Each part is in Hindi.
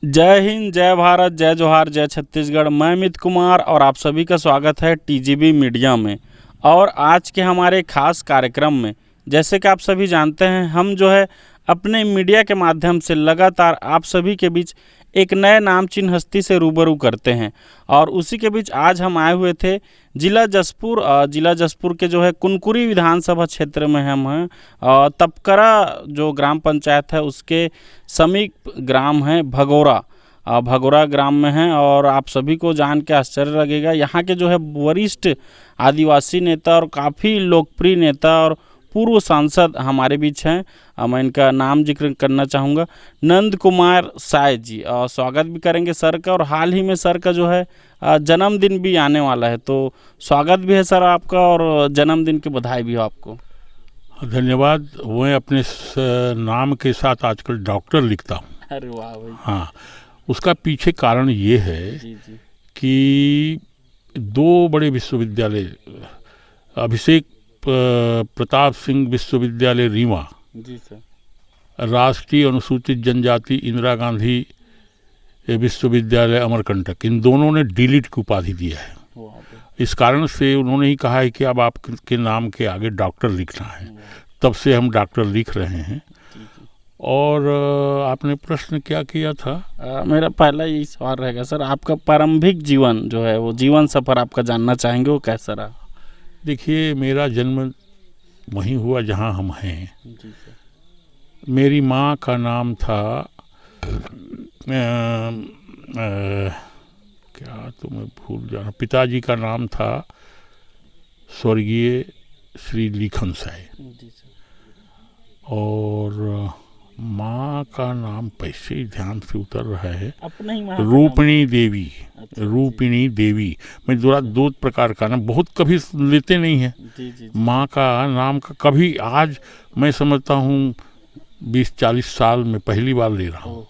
जय हिंद, जय भारत, जय जोहार, जय छत्तीसगढ़। मैं अमित कुमार और आप सभी का स्वागत है टीजीबी मीडिया में। और आज के हमारे खास कार्यक्रम में, जैसे कि आप सभी जानते हैं, हम जो है अपने मीडिया के माध्यम से लगातार आप सभी के बीच एक नए नामचीन हस्ती से रूबरू करते हैं। और उसी के बीच आज हम आए हुए थे जिला जसपुर के जो है कुनकुरी विधानसभा क्षेत्र में हम हैं। तपकरा जो ग्राम पंचायत है उसके समीप ग्राम है भगोरा। भगोरा ग्राम में है और आप सभी को जान के आश्चर्य लगेगा, यहाँ के जो है वरिष्ठ आदिवासी नेता और काफ़ी लोकप्रिय नेता और पूर्व सांसद हमारे बीच हैं। मैं इनका नाम जिक्र करना चाहूँगा, नंद कुमार साय जी। स्वागत भी करेंगे सर का, और हाल ही में सर का जो है जन्मदिन भी आने वाला है, तो स्वागत भी है सर आपका और जन्मदिन की बधाई भी हो आपको। धन्यवाद। मैं अपने नाम के साथ आजकल डॉक्टर लिखता हूँ। अरे वाह भाई। हाँ, उसका पीछे कारण ये है जी जी। कि दो बड़े विश्वविद्यालय, अभिषेक प्रताप सिंह विश्वविद्यालय रीवा, जी सर, राष्ट्रीय अनुसूचित जनजाति इंदिरा गांधी विश्वविद्यालय अमरकंटक, इन दोनों ने डीलिट की उपाधि दिया है। इस कारण से उन्होंने ही कहा है कि अब आपके नाम के आगे डॉक्टर लिखना है। तब से हम डॉक्टर लिख रहे हैं। और आपने प्रश्न क्या किया था? मेरा पहला यही सवाल रहेगा सर, आपका प्रारंभिक जीवन जो है वो जीवन सफ़र आपका जानना चाहेंगे, वो कैसा रहा? देखिए, मेरा जन्म वहीं हुआ जहाँ हम हैं। जी सर। मेरी माँ का नाम था क्या तो मैं भूल जा रहा, पिताजी का नाम था स्वर्गीय श्री लिखन साय, और माँ का नाम पैसे ही ध्यान से उतर रहा है, अपने ही रूपिणी देवी। अच्छा, रूपिणी देवी। मैं दो प्रकार का नाम बहुत कभी लेते नहीं है। जी जी। माँ का नाम का कभी, आज मैं समझता हूँ 20-40 साल में पहली बार ले रहा हूँ,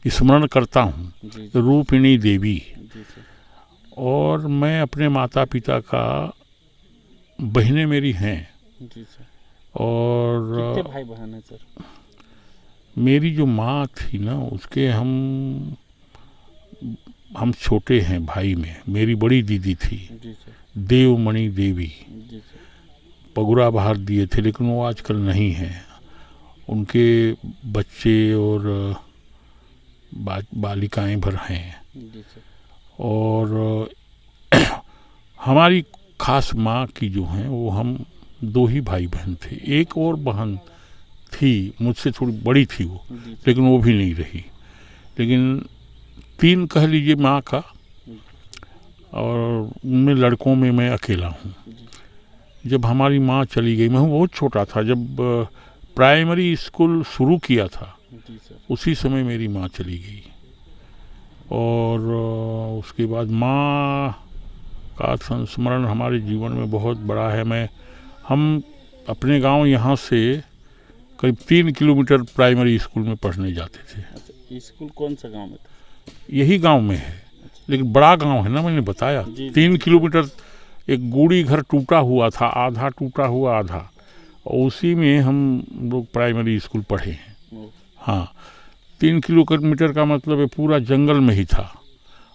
स्मरण करता हूँ। रूपिणी देवी। और मैं अपने माता पिता का, बहनें मेरी हैं। जी सर। और कितने भाई बहन हैं सर? मेरी जो माँ थी ना, उसके हम छोटे हैं भाई में। मेरी बड़ी दीदी थी देवमणि देवी, पगुरा बाहर दिए थे, लेकिन वो आजकल नहीं है। उनके बच्चे और बालिकाएं भर हैं। और हमारी खास माँ की जो हैं वो हम दो ही भाई बहन थे। एक और बहन थी, मुझसे थोड़ी बड़ी थी वो, लेकिन वो भी नहीं रही। लेकिन 3 कह लीजिए माँ का, और उनमें लड़कों में मैं अकेला हूँ। जब हमारी माँ चली गई, मैं बहुत छोटा था, जब प्राइमरी स्कूल शुरू किया था उसी समय मेरी माँ चली गई। और उसके बाद माँ का संस्मरण हमारे जीवन में बहुत बड़ा है। हम अपने गांव यहाँ से करीब 3 किलोमीटर प्राइमरी स्कूल में पढ़ने जाते थे। अच्छा, स्कूल कौन सा गांव में था? यही गांव में है। अच्छा। लेकिन बड़ा गांव है ना, मैंने बताया। 3 किलोमीटर एक गुड़ी घर टूटा हुआ था, आधा टूटा हुआ आधा, और उसी में हम लोग प्राइमरी स्कूल पढ़े हैं। हाँ, 3 किलोमीटर का मतलब है पूरा जंगल में ही था।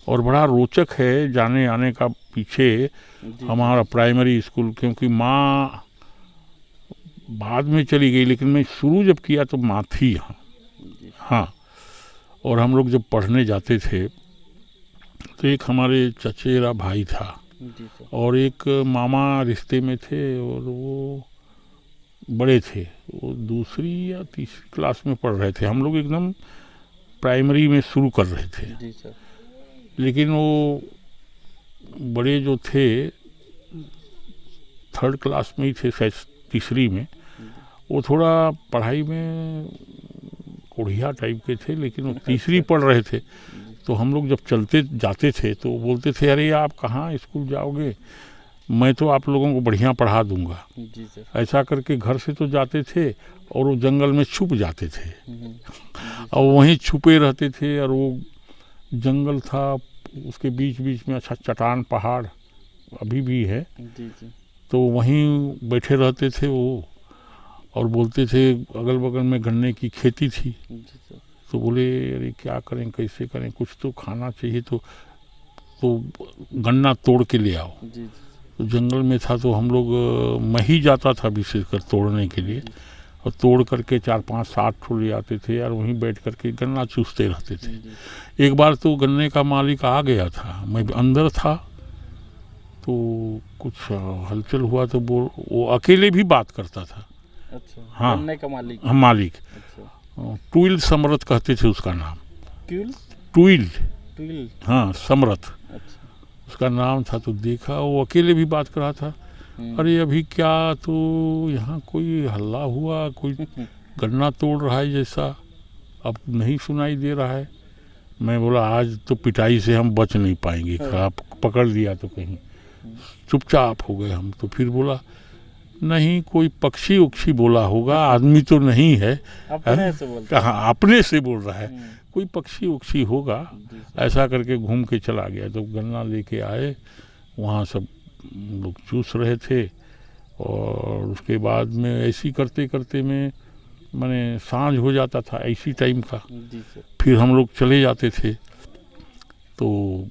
और बड़ा रोचक है जाने आने का पीछे हमारा प्राइमरी स्कूल, क्योंकि माँ बाद में चली गई, लेकिन मैं शुरू जब किया तो माँ थी यहाँ। हाँ, और हम लोग जब पढ़ने जाते थे तो एक हमारे चचेरा भाई था और एक मामा रिश्ते में थे, और वो बड़े थे। वो 2री या 3री क्लास में पढ़ रहे थे, हम लोग एकदम प्राइमरी में शुरू कर रहे थे। जी सर। लेकिन वो बड़े जो थे 3rd क्लास में ही थे, शायद 3री में। वो थोड़ा पढ़ाई में कोढ़िया टाइप के थे, लेकिन वो 3री पढ़ रहे थे। तो हम लोग जब चलते जाते थे तो बोलते थे, अरे आप कहाँ स्कूल जाओगे, मैं तो आप लोगों को बढ़िया पढ़ा दूंगा। जी सर। ऐसा करके घर से तो जाते थे और वो जंगल में छुप जाते थे। और वहीं छुपे रहते थे, और वो जंगल था, उसके बीच बीच में अच्छा चट्टान पहाड़ अभी भी है। जी जी। तो वहीं बैठे रहते थे वो, और बोलते थे, अगल बगल में गन्ने की खेती थी, तो बोले अरे क्या करें, कैसे करें, कुछ तो खाना चाहिए, तो गन्ना तोड़ के ले आओ। जी। तो जंगल में था तो हम लोग मैं ही जाता था विशेषकर तोड़ने के लिए, और तोड़ करके 4-5-7 ठो ले आते थे यार, वहीं बैठ करके गन्ना चूसते रहते थे। एक बार तो गन्ने का मालिक आ गया था, मैं अंदर था, तो कुछ हलचल हुआ, तो वो अकेले भी बात करता था। अच्छा, हाँ, गन्ने का मालिक। हाँ, मालिक। अच्छा, टुइल समरथ कहते थे उसका नाम। Tulle twill, tulle. हाँ, समरथ अच्छा। उसका नाम था। तो देखा वो अकेले भी बात कर रहा था। अरे अभी क्या, तो यहाँ कोई हल्ला हुआ, कोई गन्ना तोड़ रहा है जैसा, अब नहीं सुनाई दे रहा है। मैं बोला आज तो पिटाई से हम बच नहीं पाएंगे, आप पकड़ लिया तो कहीं। चुपचाप हो गए हम। तो फिर बोला नहीं, कोई पक्षी उक्षी बोला होगा, आदमी तो नहीं है। अपने से बोलता है। कहाँ, अपने से बोल रहा है, कोई पक्षी उक्षी होगा। ऐसा करके घूम के चला गया। तो गन्ना लेके आए, वहाँ सब लोग चूस रहे थे, और उसके बाद में ऐसी करते करते में माने सांझ हो जाता था ऐसी टाइम का। फिर हम लोग चले जाते थे। तो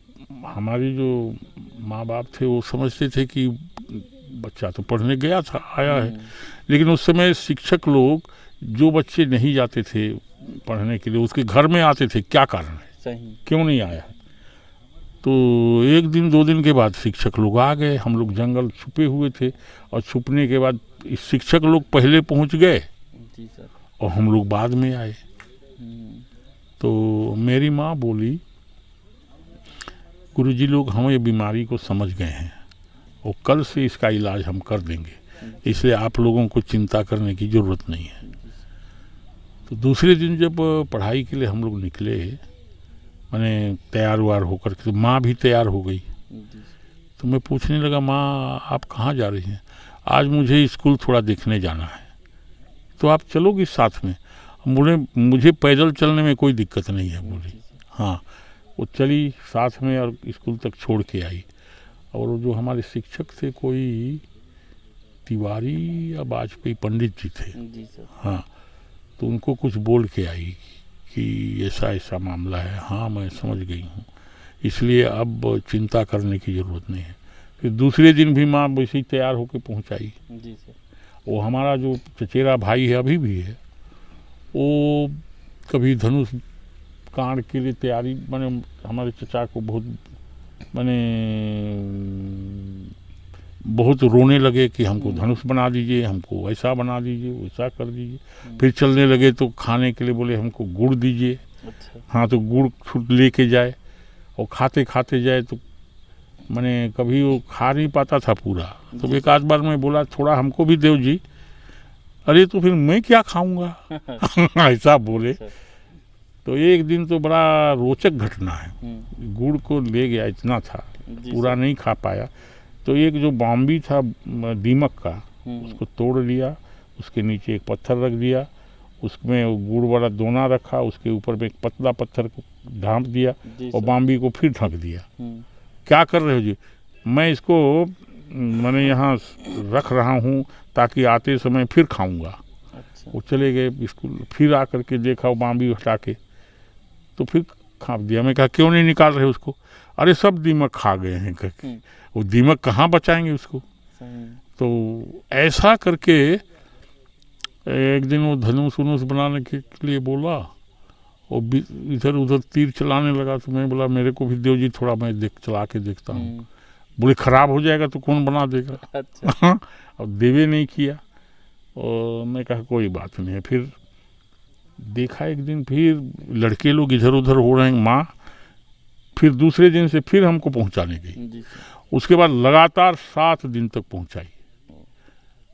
हमारे जो माँ बाप थे वो समझते थे कि बच्चा तो पढ़ने गया था, आया है। लेकिन उस समय शिक्षक लोग जो बच्चे नहीं जाते थे पढ़ने के लिए, उसके घर में आते थे, क्या कारण है, सही, क्यों नहीं आया। तो 1 दिन 2 दिन के बाद शिक्षक लोग आ गए। हम लोग जंगल छुपे हुए थे, और छुपने के बाद शिक्षक लोग पहले पहुंच गए, जी सर, और हम लोग बाद में आए। तो मेरी माँ बोली गुरुजी लोग हमें बीमारी को समझ गए हैं, और कल से इसका इलाज हम कर देंगे, इसलिए आप लोगों को चिंता करने की ज़रूरत नहीं है। तो दूसरे दिन जब पढ़ाई के लिए हम लोग निकले, मैंने तैयार वार होकर के, तो माँ भी तैयार हो गई। तो मैं पूछने लगा, माँ आप कहाँ जा रही हैं? आज मुझे स्कूल थोड़ा देखने जाना है। तो आप चलोगी साथ में? बोले मुझे पैदल चलने में कोई दिक्कत नहीं है। बोली हाँ। वो चली साथ में और स्कूल तक छोड़ के आई। और जो हमारे शिक्षक थे, कोई तिवारी या वाजपेयी पंडित जी थे, जी सर, हाँ। तो उनको कुछ बोल के आई कि ऐसा ऐसा मामला है। हाँ मैं समझ गई हूँ, इसलिए अब चिंता करने की ज़रूरत नहीं है। फिर दूसरे दिन भी माँ वैसे ही तैयार होकर पहुँचाई। जी सर। वो हमारा जो चचेरा भाई है, अभी भी है, वो कभी धनुष कांड के लिए तैयारी, मैंने हमारे चचा को बहुत रोने लगे कि हमको धनुष बना दीजिए, हमको ऐसा बना दीजिए, वैसा कर दीजिए। फिर चलने लगे तो खाने के लिए बोले हमको गुड़ दीजिए। अच्छा। हाँ, तो गुड़ लेके जाए, और खाते खाते जाए। तो मैंने कभी वो खा नहीं पाता था पूरा। तो एक आध बार मैं बोला थोड़ा हमको भी दो जी। अरे तो फिर मैं क्या खाऊंगा ऐसा बोले। तो एक दिन तो बड़ा रोचक घटना है। गुड़ को ले गया, इतना था, पूरा नहीं खा पाया। तो एक जो बाम्बी था दीमक का, उसको तोड़ लिया, उसके नीचे एक पत्थर रख दिया, उसमें वो गुड़ वाला दोना रखा, उसके ऊपर में एक पतला पत्थर को ढांप दिया, और बाम्बी को फिर ढक दिया। क्या कर रहे हो जी? मैं इसको मैंने यहाँ रख रहा हूँ ताकि आते समय फिर खाऊंगा। अच्छा। वो चले गए स्कूल, फिर आकर के देखा वो बाम्बी हटा के, तो फिर खाप दिया। मैं कहा क्यों नहीं निकाल रहे उसको? अरे सब दीमक खा गए हैं करके। वो दीमक कहाँ बचाएंगे उसको? तो ऐसा करके एक दिन वो धनुष वनुष बनाने के लिए बोला, और इधर उधर तीर चलाने लगा। तो मैं बोला मेरे को भी दो जी थोड़ा, मैं चला के देखता हूँ। बोले खराब हो जाएगा तो कौन बना देगा। अच्छा। अब देवे नहीं किया, और मैं कहा कोई बात नहीं है। फिर देखा एक दिन फिर लड़के लोग इधर उधर हो रहे हैं, माँ फिर दूसरे दिन से फिर हमको पहुंचाने गई। उसके बाद लगातार 7 दिन तक पहुंचाई।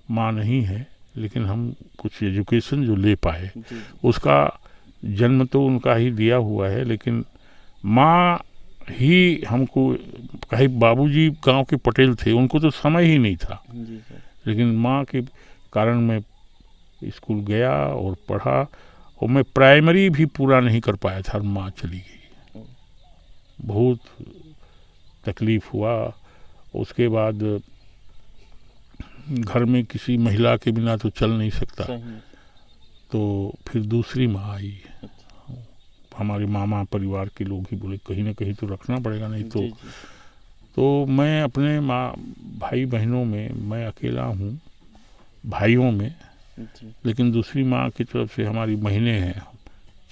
माँ नहीं है, लेकिन हम कुछ एजुकेशन जो ले पाए, उसका जन्म तो उनका ही दिया हुआ है, लेकिन माँ ही हमको, कहीं बाबूजी गांव के पटेल थे, उनको तो समय ही नहीं था, लेकिन माँ के कारण मैं स्कूल गया और पढ़ा। और मैं प्राइमरी भी पूरा नहीं कर पाया था, माँ चली गई। बहुत तकलीफ़ हुआ। उसके बाद घर में किसी महिला के बिना तो चल नहीं सकता, तो फिर दूसरी माँ आई। हमारे मामा परिवार के लोग ही बोले कहीं ना कहीं तो रखना पड़ेगा, नहीं तो जी, जी, तो मैं अपने माँ भाई बहनों में मैं अकेला हूँ भाइयों में, जी, लेकिन दूसरी माँ की तरफ से हमारी बहनें हैं,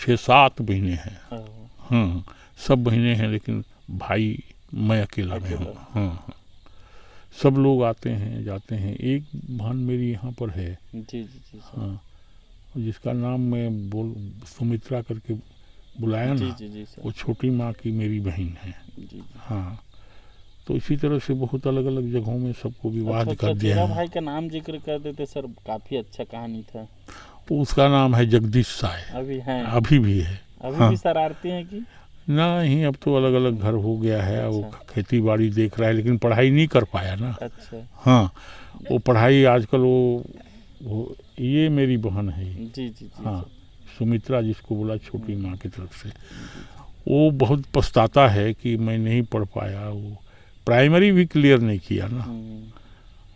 6-7 बहनें हैं। ओह, हाँ, सब बहनें हैं लेकिन भाई मैं अकेला में हूँ। अकेला। हाँ हाँ, सब लोग आते हैं जाते हैं। एक बहन मेरी यहाँ पर है, जी, जी, जी, सर। हाँ, जिसका नाम मैं सुमित्रा करके बुलाया जी, ना, जी, जी, सर। वो छोटी माँ की मेरी बहन है। जी, जी। हाँ, तो इसी तरह से बहुत अलग अलग जगहों में सबको विवाद अच्छा, कर दिया चचेरा है। भाई का नाम जिक्र कर देते सर, काफी अच्छा कहानी था। तो उसका नाम है जगदीश साय, अभी हैं? अभी भी है। अभी हाँ, भी शरारती हैं कि? नहीं, अब तो अलग अलग घर हो गया है, वो अच्छा। खेती बाड़ी देख रहा है, लेकिन पढ़ाई नहीं कर पाया ना। अच्छा। हाँ, वो पढ़ाई आजकल वो ये मेरी बहन है। जी, जी, जी, हाँ, सर। सुमित्रा जिसको बोला छोटी माँ की तरफ से, वो बहुत पछताता है कि मैं नहीं पढ़ पाया। वो प्राइमरी भी क्लियर नहीं किया ना,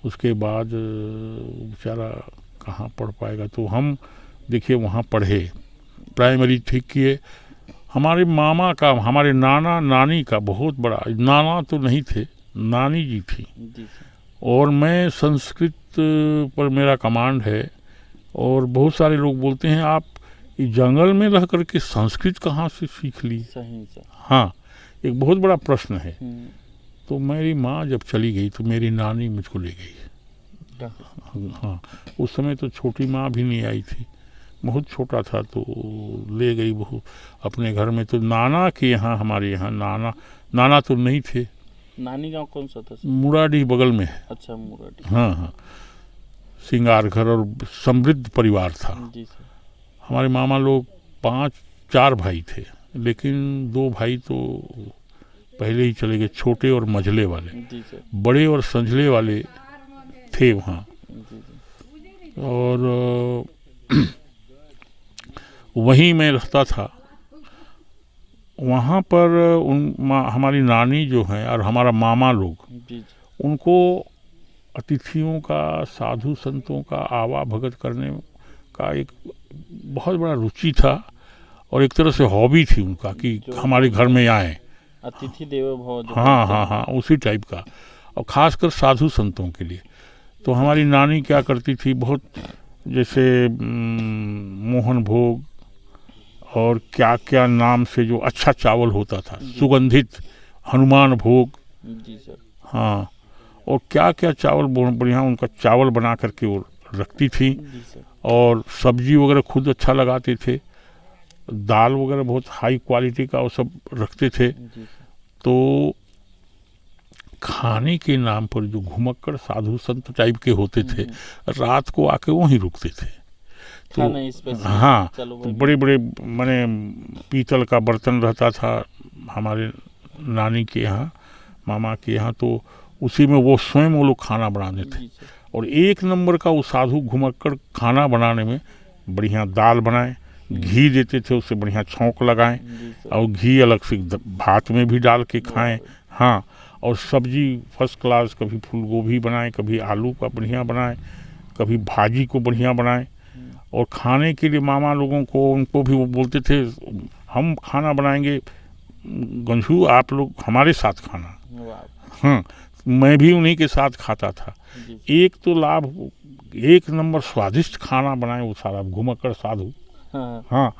उसके बाद बेचारा कहाँ पढ़ पाएगा। तो हम देखिए वहाँ पढ़े, प्राइमरी ठीक किए। हमारे मामा का, हमारे नाना नानी का बहुत बड़ा, नाना तो नहीं थे, नानी जी थी, जी, सर। और मैं संस्कृत पर मेरा कमांड है। और बहुत सारे लोग बोलते हैं आप इस जंगल में रह करके संस्कृत कहाँ से सीख ली। सही सर। हाँ, एक बहुत बड़ा प्रश्न है। हम्म, तो मेरी माँ जब चली गई तो मेरी नानी मुझको ले गई। काफी। हाँ, उस समय तो छोटी माँ भी नहीं आई थी, बहुत छोटा था, तो ले गई बहू अपने घर में। तो नाना के यहाँ, हमारे यहाँ नाना तो नहीं थे। नानी गांव कौन सा था सर? मुराडी बगल में है। अच्छा, मुराडी। हाँ हाँ, सिंगार घर और समृद्ध परिवार था। जी सर। हमारे मामा लोग 4 भाई थे, लेकिन 2 भाई तो पहले ही चले गए, छोटे और मझले वाले। जी सर। बड़े और संझले वाले थे वहाँ। जी, जी। और वहीं मैं रहता था। वहाँ पर हमारी नानी जो हैं और हमारा मामा लोग, जी, जी। उनको अतिथियों का, साधु संतों का आवा भगत करने का एक बहुत बड़ा रुचि था, और एक तरह से हॉबी थी उनका कि हमारे घर में आए। अतिथि देवो भव जो हाँ बोलते हाँ हैं। हाँ, उसी टाइप का, और ख़ासकर साधु संतों के लिए। तो हमारी नानी क्या करती थी, बहुत जैसे मोहन भोग और क्या क्या नाम से जो अच्छा चावल होता था, सुगंधित हनुमान भोग, जी सर। हाँ, और क्या क्या चावल बढ़िया उनका चावल बना करके वो रखती थी। जी सर। और सब्जी वगैरह खुद अच्छा लगाते थे, दाल वगैरह बहुत हाई क्वालिटी का वो सब रखते थे। जी सर। तो खाने के नाम पर जो घुमक्कड़ साधु संत टाइप के होते थे, रात को आके वहीं रुकते थे। तो नहीं, हाँ, चलो तो बड़े बड़े माने पीतल का बर्तन रहता था हमारे नानी के यहाँ, मामा के यहाँ, तो उसी में वो स्वयं वो लोग खाना बनाते थे। जी सर। और एक नंबर का वो साधु घुमक्कड़ खाना बनाने में, बढ़िया दाल बनाए, घी देते थे, उससे बढ़िया छौंक लगाएं, जी सर। और घी अलग से भात में भी डाल के खाएं। हाँ, और सब्जी फर्स्ट क्लास, कभी फूल गोभी बनाएं, कभी आलू का बढ़िया बनाएं, कभी भाजी को बढ़िया बनाएं। और खाने के लिए मामा लोगों को, उनको भी वो बोलते थे हम खाना बनाएंगे, गंजू आप लोग हमारे साथ खाना। वाह। हाँ, मैं भी उन्हीं के साथ खाता था। जी। एक तो लाभ, एक नंबर स्वादिष्ट खाना बनाए वो सारा घुमक्कड़ साधु। हाँ। हाँ,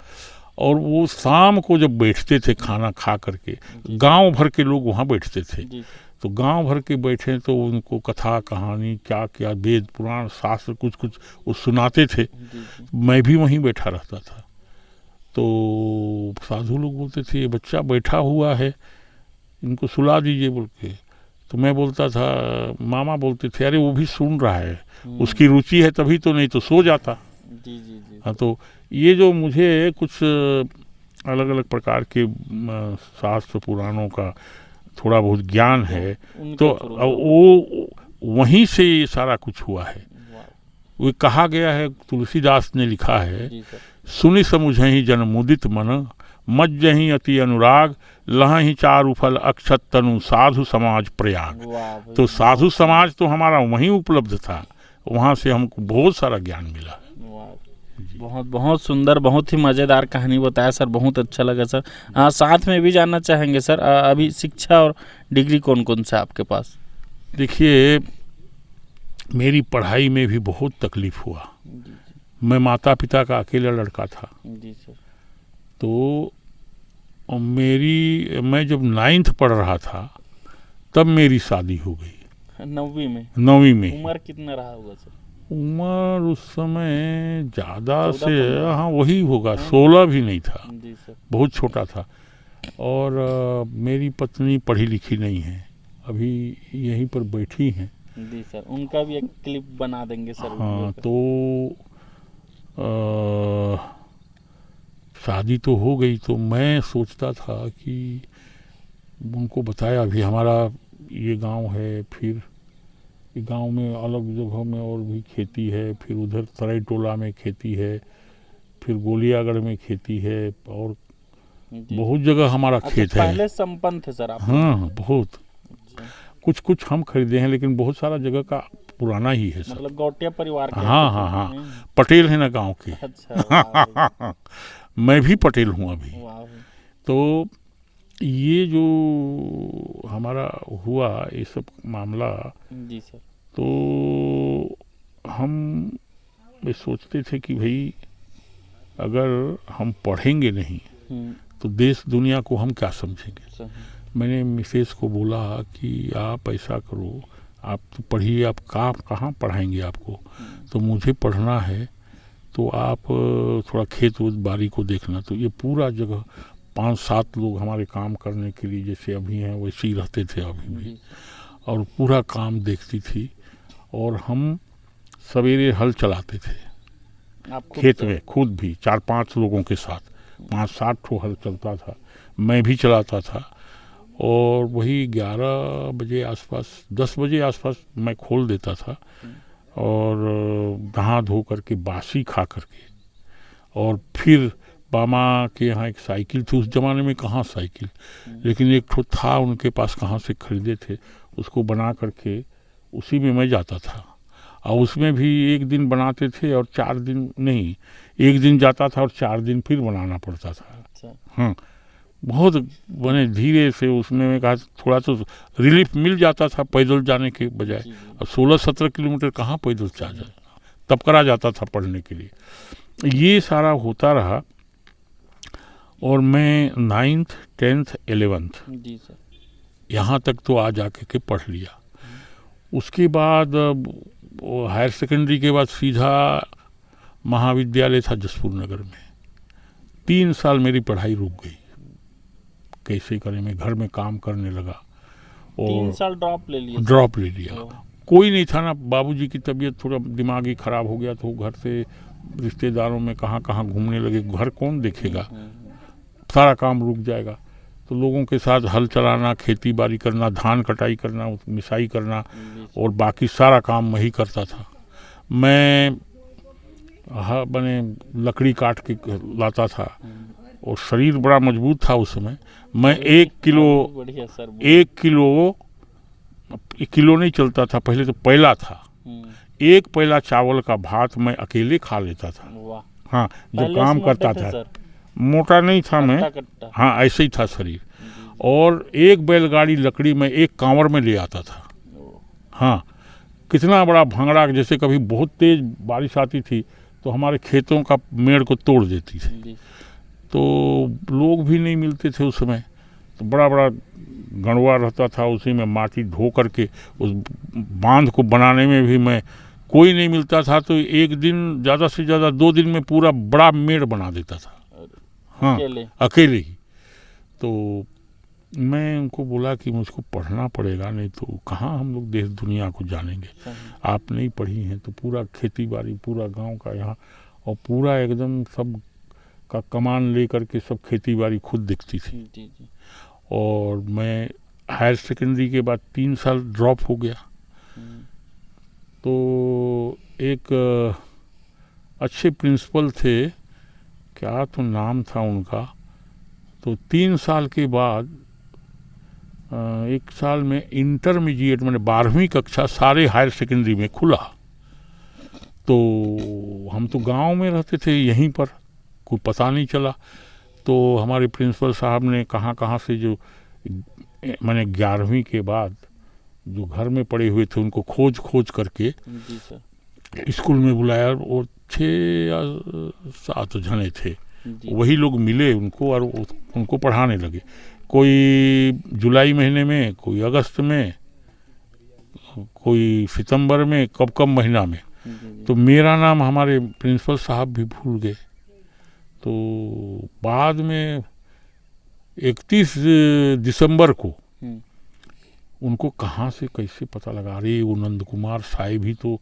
और वो शाम को जब बैठते थे खाना खा करके, गांव भर के लोग वहाँ बैठते थे। जी। तो गांव भर के बैठे तो उनको कथा कहानी क्या क्या वेद पुराण शास्त्र कुछ कुछ वो सुनाते थे। जी। मैं भी वहीं बैठा रहता था। तो साधु लोग बोलते थे ये बच्चा बैठा हुआ है, इनको सुला दीजिए बोल के। तो मैं बोलता था, मामा बोलते थे अरे वो भी सुन रहा है, उसकी रुचि है तभी तो, नहीं तो सो जाता। जी, जी, जी। हाँ, तो ये जो मुझे कुछ अलग अलग प्रकार के शास्त्र पुराणों का थोड़ा बहुत ज्ञान है, तो वो वहीं से ये सारा कुछ हुआ है। वो कहा गया है, तुलसीदास ने लिखा है, सुनि समुझहि जन मुदित मन, मज्जहि अति अनुराग, लहहि चारु फल अक्षत तनु, साधु समाज प्रयाग। तो साधु समाज तो हमारा वहीं उपलब्ध था, वहाँ से हमको बहुत सारा ज्ञान मिला। जी। बहुत बहुत सुंदर, बहुत ही मज़ेदार कहानी बताया सर, बहुत अच्छा लगा सर। साथ में भी जानना चाहेंगे सर, अभी शिक्षा और डिग्री कौन कौन सा आपके पास? देखिए, मेरी पढ़ाई में भी बहुत तकलीफ हुआ। मैं माता पिता का अकेला लड़का था। जी सर। तो मैं जब 9th पढ़ रहा था तब मेरी शादी हो गई। 9वीं में? 9वीं में। उम्र कितना रहा होगा सर? उम्र उस समय ज़्यादा 14, से 15? हाँ वही होगा, 16 भी नहीं था, जी सर। बहुत छोटा था। और मेरी पत्नी पढ़ी लिखी नहीं है, अभी यहीं पर बैठी हैं। जी सर, उनका भी एक क्लिप बना देंगे सर। हाँ, तो शादी तो हो गई, तो मैं सोचता था कि उनको बताया अभी हमारा ये गांव है, फिर गांव में अलग जगहों में और भी खेती है, फिर उधर तराई टोला में खेती है, फिर गोलियागढ़ में खेती है, और बहुत जगह हमारा खेत है। पहले संपन्न थे सर आप? हाँ, बहुत। कुछ कुछ हम खरीदे हैं, लेकिन बहुत सारा जगह का पुराना ही है सब। मतलब गौटिया परिवार के? हाँ हाँ हाँ, पटेल है ना गांव के। अच्छा। मैं भी पटेल हूँ अभी। वाह। तो ये जो हमारा हुआ ये सब मामला, जी सर। तो हम ये सोचते थे कि भाई अगर हम पढ़ेंगे नहीं तो देश दुनिया को हम क्या समझेंगे। मैंने मिसेस को बोला कि आप ऐसा करो, आप तो पढ़िए, आप कहाँ पढ़ाएंगे आपको, तो मुझे पढ़ना है, तो आप थोड़ा खेत बाड़ी को देखना। तो ये पूरा जगह 5-7 लोग हमारे काम करने के लिए जैसे अभी हैं वैसे ही रहते थे अभी भी, और पूरा काम देखती थी। और हम सवेरे हल चलाते थे खेत में, खुद भी 4-5 लोगों के साथ 5-7 ठो हल चलता था, मैं भी चलाता था। और वही 11 बजे आसपास, 10 बजे आसपास मैं खोल देता था, और नहा धो करके बासी खा करके, और फिर मामा के यहाँ एक साइकिल थी, उस ज़माने में कहाँ साइकिल, लेकिन एक ठो था उनके पास, कहाँ से खरीदे थे, उसको बना करके उसी में मैं जाता था। और उसमें भी एक दिन बनाते थे और 4 दिन नहीं, एक दिन जाता था और 4 दिन फिर बनाना पड़ता था। हाँ, बहुत बने धीरे से उसमें मैं कहा थोड़ा तो रिलीफ मिल जाता था पैदल जाने के बजाय। और 16-17 किलोमीटर कहाँ पैदल जा जाए, तब करा जाता था पढ़ने के लिए। ये सारा होता रहा, और मैं 9th 10th 11th यहाँ तक तो आ जाके के पढ़ लिया। उसके बाद हायर सेकेंडरी के बाद सीधा महाविद्यालय था जसपुर नगर में। 3 साल मेरी पढ़ाई रुक गई, कैसे करें, मैं घर में काम करने लगा। और 3 साल ड्रॉप ले लिया। कोई नहीं था ना, बाबूजी की तबीयत थोड़ा दिमागी खराब हो गया, तो घर से रिश्तेदारों में कहाँ कहाँ घूमने लगे, घर कौन देखेगा, सारा काम रुक जाएगा। तो लोगों के साथ हल चलाना, खेती बाड़ी करना, धान कटाई करना, मिसाई करना, और बाकी सारा काम मैं ही करता था। मैं बने लकड़ी काट के लाता था, और शरीर बड़ा मजबूत था उस समय। मैं 1 किलो नहीं चलता था पहले, तो पैला था, 1 पैला चावल का भात मैं अकेले खा लेता था। हाँ, जो काम करता था, मोटा नहीं था मैं, हाँ ऐसे ही था शरीर। और 1 बैलगाड़ी लकड़ी में 1 कांवड़ में ले आता था। हाँ, कितना बड़ा भांगड़ा, जैसे कभी बहुत तेज बारिश आती थी तो हमारे खेतों का मेड़ को तोड़ देती थी। तो लोग भी नहीं मिलते थे उस समय, तो बड़ा बड़ा गणवा रहता था, उसी में माटी धो करके उस बांध को बनाने में भी मैं, कोई नहीं मिलता था तो एक दिन ज़्यादा से ज़्यादा 2 दिन में पूरा बड़ा मेड़ बना देता था। हाँ, अकेले ही। तो मैं उनको बोला कि मुझको पढ़ना पड़ेगा, नहीं तो कहाँ हम लोग देश दुनिया को जानेंगे। आप नहीं पढ़ी हैं तो पूरा खेती बाड़ी, पूरा गांव का यहाँ, और पूरा एकदम सब का कमान ले करके सब खेती बाड़ी खुद दिखती थी। और मैं हायर सेकेंडरी के बाद 3 साल ड्रॉप हो गया। तो एक अच्छे प्रिंसिपल थे, क्या तो नाम था उनका, तो 3 साल के बाद 1 साल में इंटरमीडिएट, मैंने 12वीं कक्षा सारे हायर सेकेंडरी में खुला, तो हम तो गांव में रहते थे यहीं पर, कोई पता नहीं चला। तो हमारे प्रिंसिपल साहब ने कहाँ से जो मैंने 11वीं के बाद जो घर में पड़े हुए थे उनको खोज करके जी सर स्कूल में बुलाया, और 6 या 7 जने थे, वही लोग मिले उनको और उनको पढ़ाने लगे। कोई जुलाई महीने में, कोई अगस्त में, कोई सितंबर में, कब महीना में। तो मेरा नाम हमारे प्रिंसिपल साहब भी भूल गए। तो बाद में 31 दिसंबर को उनको कहाँ से कैसे पता लगा, अरे वो नंद कुमार साहब ही तो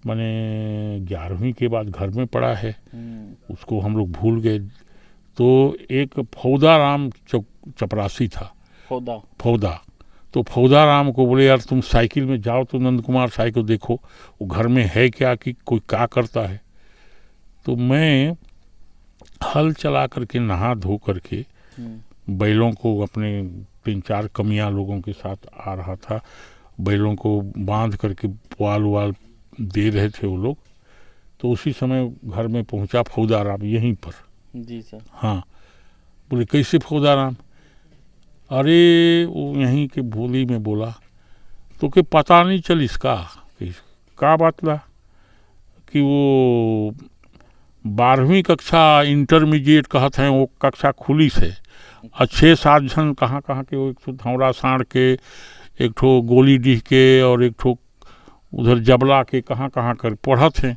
मैंने 11वीं के बाद घर में पढ़ा है, उसको हम लोग भूल गए। तो एक फौदा राम चपरासी था, फौदा। तो फौदा राम को बोले यार तुम साइकिल में जाओ तो नंद कुमार साहब को देखो वो घर में है क्या, कि कोई क्या करता है। तो मैं हल चला करके नहा धो करके बैलों को, अपने 3-4 कमियां लोगों के साथ आ रहा था, बैलों को बांध करके पुआल दे रहे थे वो लोग। तो उसी समय घर में पहुंचा फौदा राम यहीं पर। जी सर। हाँ। बोले कैसे फौदा राम? अरे वो यहीं के बोली में बोला तो कि पता नहीं चल इसका क्या बात ला, कि वो 12वीं कक्षा इंटरमीडिएट कहते हैं वो कक्षा खुली से, और 6-7 जन कहाँ के, वो एक ठो धौरा साँड़ के, एक ठो गोलीडीह के, और एक ठो उधर जबला के, कहाँ कर पढ़त हैं।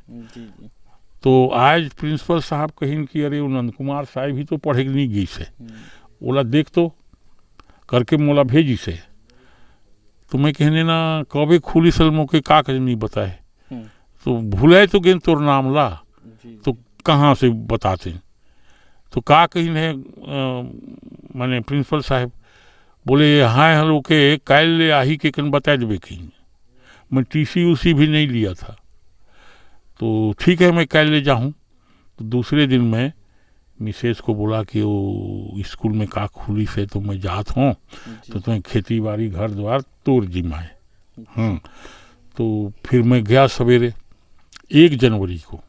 तो आज प्रिंसिपल साहब कहीं कि अरे वो नंद कुमार साहब ही तो पढ़े नहीं गई से, बोला देख तो करके मोला भेजी से। तो मैं कहने ना कभी खुली सलमों के का नहीं बताए, तो भूले तो गेंद तोर नाम ला, तो कहाँ से बताते। तो का कहीं है मैंने प्रिंसिपल साहब बोले हाँ हलो के काल ले आही के कन बता देवे कहीं। मैं टीसी भी नहीं लिया था। तो ठीक है मैं काल ले जाऊँ। तो दूसरे दिन मैं मिसेज को बोला कि वो स्कूल में का खुली से तो मैं जात हूँ, तो तुम्हें खेती बाड़ी घर द्वार तोड़ जिम्माए। हाँ। तो फिर मैं गया सवेरे 1 जनवरी को,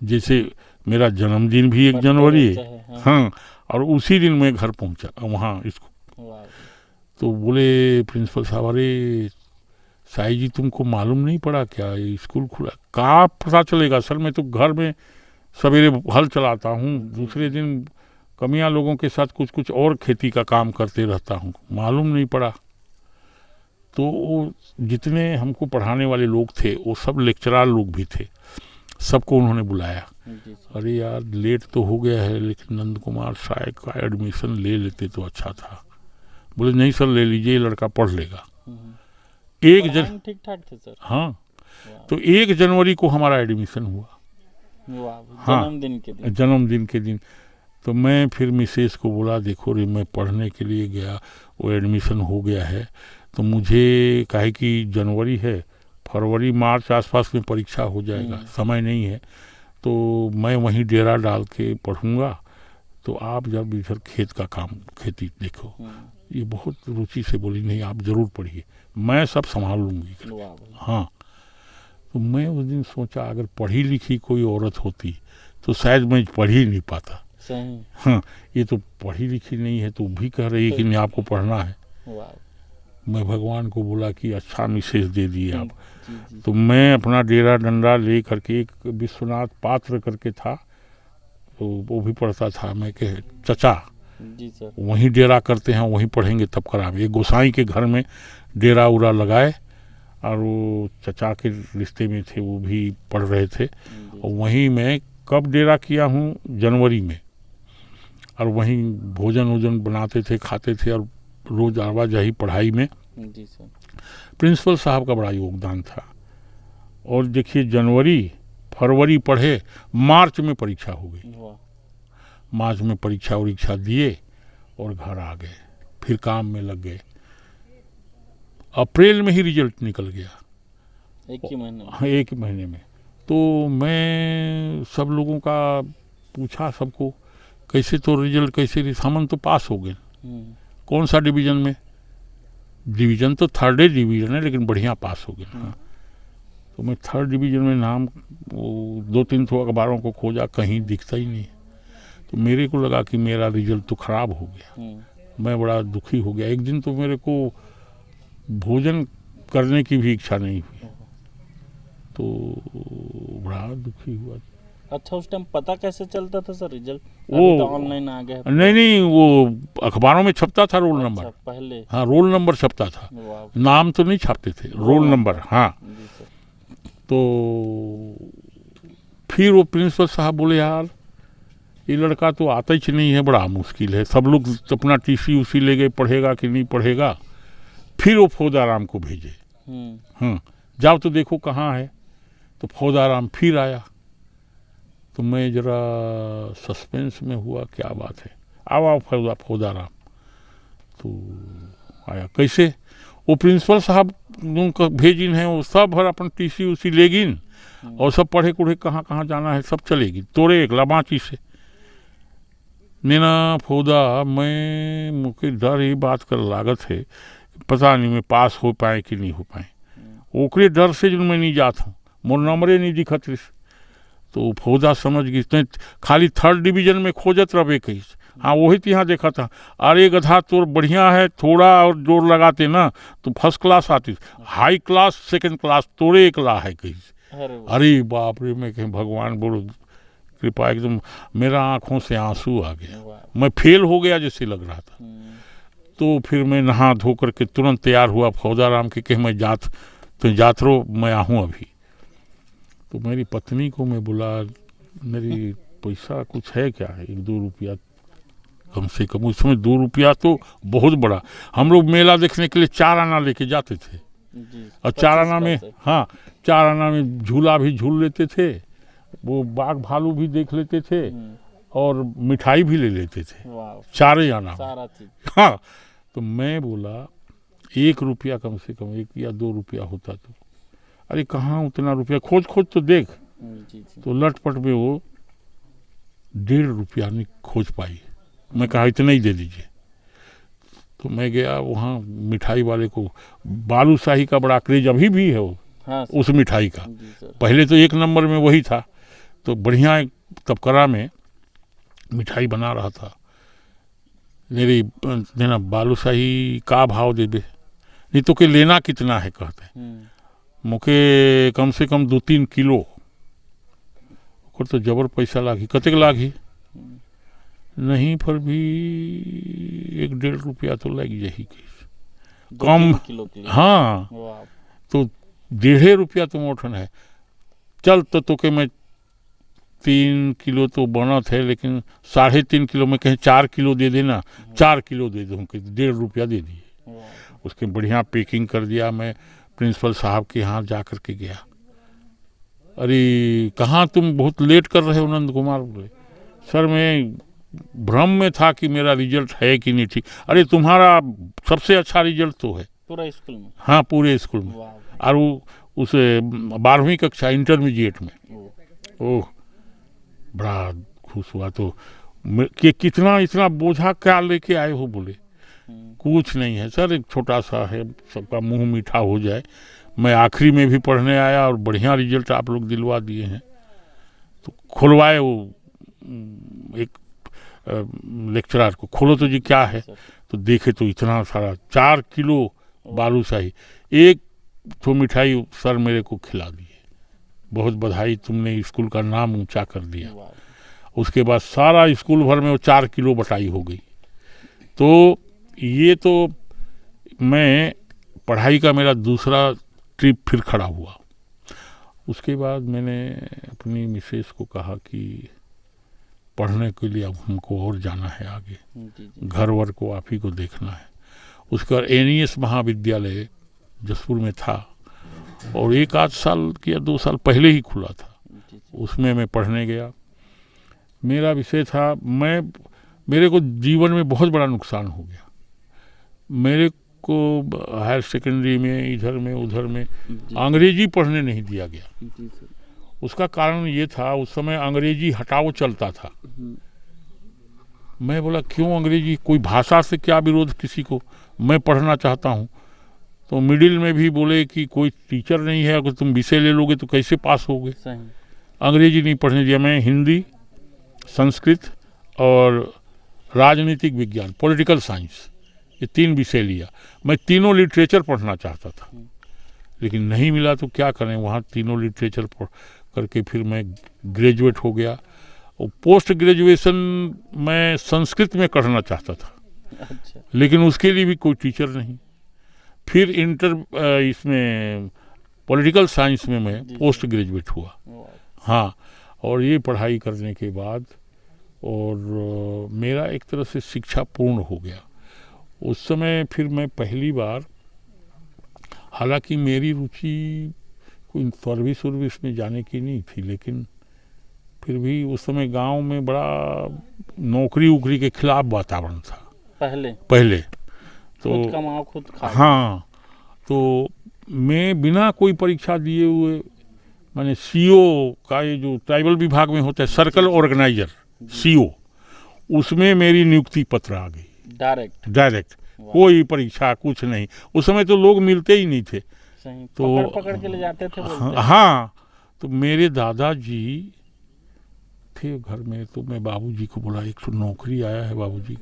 जैसे मेरा जन्मदिन भी 1 जनवरी है। हाँ। और उसी दिन मैं घर पहुंचा वहाँ स्कूल। तो बोले प्रिंसिपल साहब अरे साई जी तुमको मालूम नहीं पड़ा क्या ये स्कूल खुला? का पता चलेगा सर, मैं तो घर में सवेरे हल चलाता हूँ, दूसरे दिन कमियां लोगों के साथ कुछ और खेती का काम करते रहता हूँ, मालूम नहीं पड़ा। तो वो जितने हमको पढ़ाने वाले लोग थे वो सब लेक्चरार लोग भी थे, सबको उन्होंने बुलाया। अरे यार लेट तो हो गया है, लेकिन नंद कुमार साहब का एडमिशन ले लेते तो अच्छा था। बोले नहीं सर ले लीजिए, लड़का पढ़ लेगा। ठीक ठाक थे सर। हाँ। तो 1 जनवरी को हमारा एडमिशन हुआ। हाँ, जन्मदिन के दिन। तो मैं फिर मिसेस को बोला देखो रे मैं पढ़ने के लिए गया, वो एडमिशन हो गया है, तो मुझे काहे कि जनवरी है, फरवरी मार्च आसपास में परीक्षा हो जाएगा, समय नहीं है, तो मैं वहीं डेरा डाल के पढ़ूंगा। तो आप जब इधर खेत का काम खेती देखो। ये बहुत रुचि से बोली नहीं आप ज़रूर पढ़िए, मैं सब संभाल लूँगी। हाँ। तो मैं उस दिन सोचा अगर पढ़ी लिखी कोई औरत होती तो शायद मैं पढ़ ही नहीं पाता। हाँ। ये तो पढ़ी लिखी नहीं है तो भी कह रही है कि नहीं आपको पढ़ना है। मैं भगवान को बोला कि अच्छा मिसेज दे दिए आप। तो मैं अपना डेरा डंडा ले करके, एक विश्वनाथ पात्र करके था तो वो भी पढ़ता था, मैं कह चचा वहीं डेरा करते हैं, वहीं पढ़ेंगे तब कराएंगे। गोसाई के घर में डेरा उरा लगाए, और वो चचा के रिश्ते में थे, वो भी पढ़ रहे थे। और वहीं मैं कब डेरा किया हूँ, जनवरी में। और वहीं भोजन बनाते थे, खाते थे, और रोज आवाजाही पढ़ाई में प्रिंसिपल साहब का बड़ा योगदान था। और देखिए जनवरी फरवरी पढ़े, मार्च में परीक्षा हो गई। मार्च में परीक्षा दिए और घर आ गए, फिर काम में लग गए। अप्रैल में ही रिजल्ट निकल गया, 1 महीने में। तो मैं सब लोगों का पूछा, सबको कैसे तो रिजल्ट कैसे, हमन तो पास हो गए। कौन सा डिवीज़न में? डिवीज़न तो 3rd डिवीज़न है, लेकिन बढ़िया पास हो गए। हाँ। तो मैं 3rd डिवीज़न में नाम, वो 2-3 ठो अखबारों को खोजा, कहीं दिखता ही नहीं। तो मेरे को लगा कि मेरा रिजल्ट तो ख़राब हो गया। मैं बड़ा दुखी हो गया। एक दिन तो मेरे को भोजन करने की भी इच्छा नहीं हुई, तो बड़ा दुखी हुआ। अच्छा, उस टाइम पता कैसे चलता था सर रिजल्ट? वो तो ऑनलाइन आ गया। नहीं, वो अखबारों में छपता था रोल नंबर। अच्छा, पहले। हाँ, रोल नंबर छपता था, वाह। नाम तो नहीं छापते थे, रोल नंबर। हाँ, जी सर। तो फिर वो प्रिंसिपल साहब बोले, यार ये लड़का तो आता ही नहीं है, बड़ा मुश्किल है। सब लोग अपना टीसी उसी ले गए, पढ़ेगा कि नहीं पढ़ेगा। फिर वो फौदाराम को भेजे, जाओ तो देखो कहाँ है। तो फौदाराम फिर आया, तो मैं जरा सस्पेंस में हुआ, क्या बात है, आओ फौदाराम। तो आया, कैसे? वो प्रिंसिपल साहब उनका भेजिन है, वो सब भर अपन टीसी उसी लेगिन और सब पढ़े कुढ़े कहाँ कहाँ जाना है सब चलेगी, तोड़े एक लबाची से। नेना फौदा, मैं मुझे डर ये बात कर लागत है, पता नहीं मैं पास हो पाए कि नहीं हो पाए। ओकरे डर से जो मैं नहीं जाता हूँ, मोर नंबरे नहीं दिखत रही। तो फौजा समझ गई, तो खाली 3rd डिवीज़न में खोजत रहे कहीं। हाँ, वही तो यहाँ देखा था, अरे गधा तोर बढ़िया है, थोड़ा और जोर लगाते ना तो फर्स्ट क्लास आती, हाई क्लास 2nd क्लास तोड़े एक ला है कहीं। अरे बाप रे, मैं कहीं भगवान बोलो कृपा, एकदम मेरा आंखों से आंसू आ गया, मैं फेल हो गया जैसे लग रहा था। तो फिर मैं नहा धो करके तुरंत तैयार हुआ, फौदाराम के कहीं मैं जात रहो, मैं आहूँ अभी। तो मेरी पत्नी को मैं बोला, मेरी पैसा कुछ है क्या, 1-2 रुपया कम से कम। उस समय 2 रुपया तो बहुत बड़ा। हम लोग मेला देखने के लिए 4 आना लेके जाते थे, और 4 आना में, हाँ 4 आना में झूला भी झूल लेते थे, वो बाघ भालू भी देख लेते थे, और मिठाई भी ले लेते थे, 4 आना। हाँ, तो मैं बोला 1 रुपया कम से कम, 1 या 2 रुपया होता तो। अरे कहाँ उतना रुपया, खोज तो देख। तो लटपट में वो 1.5 रुपया नहीं खोज पाई। मैं कहा इतना ही दे दीजिए। तो मैं गया वहाँ मिठाई वाले को, बालूशाही का बड़ा क्रेज अभी भी है वो। हाँ, उस मिठाई का पहले तो 1 नंबर में वही था। तो बढ़िया तबकरा में मिठाई बना रहा था। मेरी देना बालूशाही का भाव दे दे, नहीं तो के लेना कितना है कहते। मुके कम से कम 2-3 किलो, और तो जबर पैसा लागी। कतेक लागी? नहीं, पर भी 1-1.5 रुपया तो लग जाही कम। हाँ, तो 1.5 रुपया तो मोठन है। चल तो के मैं 3 किलो तो बनत है, लेकिन 3.5 किलो में कहीं 4 किलो दे देना, 4 किलो दे दूँ, 1.5 रुपया दे दिए। उसके बढ़िया पैकिंग कर दिया। मैं प्रिंसिपल साहब के यहाँ जा कर के गया। अरे कहाँ तुम बहुत लेट कर रहे हो नंद कुमार? बोले, सर मैं भ्रम में था कि मेरा रिजल्ट है कि नहीं ठीक। अरे तुम्हारा सबसे अच्छा रिजल्ट तो है पूरा स्कूल में। हाँ, पूरे स्कूल में, और वो उस 12वीं कक्षा इंटरमीडिएट में। ओह, बड़ा खुश हुआ। तो कि कितना इतना बोझा क्या लेके आए हो? बोले कुछ नहीं है सर, एक छोटा सा है, सबका मुंह मीठा हो जाए। मैं आखिरी में भी पढ़ने आया और बढ़िया रिजल्ट आप लोग दिलवा दिए हैं। तो खुलवाए वो एक लेक्चरर को, खोलो तो जी क्या है। तो देखे तो इतना सारा 4 किलो बालूशाही, 1 तो मिठाई सर मेरे को खिला दिए। बहुत बधाई, तुमने स्कूल का नाम ऊंचा कर दिया। उसके बाद सारा स्कूल भर में वो 4 किलो बटाई हो गई। तो ये तो मैं पढ़ाई का मेरा दूसरा ट्रिप फिर खड़ा हुआ। उसके बाद मैंने अपनी मिसेस को कहा कि पढ़ने के लिए अब हमको और जाना है आगे, घर वर को आप ही को देखना है। उसके बाद NES महाविद्यालय जसपुर में था, और 1-8 साल या 2 साल पहले ही खुला था, उसमें मैं पढ़ने गया। मेरा विषय था, मेरे को जीवन में बहुत बड़ा नुकसान हो गया। मेरे को हायर सेकेंडरी में इधर में उधर में अंग्रेजी पढ़ने नहीं दिया गया। उसका कारण ये था, उस समय अंग्रेजी हटाओ चलता था। मैं बोला क्यों अंग्रेजी, कोई भाषा से क्या विरोध किसी को, मैं पढ़ना चाहता हूँ। तो मिडिल में भी बोले कि कोई टीचर नहीं है, अगर तुम विषय ले लोगे तो कैसे पास होगे। सही। अंग्रेजी नहीं पढ़ने दिया, मैं हिंदी, संस्कृत और राजनीतिक विज्ञान, पॉलिटिकल साइंस, ये 3 विषय लिया। मैं तीनों लिटरेचर पढ़ना चाहता था, लेकिन नहीं मिला तो क्या करें, वहाँ तीनों लिटरेचर पढ़ करके फिर मैं ग्रेजुएट हो गया। और पोस्ट ग्रेजुएशन मैं संस्कृत में करना चाहता था, अच्छा। लेकिन उसके लिए भी कोई टीचर नहीं। फिर इसमें पॉलिटिकल साइंस में मैं पोस्ट ग्रेजुएट हुआ। हाँ, और ये पढ़ाई करने के बाद और मेरा एक तरह से शिक्षा पूर्ण हो गया। उस समय फिर मैं पहली बार, हालांकि मेरी रुचि कोई सर्विस में जाने की नहीं थी, लेकिन फिर भी उस समय गांव में बड़ा नौकरी उकरी के खिलाफ वातावरण था पहले तो खुद कमाओ खुद खाओ। हाँ, तो मैं बिना कोई परीक्षा दिए हुए, मैंने सीओ का, ये जो ट्राइबल विभाग में होता है सर्कल ऑर्गेनाइजर, सीओ, उसमें मेरी नियुक्ति पत्र आ गई डायरेक्ट, कोई परीक्षा कुछ नहीं। उस समय तो लोग मिलते ही नहीं थे, सही। तो पकड़ के ले जाते थे, बोलते। हाँ, तो मेरे दादाजी थे घर में, तो मैं बाबूजी को बोला एक तो नौकरी आया है बाबूजी,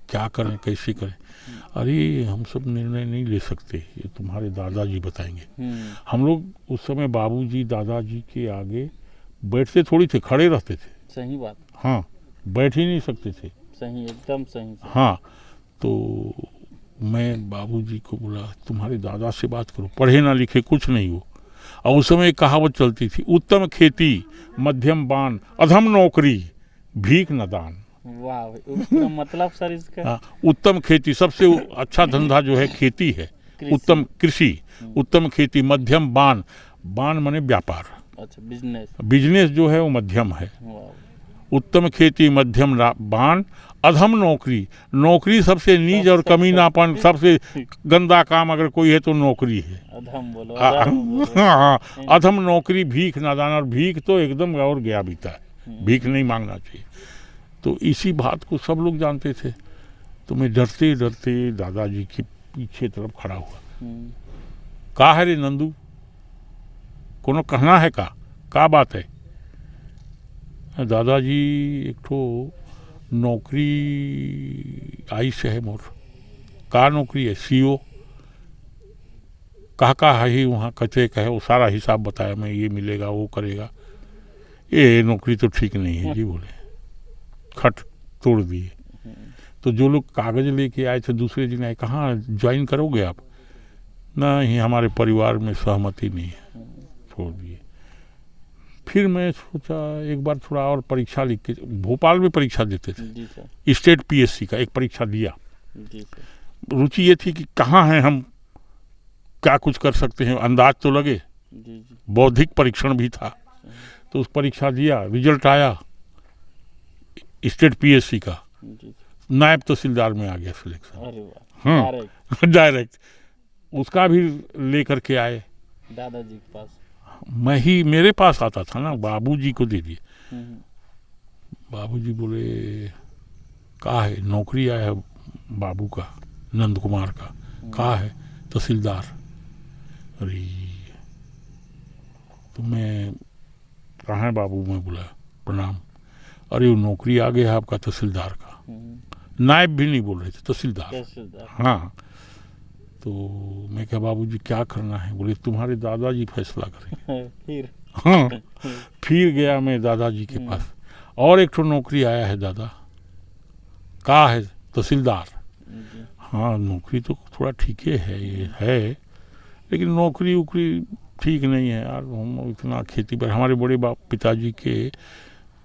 क्या करें कैसे करें। अरे हम सब निर्णय नहीं ले सकते, ये तुम्हारे दादाजी बताएंगे। हम लोग उस समय बाबूजी दादाजी के आगे बैठते थोड़ी थे, खड़े रहते थे। सही बात। हाँ, बैठ ही नहीं सकते थे। सही, एकदम सही। हाँ, तो मैं बाबूजी को बोला तुम्हारे दादा से बात करो, पढ़े ना लिखे कुछ नहीं हो। और उस समय एक कहावत चलती थी, उत्तम खेती मध्यम बान, अधम नौकरी भीख न दान। वाह, उसका मतलब सर इसका? हाँ, उत्तम खेती, सबसे अच्छा धंधा जो है खेती है, उत्तम कृषि, उत्तम खेती, मध्यम बान, बान माने व्यापार, अच्छा, बिजनेस जो है वो मध्यम है। उत्तम खेती मध्यम बान, अधम नौकरी, नौकरी सबसे नीच और कमीनापन, सबसे गंदा काम अगर कोई है तो नौकरी है। अधम बोलो, हाँ, अधम नौकरी भीख नादान, और भीख तो एकदम और गया बीता है, भीख नहीं मांगना चाहिए। तो इसी बात को सब लोग जानते थे। तो मैं डरते डरते दादाजी के पीछे तरफ खड़ा हुआ। का है रे नंदू, कोनो कहना है का बात है? दादाजी एक तो नौकरी आई से है मोर, का नौकरी है? सीओ। का है ही वहाँ कचरे का है, वो सारा हिसाब बताया, मैं ये मिलेगा वो करेगा। ये नौकरी तो ठीक नहीं है जी, बोले, खट तोड़ दिए। तो जो लोग कागज लेके आए थे दूसरे दिन आए, कहाँ ज्वाइन करोगे आप? नहीं, हमारे परिवार में सहमति नहीं है, छोड़ दिए। फिर मैं सोचा एक बार थोड़ा और परीक्षा लिख के, भोपाल में परीक्षा देते थे, स्टेट पीएससी का एक परीक्षा दिया। रुचि ये थी कि कहाँ हैं हम, क्या कुछ कर सकते हैं, अंदाज तो लगे। बौद्धिक परीक्षण भी था। तो उस परीक्षा दिया, रिजल्ट आया स्टेट पीएससी का, नायब तहसीलदार में आ गया सिलेक्शन। हाँ, डायरेक्ट उसका भी लेकर के आए दादाजी के पास। मैं ही, मेरे पास आता था ना, बाबूजी को दे दिए। बाबूजी बोले कहाँ है? नौकरी आया है बाबू का, नंद कुमार का। कहाँ है? तहसीलदार। अरे तो मैं, कहाँ है बाबू? मैं बोला प्रणाम। अरे वो नौकरी आ गया है आपका तहसीलदार का। नायब भी नहीं बोल रहे थे, तहसीलदार। हाँ, तो मैं क्या बाबूजी क्या करना है? बोले तुम्हारे दादाजी फैसला करें। फिर? हाँ, फिर गया मैं दादाजी के पास, और एक तो नौकरी आया है दादा। कहाँ है? तहसीलदार। हाँ, नौकरी तो थोड़ा ठीक है, ये है, लेकिन नौकरी उकरी ठीक नहीं है यार, हम इतना खेती पर, हमारे बड़े पिताजी के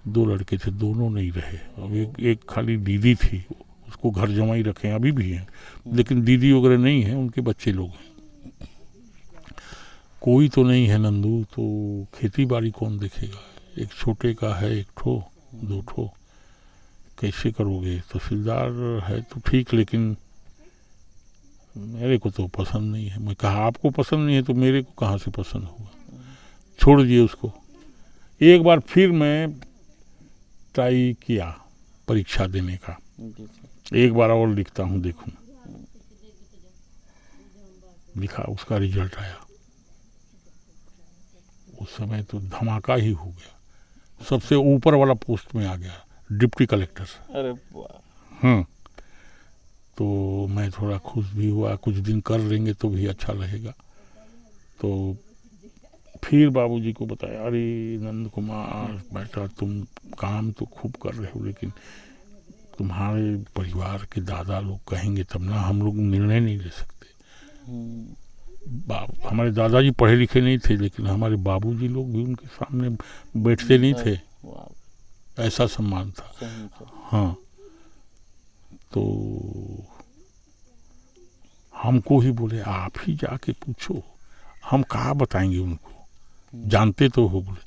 2 लड़के थे, दोनों नहीं रहे। अब एक खाली दीदी थी, उसको घर जमाई रखे, अभी भी हैं, लेकिन दीदी वगैरह नहीं है, उनके बच्चे लोग हैं। कोई तो नहीं है नंदू, तो खेती बाड़ी कौन देखेगा? एक छोटे का है, 1 ठो 2 ठो, कैसे करोगे? तहसीलदार है तो ठीक, लेकिन मेरे को तो पसंद नहीं है। मैं कहा आपको पसंद नहीं है तो मेरे को कहाँ से पसंद होगा? छोड़ दिए उसको। एक बार फिर मैं ट्राई किया परीक्षा देने का, एक बार और लिखता हूँ देखूं। लिखा, उसका रिजल्ट आया। उस समय तो धमाका ही हो गया, सबसे ऊपर वाला पोस्ट में आ गया, डिप्टी कलेक्टर। अरे वाह। तो मैं थोड़ा खुश भी हुआ, कुछ दिन कर लेंगे तो भी अच्छा रहेगा। तो फिर बाबूजी को बताया, अरे नंद कुमार बेटा, तुम काम तो खूब कर रहे हो, लेकिन तुम्हारे परिवार के दादा लोग कहेंगे तब ना, हम लोग निर्णय नहीं ले सकते। हमारे दादाजी पढ़े लिखे नहीं थे, लेकिन हमारे बाबूजी लोग भी उनके सामने बैठते नहीं थे, ऐसा सम्मान था। हाँ, तो हमको ही बोले, आप ही जाके पूछो, हम कहाँ बताएंगे उनको, जानते तो हो। बोले,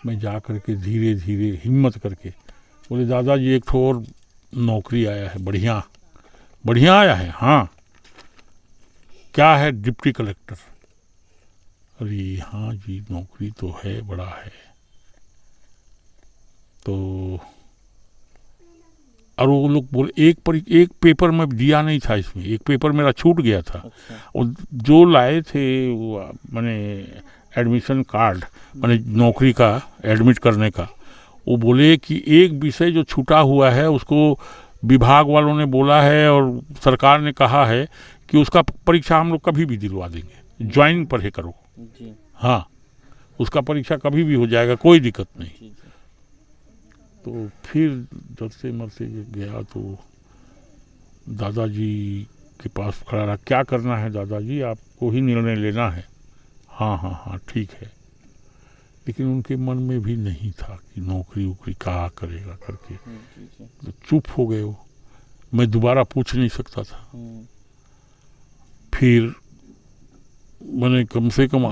मैं जा करके धीरे धीरे हिम्मत करके बोले, दादाजी एक ठो और नौकरी आया है, बढ़िया बढ़िया आया है। हाँ, क्या है? Deputy collector. अरे हाँ जी, नौकरी तो है, बड़ा है। तो और वो लोग बोले, एक पेपर में दिया नहीं था, इसमें एक पेपर मेरा छूट गया था। और जो लाए थे वो मैंने एडमिशन कार्ड, मैंने नौकरी का एडमिट करने का, वो बोले कि एक विषय जो छूटा हुआ है उसको विभाग वालों ने बोला है और सरकार ने कहा है कि उसका परीक्षा हम लोग कभी भी दिलवा देंगे, ज्वाइनिंग पर है करो। हाँ, उसका परीक्षा कभी भी हो जाएगा, कोई दिक्कत नहीं। तो फिर डरते मरते गया तो दादाजी के पास खड़ा रहा, क्या करना है दादाजी, आपको ही निर्णय लेना है। हाँ हाँ हाँ ठीक है। लेकिन उनके मन में भी नहीं था कि नौकरी वोकरी कहाँ करेगा करके, तो चुप हो गए वो। मैं दोबारा पूछ नहीं सकता था। फिर मैंने कम से कम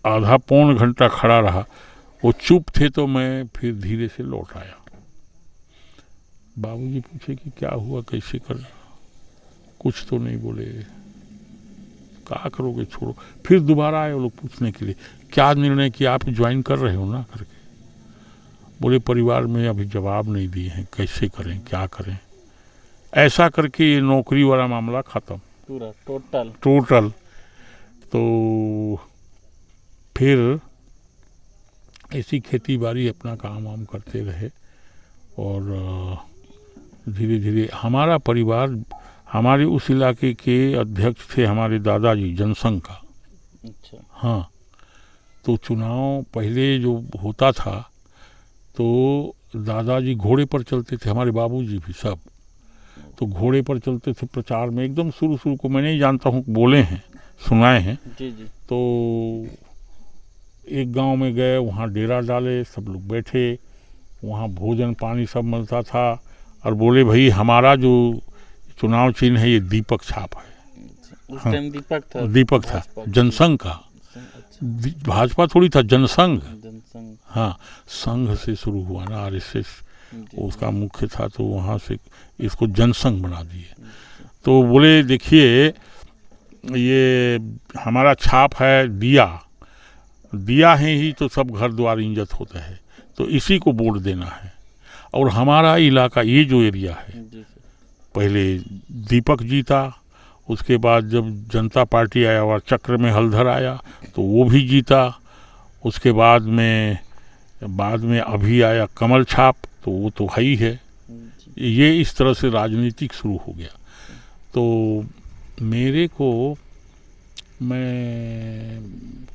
आधा पौन घंटा खड़ा रहा, वो चुप थे, तो मैं फिर धीरे से लौट आया। बाबूजी पूछे कि क्या हुआ, कैसे कर, कुछ तो नहीं बोले। क्या करोगे, छोड़ो। फिर दोबारा आए वो लोग पूछने के लिए, क्या निर्णय किया, आप ज्वाइन कर रहे हो ना करके। बोले परिवार में अभी जवाब नहीं दिए हैं, कैसे करें, क्या करें। ऐसा करके ये नौकरी वाला मामला खत्म पूरा टोटल। तो फिर ऐसी खेती बाड़ी अपना काम वाम करते रहे और धीरे धीरे हमारा परिवार, हमारे उस इलाके के अध्यक्ष थे हमारे दादाजी, जनसंघ का। अच्छा। हाँ, तो चुनाव पहले जो होता था तो दादाजी घोड़े पर चलते थे, हमारे बाबूजी भी सब, तो घोड़े पर चलते थे प्रचार में। एकदम शुरू को मैं नहीं जानता हूँ, बोले हैं, सुनाए हैं। जी जी। तो एक गांव में गए, वहाँ डेरा डाले, सब लोग बैठे, वहाँ भोजन पानी सब मिलता था, और बोले भाई हमारा जो चुनाव चिन्ह है ये दीपक छाप है। उस टाइम दीपक था जनसंघ का। भाजपा थोड़ी था, जनसंघ। हाँ, संघ से शुरू हुआ ना, आरएसएस उसका मुख्य था, तो वहाँ से इसको जनसंघ बना दिए। तो बोले देखिए ये हमारा छाप है, दिया है ही तो सब घर द्वार इंजत होता है, तो इसी को वोट देना है। और हमारा इलाका ये जो एरिया है, पहले दीपक जीता, उसके बाद जब जनता पार्टी आया और चक्र में हलधर आया तो वो भी जीता, उसके बाद में अभी आया कमल छाप, तो वो तो है ही है। ये इस तरह से राजनीतिक शुरू हो गया। तो मेरे को, मैं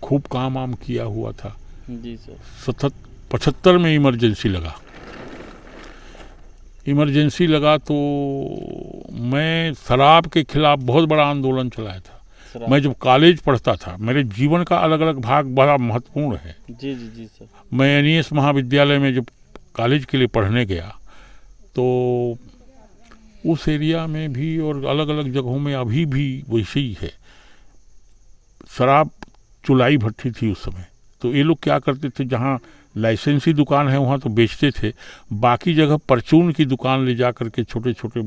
खूब काम वाम किया हुआ था जी सर। 75 में इमरजेंसी लगा तो मैं शराब के खिलाफ बहुत बड़ा आंदोलन चलाया था। मैं जब कॉलेज पढ़ता था, मेरे जीवन का अलग अलग भाग बड़ा महत्वपूर्ण है। जी जी जी सर। मैं एनईएस महाविद्यालय में जब कॉलेज के लिए पढ़ने गया तो उस एरिया में भी और अलग अलग जगहों में अभी भी वैसे ही है, शराब चुलाई भट्टी थी उस समय। तो ये लोग क्या करते थे, जहाँ लाइसेंसी दुकान है वहाँ तो बेचते थे, बाकी जगह परचून की दुकान ले जा करके छोटे छोटे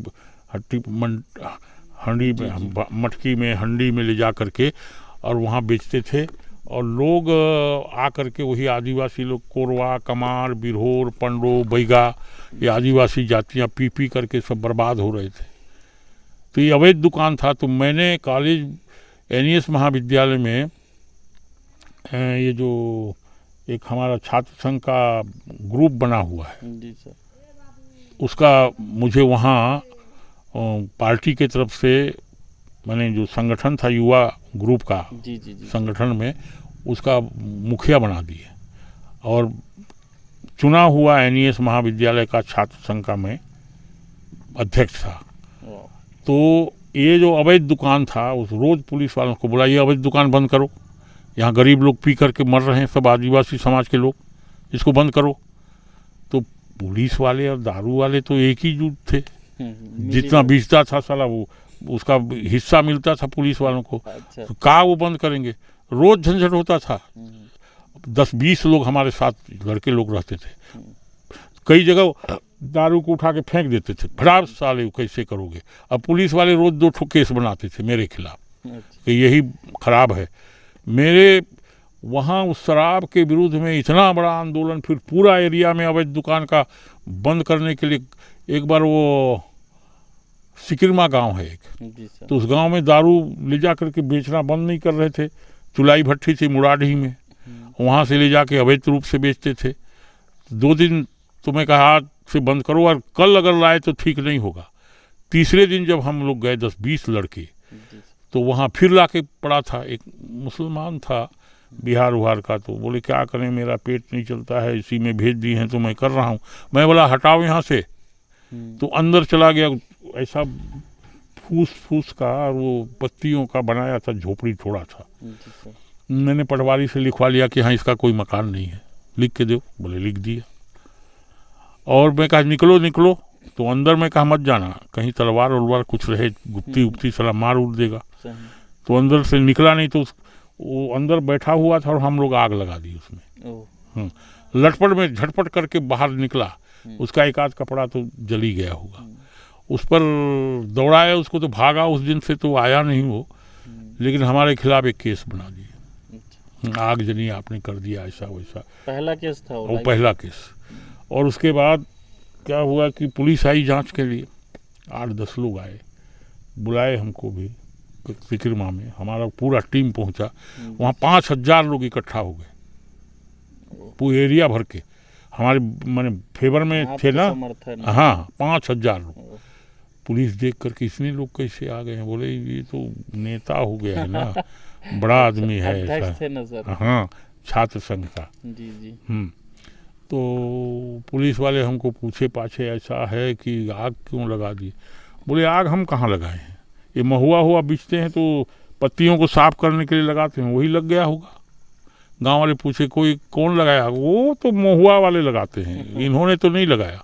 हंडी में, मटकी में, हंडी में ले जा करके और वहाँ बेचते थे। और लोग आ करके वही आदिवासी लोग, कोरवा, कमार, बिरहोर, पंडो, बैगा, ये आदिवासी जातियाँ पी करके सब बर्बाद हो रहे थे। तो ये अवैध दुकान था। तो मैंने कॉलेज एनईएस महाविद्यालय में ये जो एक हमारा छात्र संघ का ग्रुप बना हुआ है जी सर। उसका मुझे वहाँ पार्टी के तरफ से मैंने जो संगठन था युवा ग्रुप का जी जी जी। संगठन में उसका मुखिया बना दिए और चुना हुआ एनईएस महाविद्यालय का छात्र संघ का मैं अध्यक्ष था। तो ये जो अवैध दुकान था उस रोज़ पुलिस वालों को बोला ये अवैध दुकान बंद करो, यहाँ गरीब लोग पी करके मर रहे हैं, सब आदिवासी समाज के लोग, इसको बंद करो। तो पुलिस वाले और दारू वाले तो एक ही जुट थे, जितना बेचता था साला वो उसका हिस्सा मिलता था पुलिस वालों को। अच्छा। तो कहाँ वो बंद करेंगे, रोज़ झंझट होता था। 10-20 लोग हमारे साथ लड़के लोग रहते थे, कई जगह दारू को उठा के फेंक देते थे, फटाक साले कैसे करोगे। अब पुलिस वाले रोज़ 2 केस बनाते थे मेरे खिलाफ कि यही खराब है। मेरे वहाँ उस शराब के विरुद्ध में इतना बड़ा आंदोलन, फिर पूरा एरिया में अवैध दुकान का बंद करने के लिए। एक बार वो सिकिरमा गांव है एक, तो उस गांव में दारू ले जा करके बेचना बंद नहीं कर रहे थे। चुलाई भट्टी थी मुराडी में, वहाँ से ले जाके अवैध रूप से बेचते थे। 2 दिन तो मैं कहा आज से बंद करो और कल अगर लाए तो ठीक नहीं होगा। तीसरे दिन जब हम लोग गए 10-20 लड़के, तो वहाँ फिर ला के पड़ा था। एक मुसलमान था बिहार उहार का, तो बोले क्या करें मेरा पेट नहीं चलता है, इसी में भेज दिए हैं तो मैं कर रहा हूँ। मैं बोला हटाओ यहाँ से, तो अंदर चला गया। ऐसा फूस का और वो पत्तियों का बनाया था झोपड़ी थोड़ा था। मैंने पटवारी से लिखवा लिया कि हाँ इसका कोई मकान नहीं है, लिख के दो। बोले लिख दिया। और मैं कहा निकलो निकलो, तो अंदर में कहा मत जाना, कहीं तलवार उलवार कुछ रहे, गुप्ती उप्ती साला मार उड़ देगा। तो अंदर से निकला नहीं, तो वो अंदर बैठा हुआ था और हम लोग आग लगा दी उसमें। लटपट में झटपट करके बाहर निकला, उसका एक आध कपड़ा तो जली गया होगा। उस पर दौड़ाया उसको, तो भागा। उस दिन से तो आया नहीं वो, लेकिन हमारे खिलाफ एक केस बना दिया, आगजनी आपने कर दिया, ऐसा वैसा। पहला केस था वो पहला केस। और उसके बाद क्या हुआ कि पुलिस आई जांच के लिए, 8-10 लोग आए, बुलाए हमको भी सिकिरमा में। हमारा पूरा टीम पहुंचा वहाँ, 5000 लोग इकट्ठा हो गए पूरे एरिया भर के, हमारे माने फेवर में थे ना। हाँ 5000 लोग। पुलिस देख करके इतने लोग कैसे आ गए हैं, बोले ये तो नेता हो गया है ना, बड़ा आदमी है ऐसा। हाँ छात्र संघ का। जी जी। तो पुलिस वाले हमको पूछे पाछे ऐसा है कि आग क्यों लगा दी। बोले आग हम कहाँ लगाए हैं, ये महुआ हुआ बेचते हैं तो पत्तियों को साफ करने के लिए लगाते हैं, वही लग गया होगा। गांव वाले पूछे कोई कौन लगाया, वो तो महुआ वाले लगाते हैं, इन्होंने तो नहीं लगाया।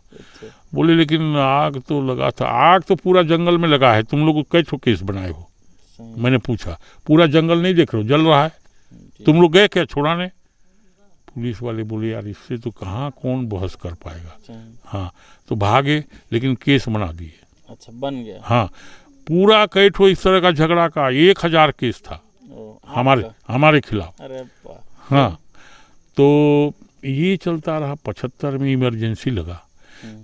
बोले लेकिन आग तो लगा था। आग तो पूरा जंगल में लगा है, तुम लोग कैसे केस बनाए हो। मैंने पूछा पूरा जंगल नहीं देख रहे हो जल रहा है, तुम लोग गए क्या छुड़ाने। पुलिस वाले बोले यार इससे तो कहाँ कौन बहस कर पाएगा। हाँ तो भागे, लेकिन केस बना दिए। अच्छा बन गया। हाँ पूरा कैठ हो इस तरह का झगड़ा का 1000 केस था हमारे खिलाफ। अरे हाँ तो ये चलता रहा। 75 में इमरजेंसी लगा,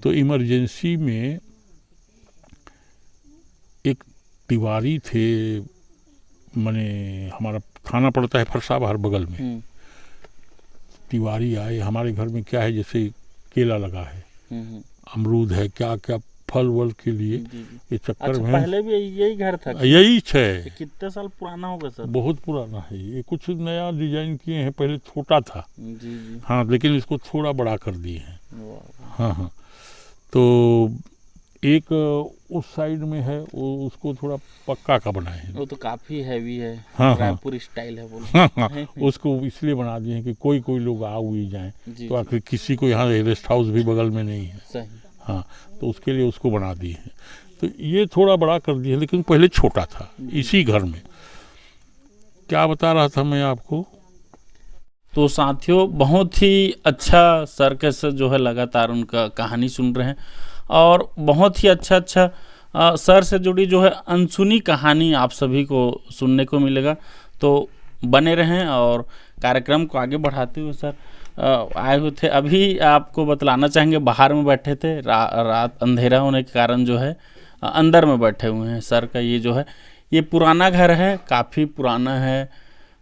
तो इमरजेंसी में एक तिवारी थे, माने हमारा थाना पड़ता है फरसाबाहर बगल में। तिवारी आए हमारे घर में, क्या है जैसे केला लगा है, अमरूद है, क्या क्या फल वल के लिए ये चक्कर अच्छा, में। पहले भी यही घर था? यही है। कितने साल पुराना होगा सर? बहुत पुराना है ये, कुछ नया डिजाइन किए हैं, पहले छोटा था। जी जी। हाँ लेकिन इसको थोड़ा बड़ा कर दिए हैं। हाँ हाँ तो एक उस साइड में है, वो उसको थोड़ा पक्का का बनाए हैं। वो तो काफी हैवी है। हाँ रायपुर स्टाइल है बोलो। हाँ हाँ उसको इसलिए बना दिए हैं कि कोई लोग आ हुई जाए, तो आखिर किसी को यहाँ रेस्ट हाउस भी बगल में नहीं है। सही। हाँ तो उसके लिए उसको बना दिए हैं। तो ये थोड़ा बड़ा कर दिया, लेकिन पहले छोटा था इसी घर में। क्या बता रहा था मैं आपको। तो साथियों बहुत ही अच्छा सर्कस जो है, लगातार उनका कहानी सुन रहे हैं और बहुत ही अच्छा सर से जुड़ी जो है अनसुनी कहानी आप सभी को सुनने को मिलेगा। तो बने रहें और कार्यक्रम को आगे बढ़ाते हुए सर आए हुए थे। अभी आपको बतलाना चाहेंगे बाहर में बैठे थे, रात अंधेरा होने के कारण जो है अंदर में बैठे हुए हैं। सर का ये जो है ये पुराना घर है, काफ़ी पुराना है।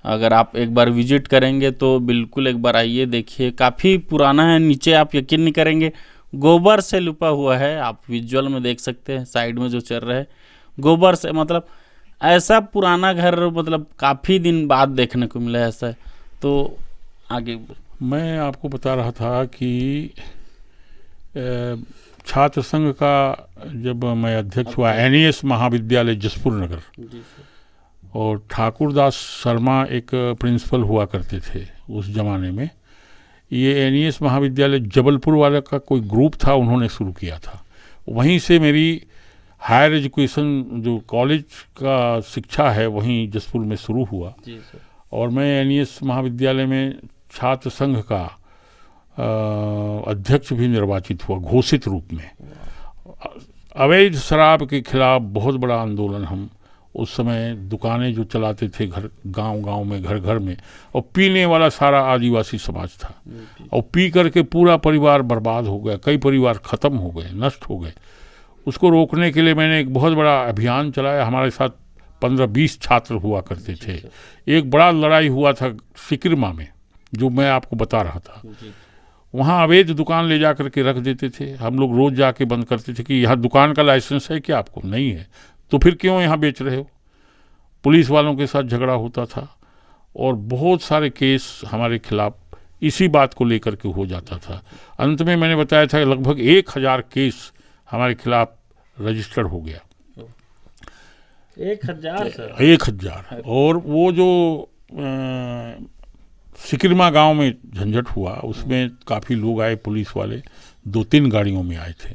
अगर आप एक बार विजिट करेंगे तो बिल्कुल एक बार आइए, देखिए काफ़ी पुराना है। नीचे आप यकीन नहीं करेंगे, गोबर से लिपा हुआ है। आप विजुअल में देख सकते हैं, साइड में जो चल रहा है गोबर से, मतलब ऐसा पुराना घर मतलब काफ़ी दिन बाद देखने को मिला है ऐसा। तो आगे मैं आपको बता रहा था कि छात्र संघ का जब मैं अध्यक्ष हुआ, NES महाविद्यालय जसपुर नगर, और ठाकुरदास शर्मा एक प्रिंसिपल हुआ करते थे उस ज़माने में। ये NES महाविद्यालय जबलपुर वाले का कोई ग्रुप था, उन्होंने शुरू किया था। वहीं से मेरी हायर एजुकेशन जो कॉलेज का शिक्षा है वहीं जसपुर में शुरू हुआ। और मैं NES महाविद्यालय में छात्र संघ का अध्यक्ष भी निर्वाचित हुआ घोषित रूप में। अवैध शराब के खिलाफ बहुत बड़ा आंदोलन हम उस समय, दुकानें जो चलाते थे घर गांव-गांव में, घर घर में, और पीने वाला सारा आदिवासी समाज था, और पी करके पूरा परिवार बर्बाद हो गया, कई परिवार ख़त्म हो गए, नष्ट हो गए। उसको रोकने के लिए मैंने एक बहुत बड़ा अभियान चलाया। हमारे साथ 15-20 छात्र हुआ करते थे। एक बड़ा लड़ाई हुआ था सिकरमा में, जो मैं आपको बता रहा था। वहाँ अवैध दुकान ले जा करके रख देते थे। हम लोग रोज़ जाके बंद करते थे कि यहाँ दुकान का लाइसेंस है क्या आपको? नहीं है, तो फिर क्यों यहाँ बेच रहे हो? पुलिस वालों के साथ झगड़ा होता था और बहुत सारे केस हमारे खिलाफ इसी बात को लेकर के हो जाता था। अंत में मैंने बताया था लगभग 1000 केस हमारे खिलाफ रजिस्टर्ड हो गया। 1000। और वो जो सिकरमा गांव में झंझट हुआ, उसमें काफ़ी लोग आए, पुलिस वाले 2-3 गाड़ियों में आए थे,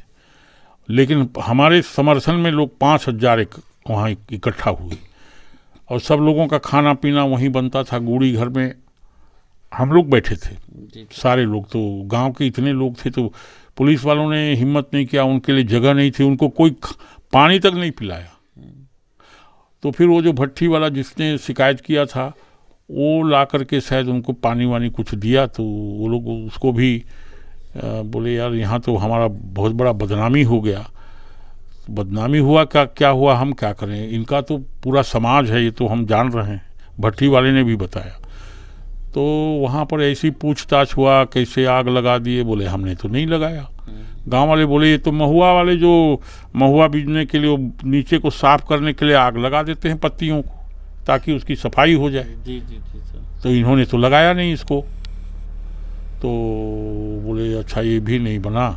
लेकिन हमारे समर्थन में लोग 5000 वहाँ इकट्ठा हुए, और सब लोगों का खाना पीना वहीं बनता था। गूड़ी घर में हम लोग बैठे थे, सारे लोग, तो गांव के इतने लोग थे, तो पुलिस वालों ने हिम्मत नहीं किया, उनके लिए जगह नहीं थी, उनको कोई पानी तक नहीं पिलाया। तो फिर वो जो भट्टी वाला जिसने शिकायत किया था, वो ला करके शायद उनको पानी वानी कुछ दिया, तो वो लोग उसको भी बोले यार यहाँ तो हमारा बहुत बड़ा बदनामी हो गया। बदनामी हुआ क्या हुआ, हम क्या करें, इनका तो पूरा समाज है, ये तो हम जान रहे हैं। भट्टी वाले ने भी बताया। तो वहाँ पर ऐसी पूछताछ हुआ, कैसे आग लगा दिए? बोले हमने तो नहीं लगाया। गांव वाले बोले ये तो महुआ वाले जो महुआ बीजने के लिए नीचे को साफ करने के लिए आग लगा देते हैं पत्तियों को, ताकि उसकी सफाई हो जाए। जी सर। तो इन्होंने तो लगाया नहीं इसको। तो बोले अच्छा ये भी नहीं बना।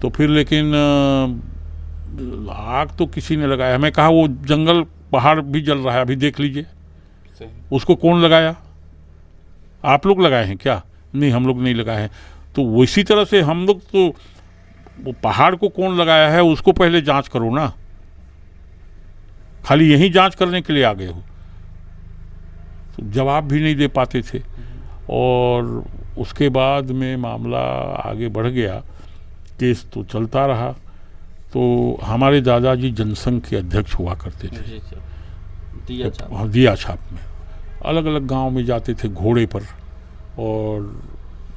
तो फिर लेकिन आग तो किसी ने लगाया। मैं कहा वो जंगल पहाड़ भी जल रहा है, अभी देख लीजिए, उसको कौन लगाया? आप लोग लगाए हैं क्या? नहीं, हम लोग नहीं लगाए हैं। तो उसी तरह से हम लोग तो वो पहाड़ को कौन लगाया है उसको पहले जांच करो ना, खाली यही जांच करने के लिए आ गए हो। तो जवाब भी नहीं दे पाते थे। और उसके बाद में मामला आगे बढ़ गया, केस तो चलता रहा। तो हमारे दादाजी जनसंघ के अध्यक्ष हुआ करते थे दिया छाप में। अलग अलग गांव में जाते थे घोड़े पर, और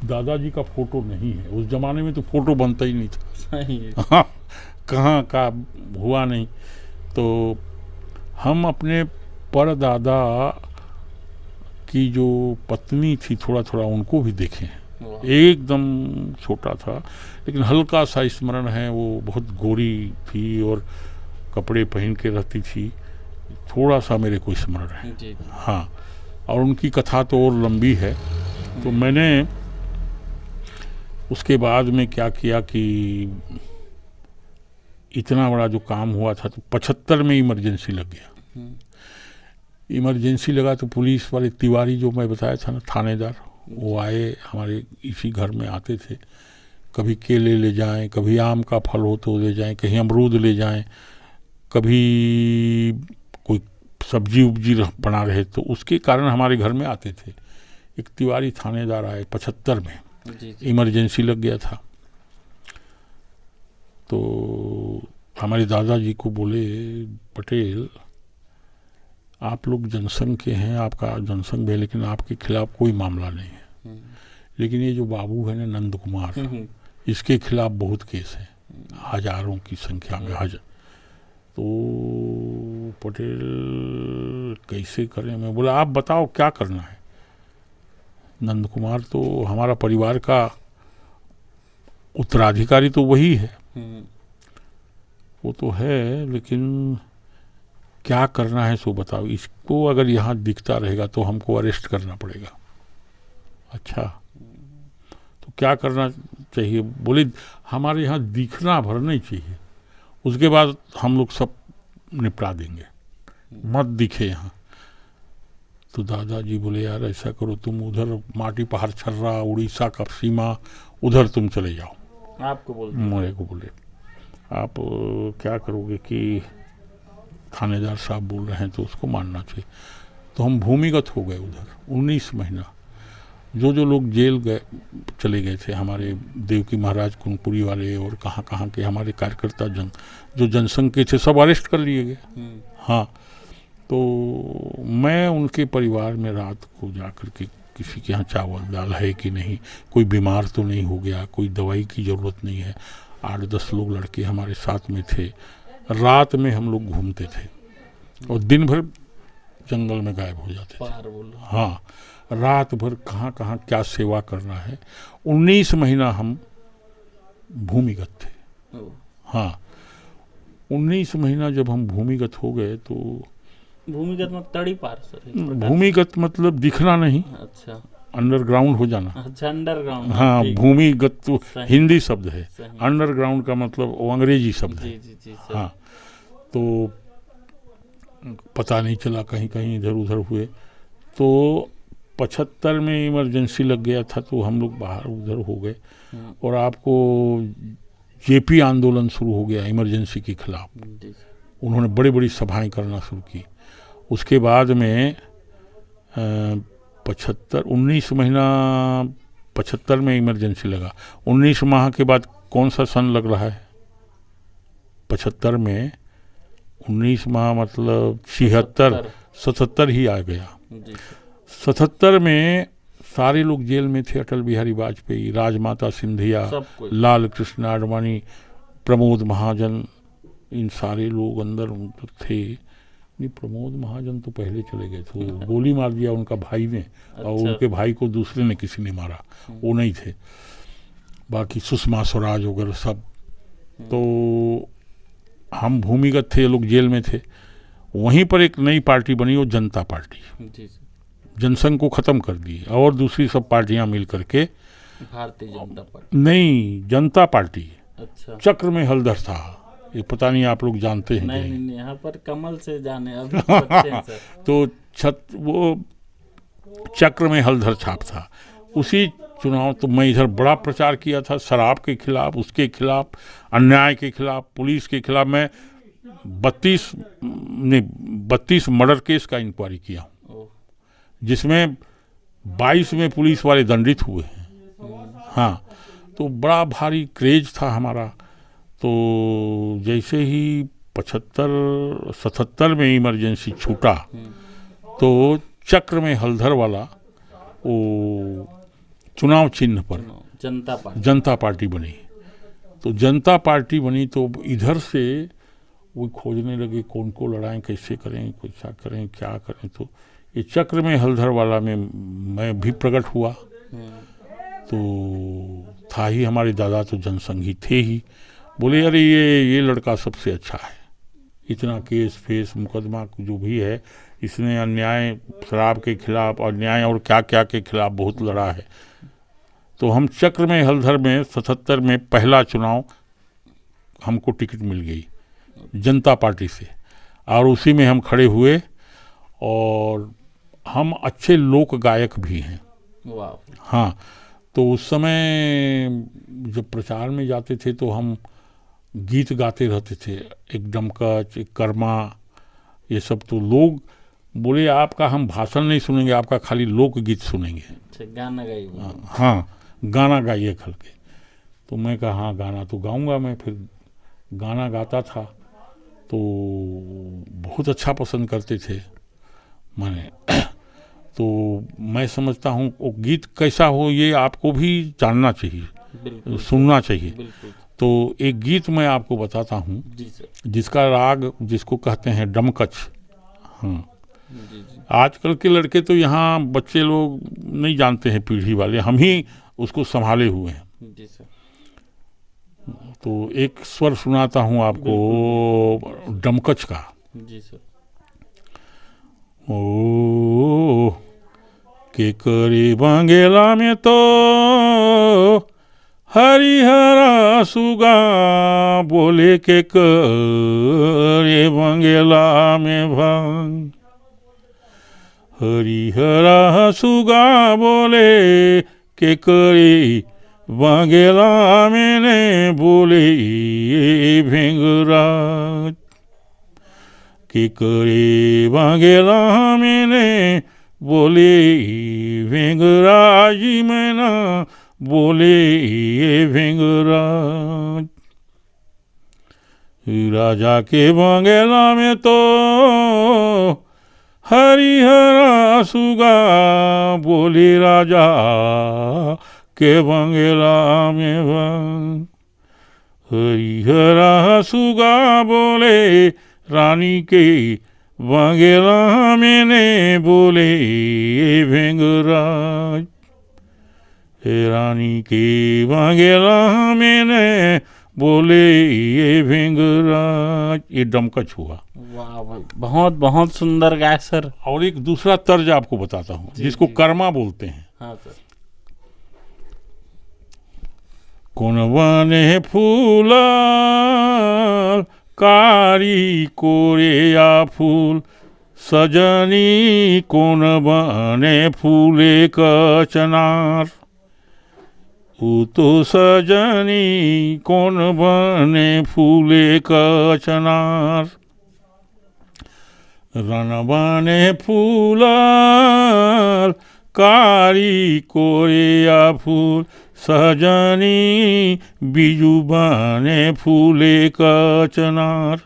दादाजी का फोटो नहीं है। उस जमाने में तो फोटो बनता ही नहीं था। हाँ, कहाँ का हुआ नहीं। तो हम अपने परदादा की जो पत्नी थी, थोड़ा थोड़ा उनको भी देखे हैं। एकदम छोटा था, लेकिन हल्का सा स्मरण है। वो बहुत गोरी थी और कपड़े पहन के रहती थी, थोड़ा सा मेरे को स्मरण है। हाँ, और उनकी कथा तो और लंबी है। तो मैंने उसके बाद में क्या किया कि इतना बड़ा जो काम हुआ था, तो 75 में इमरजेंसी लग गया। इमरजेंसी लगा तो पुलिस वाले तिवारी जो मैं बताया था ना, थानेदार, वो आए, हमारे इसी घर में आते थे। कभी केले ले जाएं, कभी आम का फल हो तो ले जाएं, कहीं अमरूद ले जाएं, कभी कोई सब्जी उब्जी बना रहे तो उसके कारण हमारे घर में आते थे। एक तिवारी थानेदार आए 75 में, इमरजेंसी लग गया था। तो हमारे दादाजी को बोले, पटेल आप लोग जनसंघ के हैं, आपका जनसंघ है, लेकिन आपके खिलाफ कोई मामला नहीं है, लेकिन ये जो बाबू है ना नंद कुमार, इसके खिलाफ बहुत केस है, हजारों की संख्या में। तो पटेल कैसे करें, मैं बोला आप बताओ क्या करना है। नंद कुमार तो हमारा परिवार का उत्तराधिकारी तो वही है, वो तो है, लेकिन क्या करना है सो बताओ, इसको अगर यहाँ दिखता रहेगा तो हमको अरेस्ट करना पड़ेगा। अच्छा तो क्या करना चाहिए, बोले हमारे यहाँ दिखना भर नहीं चाहिए, उसके बाद हम लोग सब निपटा देंगे, मत दिखे यहाँ। तो दादाजी बोले यार ऐसा करो, तुम उधर माटी पहाड़ छर्रा उड़ीसा का सीमा उधर तुम चले जाओ। आपको बोल मेरे को बोले आप क्या करोगे कि थानेदार साहब बोल रहे हैं तो उसको मानना चाहिए। तो हम भूमिगत हो गए उधर 19 महीना। जो लोग जेल गए चले गए थे, हमारे देवकी महाराज कुनपुरी वाले और कहाँ कहाँ के हमारे कार्यकर्ता जो जनसंघ के थे, सब अरेस्ट कर लिए गए। हाँ, तो मैं उनके परिवार में रात को जाकर के किसी के यहाँ चावल दाल है कि नहीं, कोई बीमार तो नहीं हो गया, कोई दवाई की ज़रूरत नहीं है। 8-10 लोग लड़के हमारे साथ में थे। रात में हम लोग घूमते थे और दिन भर जंगल में गायब हो जाते थे। हाँ, रात भर कहाँ कहाँ क्या सेवा करना है। 19 महीना हम भूमिगत थे। हाँ, 19 महीना जब हम भूमिगत हो गए तो भूमिगत मतलब तड़ी पार सर, भूमिगत मतलब दिखना नहीं। अच्छा, अंडरग्राउंड हो जाना। अच्छा, अंडरग्राउंड। हाँ, भूमिगत तो हिंदी शब्द है, अंडरग्राउंड का मतलब वो अंग्रेजी शब्द है। जी, हाँ, तो पता नहीं चला, कहीं कहीं इधर उधर हुए। तो 75 में इमरजेंसी लग गया था तो हम लोग बाहर उधर हो गए और आपको जेपी आंदोलन शुरू हो गया इमरजेंसी के खिलाफ। उन्होंने बड़ी बड़ी सभाएं करना शुरू की। उसके बाद में 19 महीना 75 में इमरजेंसी लगा। 19 माह के बाद कौन सा सन लग रहा है? 75 में 19 माह मतलब 77 ही आ गया। 77 में सारे लोग जेल में थे। अटल बिहारी वाजपेयी, राजमाता सिंधिया, लाल कृष्ण आडवाणी, प्रमोद महाजन, इन सारे लोग अंदर थे। नहीं, प्रमोद महाजन तो पहले चले गए थे, गोली मार दिया उनका भाई ने। अच्छा। और उनके भाई को दूसरे ने किसी ने मारा, वो नहीं थे। बाकी सुषमा स्वराज वगैरह सब। तो हम भूमिगत थे, लोग जेल में थे। वहीं पर एक नई पार्टी बनी, वो जनता पार्टी। जनसंघ को खत्म कर दी और दूसरी सब पार्टियां मिल करके भारतीय जनता पार्टी, नहीं, जनता पार्टी। अच्छा, चक्र में हलधर था, ये पता नहीं आप लोग जानते हैं? नहीं, यहाँ पर कमल से जाने अभी बच्चे हैं सर। तो वो चक्र में हलधर छाप था। उसी चुनाव तो मैं इधर बड़ा प्रचार किया था, शराब के खिलाफ, उसके खिलाफ, अन्याय के खिलाफ, पुलिस के खिलाफ। मैं 32 मर्डर केस का इंक्वायरी किया हूँ, जिसमें 22 में पुलिस वाले दंडित हुए हैं। हाँ, तो बड़ा भारी क्रेज था हमारा। तो जैसे ही 75-77 में इमरजेंसी छूटा तो चक्र में हलधर वाला वो चुनाव चिन्ह पर जनता पार्टी बनी। तो जनता पार्टी बनी तो इधर से वो खोजने लगे कौन को लड़ाएं, कैसे करें, कैसा करें, क्या करें। तो ये चक्र में हलधर वाला में मैं भी प्रकट हुआ। तो था ही, हमारे दादा तो जनसंघी थे ही। बोले अरे ये लड़का सबसे अच्छा है, इतना केस फेस मुकदमा जो भी है, इसने अन्याय, शराब के खिलाफ, अन्याय और क्या क्या के खिलाफ बहुत लड़ा है। तो हम चक्र में हलधर में 77 में पहला चुनाव हमको टिकट मिल गई जनता पार्टी से, और उसी में हम खड़े हुए। और हम अच्छे लोक गायक भी हैं। हाँ, तो उस समय जब प्रचार में जाते थे तो हम गीत गाते रहते थे, एक डमकच, एक कर्मा, ये सब। तो लोग बोले आपका हम भाषण नहीं सुनेंगे, आपका खाली लोक गीत सुनेंगे। गाना गाइए। हाँ, गाना गाइए खल के। तो मैं कहा हाँ, गाना तो गाऊंगा मैं। फिर गाना गाता था तो बहुत अच्छा पसंद करते थे मैंने। तो मैं समझता हूँ वो गीत कैसा हो ये आपको भी जानना चाहिए, सुनना चाहिए। तो एक गीत मैं आपको बताता हूँ जी सर। जिसका राग जिसको कहते हैं डमकच। हाँ, जी जी। आजकल के लड़के तो यहाँ बच्चे लोग नहीं जानते हैं, पीढ़ी वाले, हम ही उसको संभाले हुए हैं। जी सर। तो एक स्वर सुनाता हूँ आपको डमकच का। जी सर। ओ के करे बांगेला में तो हरिहरा सुगा बोले के करे बांगेला में भांग, हरिहरा सुगा बोले के करे बांगेला में ने बोले भेंगराज, के करे बांगेला में ने बोले भेंगराज में ना बोले भेंगराज, राजा के बांगेला में तो हरिहरा सुगा बोले राजा के बांगेला में भांग, हरिहरा सुगा बोले रानी के बांगेला में ने बोले भेंगराज, रानी के बांगेला में ने बोले भेंगराज। ये डमकच हुआ। वाह भाई, बहुत बहुत सुंदर गाय सर। और एक दूसरा तर्ज आपको बताता हूँ जिसको कर्मा बोलते हैं। हाँ सर। कौन बने फूला कारी कोरिया फूल सजनी, कौन बने फूले कचनार, ऊ तो सजनी कौन बने फूले कचनार, रन बने फूला कारी कोरिया फूल सजनी, बीजू बने फूले कचनार,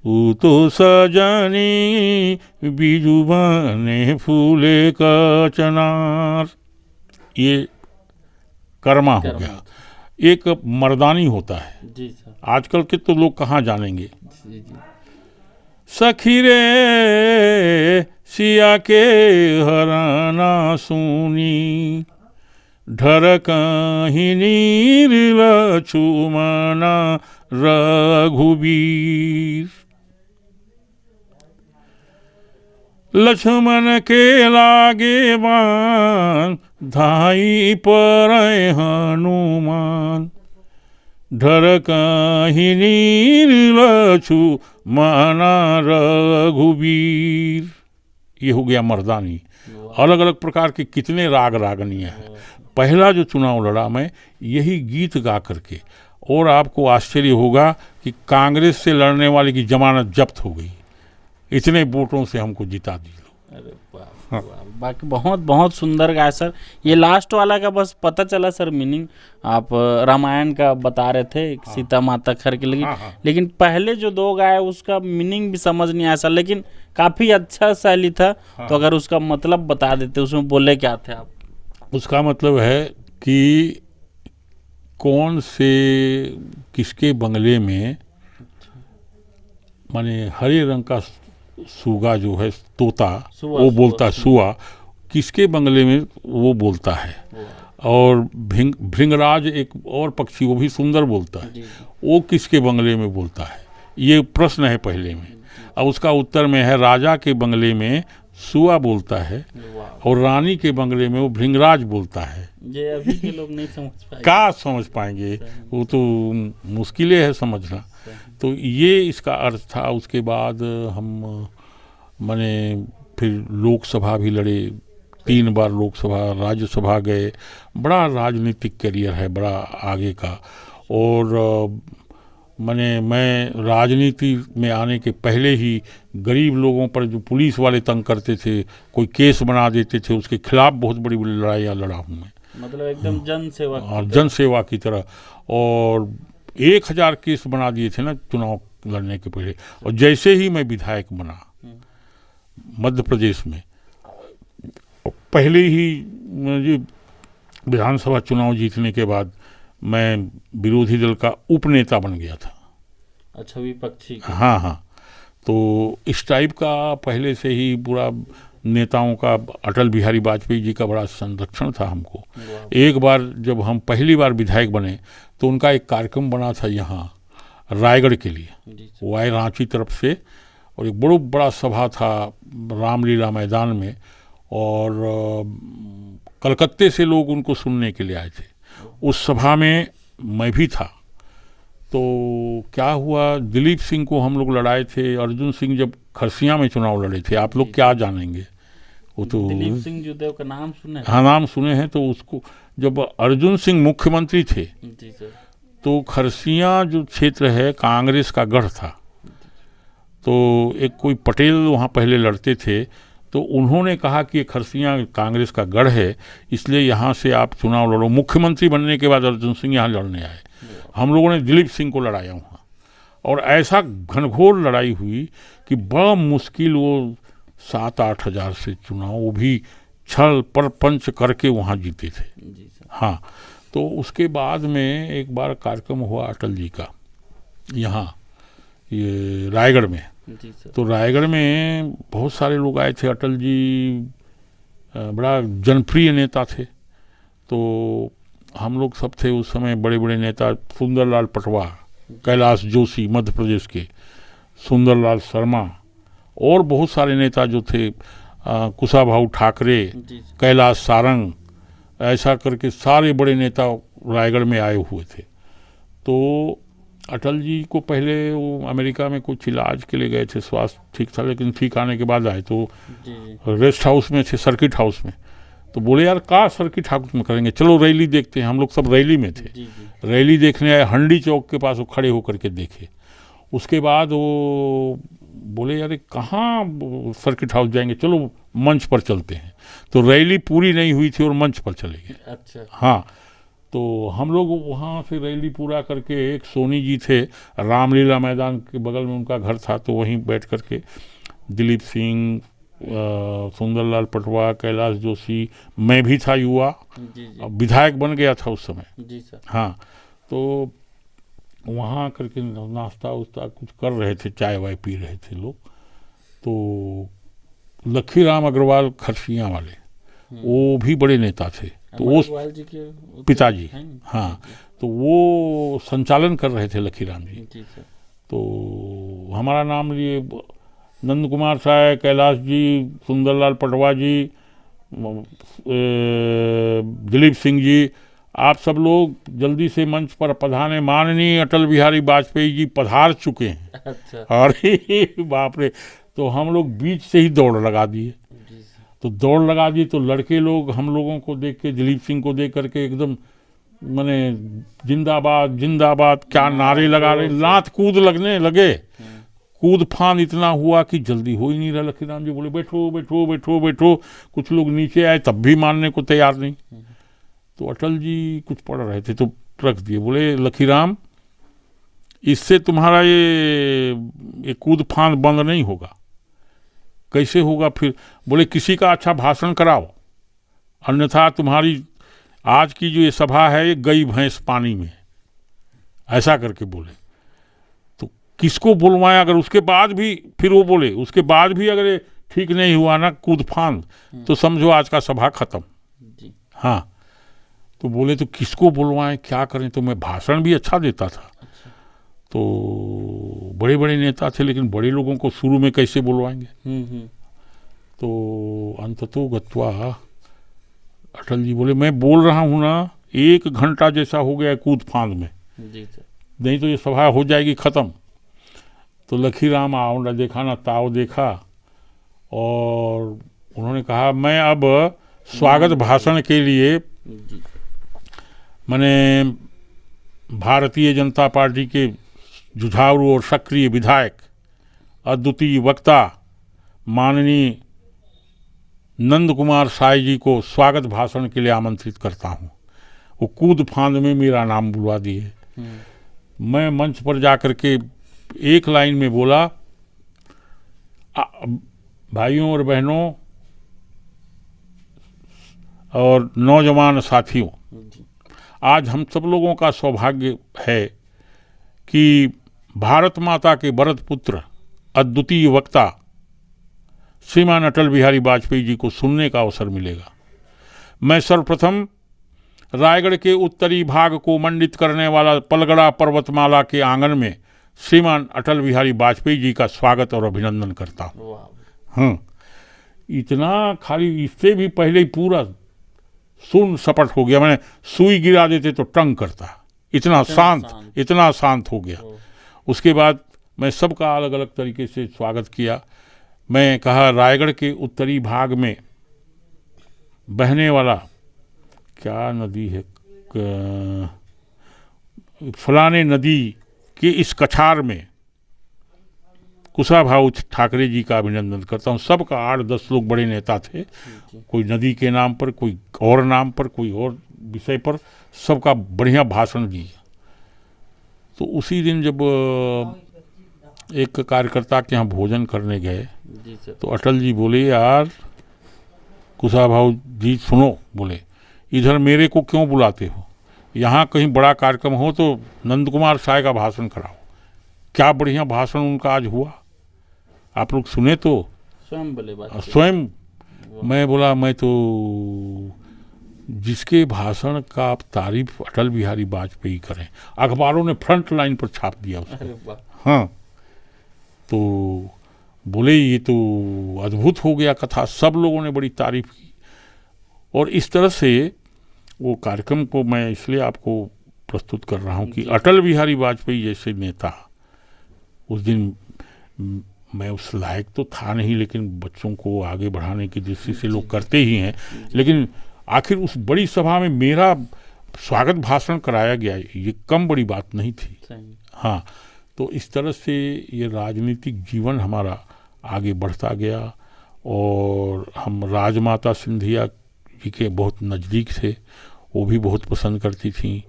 ऊ तो सजनी बीजू बने फूले कचनार। ये कर्मा हो गया। एक मर्दानी होता है। जी सर। आजकल के तो लोग कहाँ जानेंगे। जी जी। सखी रे सिया के हराना सुनी, ढरकहि नीर लछुमना रघुबीर, लक्ष्मण के लागे बाण धाई पर हनुमान, ढरकहि नीर लछुमना रघुबीर। ये हो गया मर्दानी। अलग अलग प्रकार के कितने राग रागनियाँ हैं। पहला जो चुनाव लड़ा मैं यही गीत गा करके, और आपको आश्चर्य होगा कि कांग्रेस से लड़ने वाले की जमानत जब्त हो गई। इतने वोटों से हमको जिता दी। अरे वाह, बाकी बहुत बहुत सुंदर गाय सर। ये लास्ट वाला का बस पता चला सर मीनिंग, आप रामायण का बता रहे थे, सीता माता खर के लगी। लेकिन पहले जो दो गाय उसका मीनिंग भी समझ नहीं आया सर, लेकिन काफी अच्छा शैली था। तो अगर उसका मतलब बता देते, उसमें बोले क्या थे आप? उसका मतलब है कि कौन से किसके बंगले में, माने हरे रंग का सूगा जो है तोता, वो बोलता है सुआ, किसके बंगले में वो बोलता है। और भृंगराज एक और पक्षी, वो भी सुंदर बोलता है, वो किसके बंगले में बोलता है। ये प्रश्न है पहले में। अब उसका उत्तर में है राजा के बंगले में सुआ बोलता है और रानी के बंगले में वो भृंगराज बोलता है। ये अभी के लोग नहीं समझ पाएंगे। क्या समझ पाएंगे, वो तो मुश्किलें है समझना। तो ये इसका अर्थ था। उसके बाद हम माने फिर लोकसभा भी लड़े, 3 बार लोकसभा, राज्यसभा गए। बड़ा राजनीतिक करियर है, बड़ा आगे का। और माने मैं राजनीति में आने के पहले ही गरीब लोगों पर जो पुलिस वाले तंग करते थे, कोई केस बना देते थे, उसके खिलाफ बहुत बड़ी बड़ी लड़ाइयाँ लड़ा हूँ मैं। मतलब एकदम जन सेवा। और जन सेवा की तरह। और 1000 केस बना दिए थे ना चुनाव लड़ने के पहले। और जैसे ही मैं विधायक बना मध्य प्रदेश में, पहले ही मुझे विधानसभा चुनाव जीतने के बाद मैं विरोधी दल का उपनेता बन गया था। अच्छा, विपक्षी। हाँ हाँ, तो इस टाइप का पहले से ही पूरा नेताओं का, अटल बिहारी वाजपेयी जी का बड़ा संरक्षण था हमको। एक बार जब हम पहली बार विधायक बने तो उनका एक कार्यक्रम बना था यहाँ रायगढ़ के लिए, वो आए रांची तरफ से, और एक बड़ा सभा था रामलीला मैदान में, और कलकत्ते से लोग उनको सुनने के लिए आए थे। उस सभा में मैं भी था। तो क्या हुआ, दिलीप सिंह को हम लोग लड़ाए थे, अर्जुन सिंह जब खरसिया में चुनाव लड़े थे, आप लोग क्या जानेंगे, वो तो दिलीप सिंह जुदेव का नाम सुने? हाँ, नाम सुने हैं। तो उसको जब अर्जुन सिंह मुख्यमंत्री थे जी सर, तो खरसिया जो क्षेत्र है कांग्रेस का गढ़ था। तो एक कोई पटेल वहाँ पहले लड़ते थे, तो उन्होंने कहा कि ये खरसिया कांग्रेस का गढ़ है, इसलिए यहाँ से आप चुनाव लड़ो। मुख्यमंत्री बनने के बाद अर्जुन सिंह यहाँ लड़ने आए। हम लोगों ने दिलीप सिंह को लड़ाया वहाँ, और ऐसा घनघोर लड़ाई हुई कि बड़ा मुश्किल, वो 7-8 हज़ार से चुनाव, वो भी छल परपंच करके वहाँ जीते थे। हाँ, तो उसके बाद में एक बार कार्यक्रम हुआ अटल जी का यहाँ ये रायगढ़ में। तो रायगढ़ में बहुत सारे लोग आए थे। अटल जी बड़ा जनप्रिय नेता थे। तो हम लोग सब थे उस समय, बड़े बड़े नेता, सुंदरलाल पटवा, कैलाश जोशी मध्य प्रदेश के, सुंदरलाल शर्मा, और बहुत सारे नेता जो थे, कुशाभाऊ ठाकरे, कैलाश सारंग, ऐसा करके सारे बड़े नेता रायगढ़ में आए हुए थे। तो अटल जी को पहले वो अमेरिका में कुछ इलाज के लिए गए थे, स्वास्थ्य ठीक था, लेकिन ठीक आने के बाद आए। तो रेस्ट हाउस में थे, सर्किट हाउस में। तो बोले यार का सर्किट हाउस में करेंगे, चलो रैली देखते हैं। हम लोग सब रैली में थे, रैली देखने आए। हंडी चौक के पास वो खड़े होकर के देखे। उसके बाद वो बोले यार कहाँ सर्किट हाउस जाएंगे, चलो मंच पर चलते हैं। तो रैली पूरी नहीं हुई थी और मंच पर चले गए। अच्छा, हाँ। तो हम लोग वहाँ से रैली पूरा करके, एक सोनी जी थे, रामलीला मैदान के बगल में उनका घर था, तो वहीं बैठ करके दिलीप सिंह, सुंदरलाल पटवा, कैलाश जोशी, मैं भी था युवा, विधायक बन गया था उस समय। जी सर। हाँ, तो वहाँ करके नाश्ता उस्ता कुछ कर रहे थे, चाय वाय पी रहे थे लोग। तो लखीराम अग्रवाल खरसिया वाले, वो भी बड़े नेता थे। तो वो पिताजी, हाँ, तो वो संचालन कर रहे थे लखीराम जी। तो हमारा नाम लिए, नंद कुमार साहब, कैलाश जी, सुंदरलाल पटवा जी, दिलीप सिंह जी, आप सब लोग जल्दी से मंच पर पधारे, माननीय अटल बिहारी वाजपेयी जी पधार चुके हैं। अच्छा। अरे बाप रे, तो हम लोग बीच से ही दौड़ लगा दिए। तो दौड़ लगा दी, तो लड़के लोग हम लोगों को देख के, दिलीप सिंह को देख करके एकदम माने जिंदाबाद जिंदाबाद क्या नारे लगा रहे, लात कूद लगने लगे। कूद फान इतना हुआ कि जल्दी हो ही नहीं रहा। लखीराम जी बोले बैठो बैठो बैठो बैठो। कुछ लोग नीचे आए, तब भी मानने को तैयार नहीं। तो अटल जी कुछ पढ़ रहे थे, तो रख दिए। बोले लखीराम, इससे तुम्हारा ये कूद फान बंद नहीं होगा। कैसे होगा फिर? बोले किसी का अच्छा भाषण कराओ, अन्यथा तुम्हारी आज की जो ये सभा है ये गई भैंस पानी में, ऐसा करके बोले। तो किसको बुलवाएं? अगर उसके बाद भी, फिर वो बोले उसके बाद भी अगर ये ठीक नहीं हुआ ना कूद फान, तो समझो आज का सभा खत्म। हाँ, तो बोले तो किसको बुलवाएं, क्या करें? तो मैं भाषण भी अच्छा देता था। तो बड़े बड़े नेता थे, लेकिन बड़े लोगों को शुरू में कैसे बुलवाएंगे? तो अंततो गत्वा अटल जी बोले मैं बोल रहा हूँ ना, 1 घंटा जैसा हो गया कूद फांद में, नहीं तो ये सभा हो जाएगी खत्म। तो लखीराम आओ ना देखा ना ताव देखा, और उन्होंने कहा मैं अब स्वागत भाषण के लिए मैंने भारतीय जनता पार्टी के जुझारू और सक्रिय विधायक, अद्वितीय वक्ता माननीय नंद कुमार साय जी को स्वागत भाषण के लिए आमंत्रित करता हूँ। वो कूद फांद में मेरा नाम बुलवा दिए। मैं मंच पर जाकर के एक लाइन में बोला, भाइयों और बहनों और नौजवान साथियों, आज हम सब लोगों का सौभाग्य है कि भारत माता के वरद पुत्र अद्वितीय वक्ता श्रीमान अटल बिहारी वाजपेयी जी को सुनने का अवसर मिलेगा। मैं सर्वप्रथम रायगढ़ के उत्तरी भाग को मंडित करने वाला पलगड़ा पर्वतमाला के आंगन में श्रीमान अटल बिहारी वाजपेयी जी का स्वागत और अभिनंदन करता हूँ। हाँ, इतना खाली, इससे भी पहले ही पूरा शून्य सपट हो गया। मैंने सुई गिरा देते तो टंग करता, इतना शांत हो गया। उसके बाद मैं सबका अलग अलग तरीके से स्वागत किया। मैं कहा रायगढ़ के उत्तरी भाग में बहने वाला क्या नदी है, फलाने नदी के इस कछार में कुशाभाऊ ठाकरे जी का अभिनंदन करता हूँ। सबका 8-10 लोग बड़े नेता थे, कोई नदी के नाम पर, कोई और नाम पर, कोई और विषय पर, सबका बढ़िया भाषण दिया। तो उसी दिन जब एक कार्यकर्ता के यहाँ भोजन करने गए तो अटल जी बोले, यार कुशाभाऊ जी सुनो, बोले इधर मेरे को क्यों बुलाते हो, यहाँ कहीं बड़ा कार्यक्रम हो तो नंद कुमार साय का भाषण कराओ। क्या बढ़िया भाषण उनका आज हुआ, आप लोग सुने तो स्वयं बोले बात। स्वयं मैं बोला, मैं तो जिसके भाषण का आप तारीफ अटल बिहारी वाजपेयी करें, अखबारों ने फ्रंट लाइन पर छाप दिया उसको। हाँ, तो बोले ये तो अद्भुत हो गया कथा, सब लोगों ने बड़ी तारीफ की। और इस तरह से वो कार्यक्रम को मैं इसलिए आपको प्रस्तुत कर रहा हूँ कि अटल बिहारी वाजपेयी जैसे नेता, उस दिन मैं उस लायक तो था नहीं, लेकिन बच्चों को आगे बढ़ाने की दृष्टि से लोग करते ही हैं, लेकिन आखिर उस बड़ी सभा में मेरा स्वागत भाषण कराया गया, ये कम बड़ी बात नहीं थी। हाँ, तो इस तरह से ये राजनीतिक जीवन हमारा आगे बढ़ता गया और हम राजमाता सिंधिया जी के बहुत नज़दीक थे, वो भी बहुत पसंद करती थीं।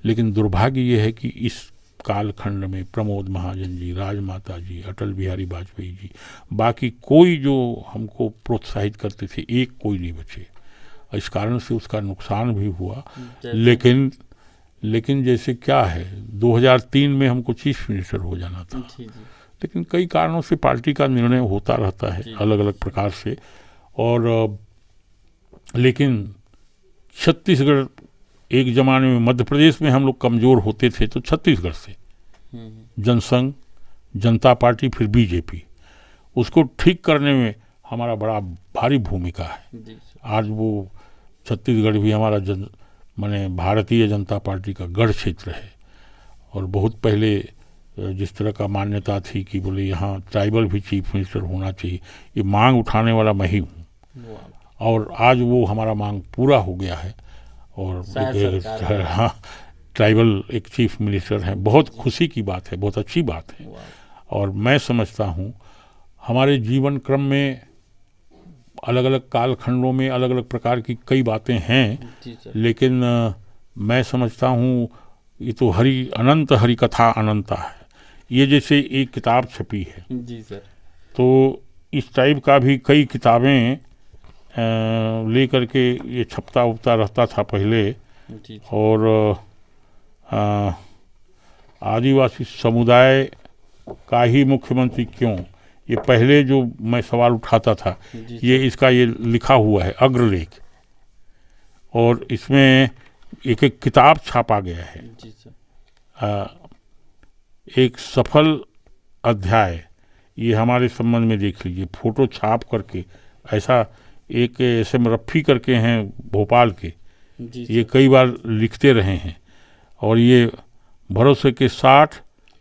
लेकिन दुर्भाग्य ये है कि इस कालखंड में प्रमोद महाजन जी, राजमाता जी, अटल बिहारी वाजपेयी जी, बाकी कोई जो हमको प्रोत्साहित करते थे, एक कोई नहीं बचे। इस कारण से उसका नुकसान भी हुआ। लेकिन जैसे क्या है, 2003 में हमको चीफ मिनिस्टर हो जाना था, लेकिन कई कारणों से पार्टी का निर्णय होता रहता है अलग अलग प्रकार से। और लेकिन छत्तीसगढ़, एक ज़माने में मध्य प्रदेश में हम लोग कमज़ोर होते थे, तो छत्तीसगढ़ से जनसंघ, जनता पार्टी, फिर बीजेपी, उसको ठीक करने में हमारा बड़ा भारी भूमिका है। आज वो छत्तीसगढ़ भी हमारा माने भारतीय जनता पार्टी का गढ़ क्षेत्र है। और बहुत पहले जिस तरह का मान्यता थी कि बोले यहाँ ट्राइबल भी चीफ मिनिस्टर होना चाहिए, ये मांग उठाने वाला मैं ही हूँ, और आज वो हमारा मांग पूरा हो गया है। और हाँ, ट्राइबल एक चीफ मिनिस्टर हैं, बहुत खुशी की बात है, बहुत अच्छी बात है। और मैं समझता हूँ हमारे जीवन क्रम में अलग अलग कालखंडों में अलग अलग प्रकार की कई बातें हैं, लेकिन मैं समझता हूँ ये तो अनंत हरि कथा अनंता है। ये जैसे एक किताब छपी है जी सर, तो इस टाइप का भी कई किताबें लेकर के ये छपता उपता रहता था पहले। और आदिवासी समुदाय का ही मुख्यमंत्री क्यों, ये पहले जो मैं सवाल उठाता था, ये इसका ये लिखा हुआ है अग्रलेख, और इसमें एक एक किताब छापा गया है जी सर। एक सफल अध्याय, ये हमारे संबंध में देख लीजिए, फोटो छाप करके ऐसा एक ऐसे रफ़ी करके हैं भोपाल के, ये कई बार लिखते रहे हैं। और ये भरोसे के 60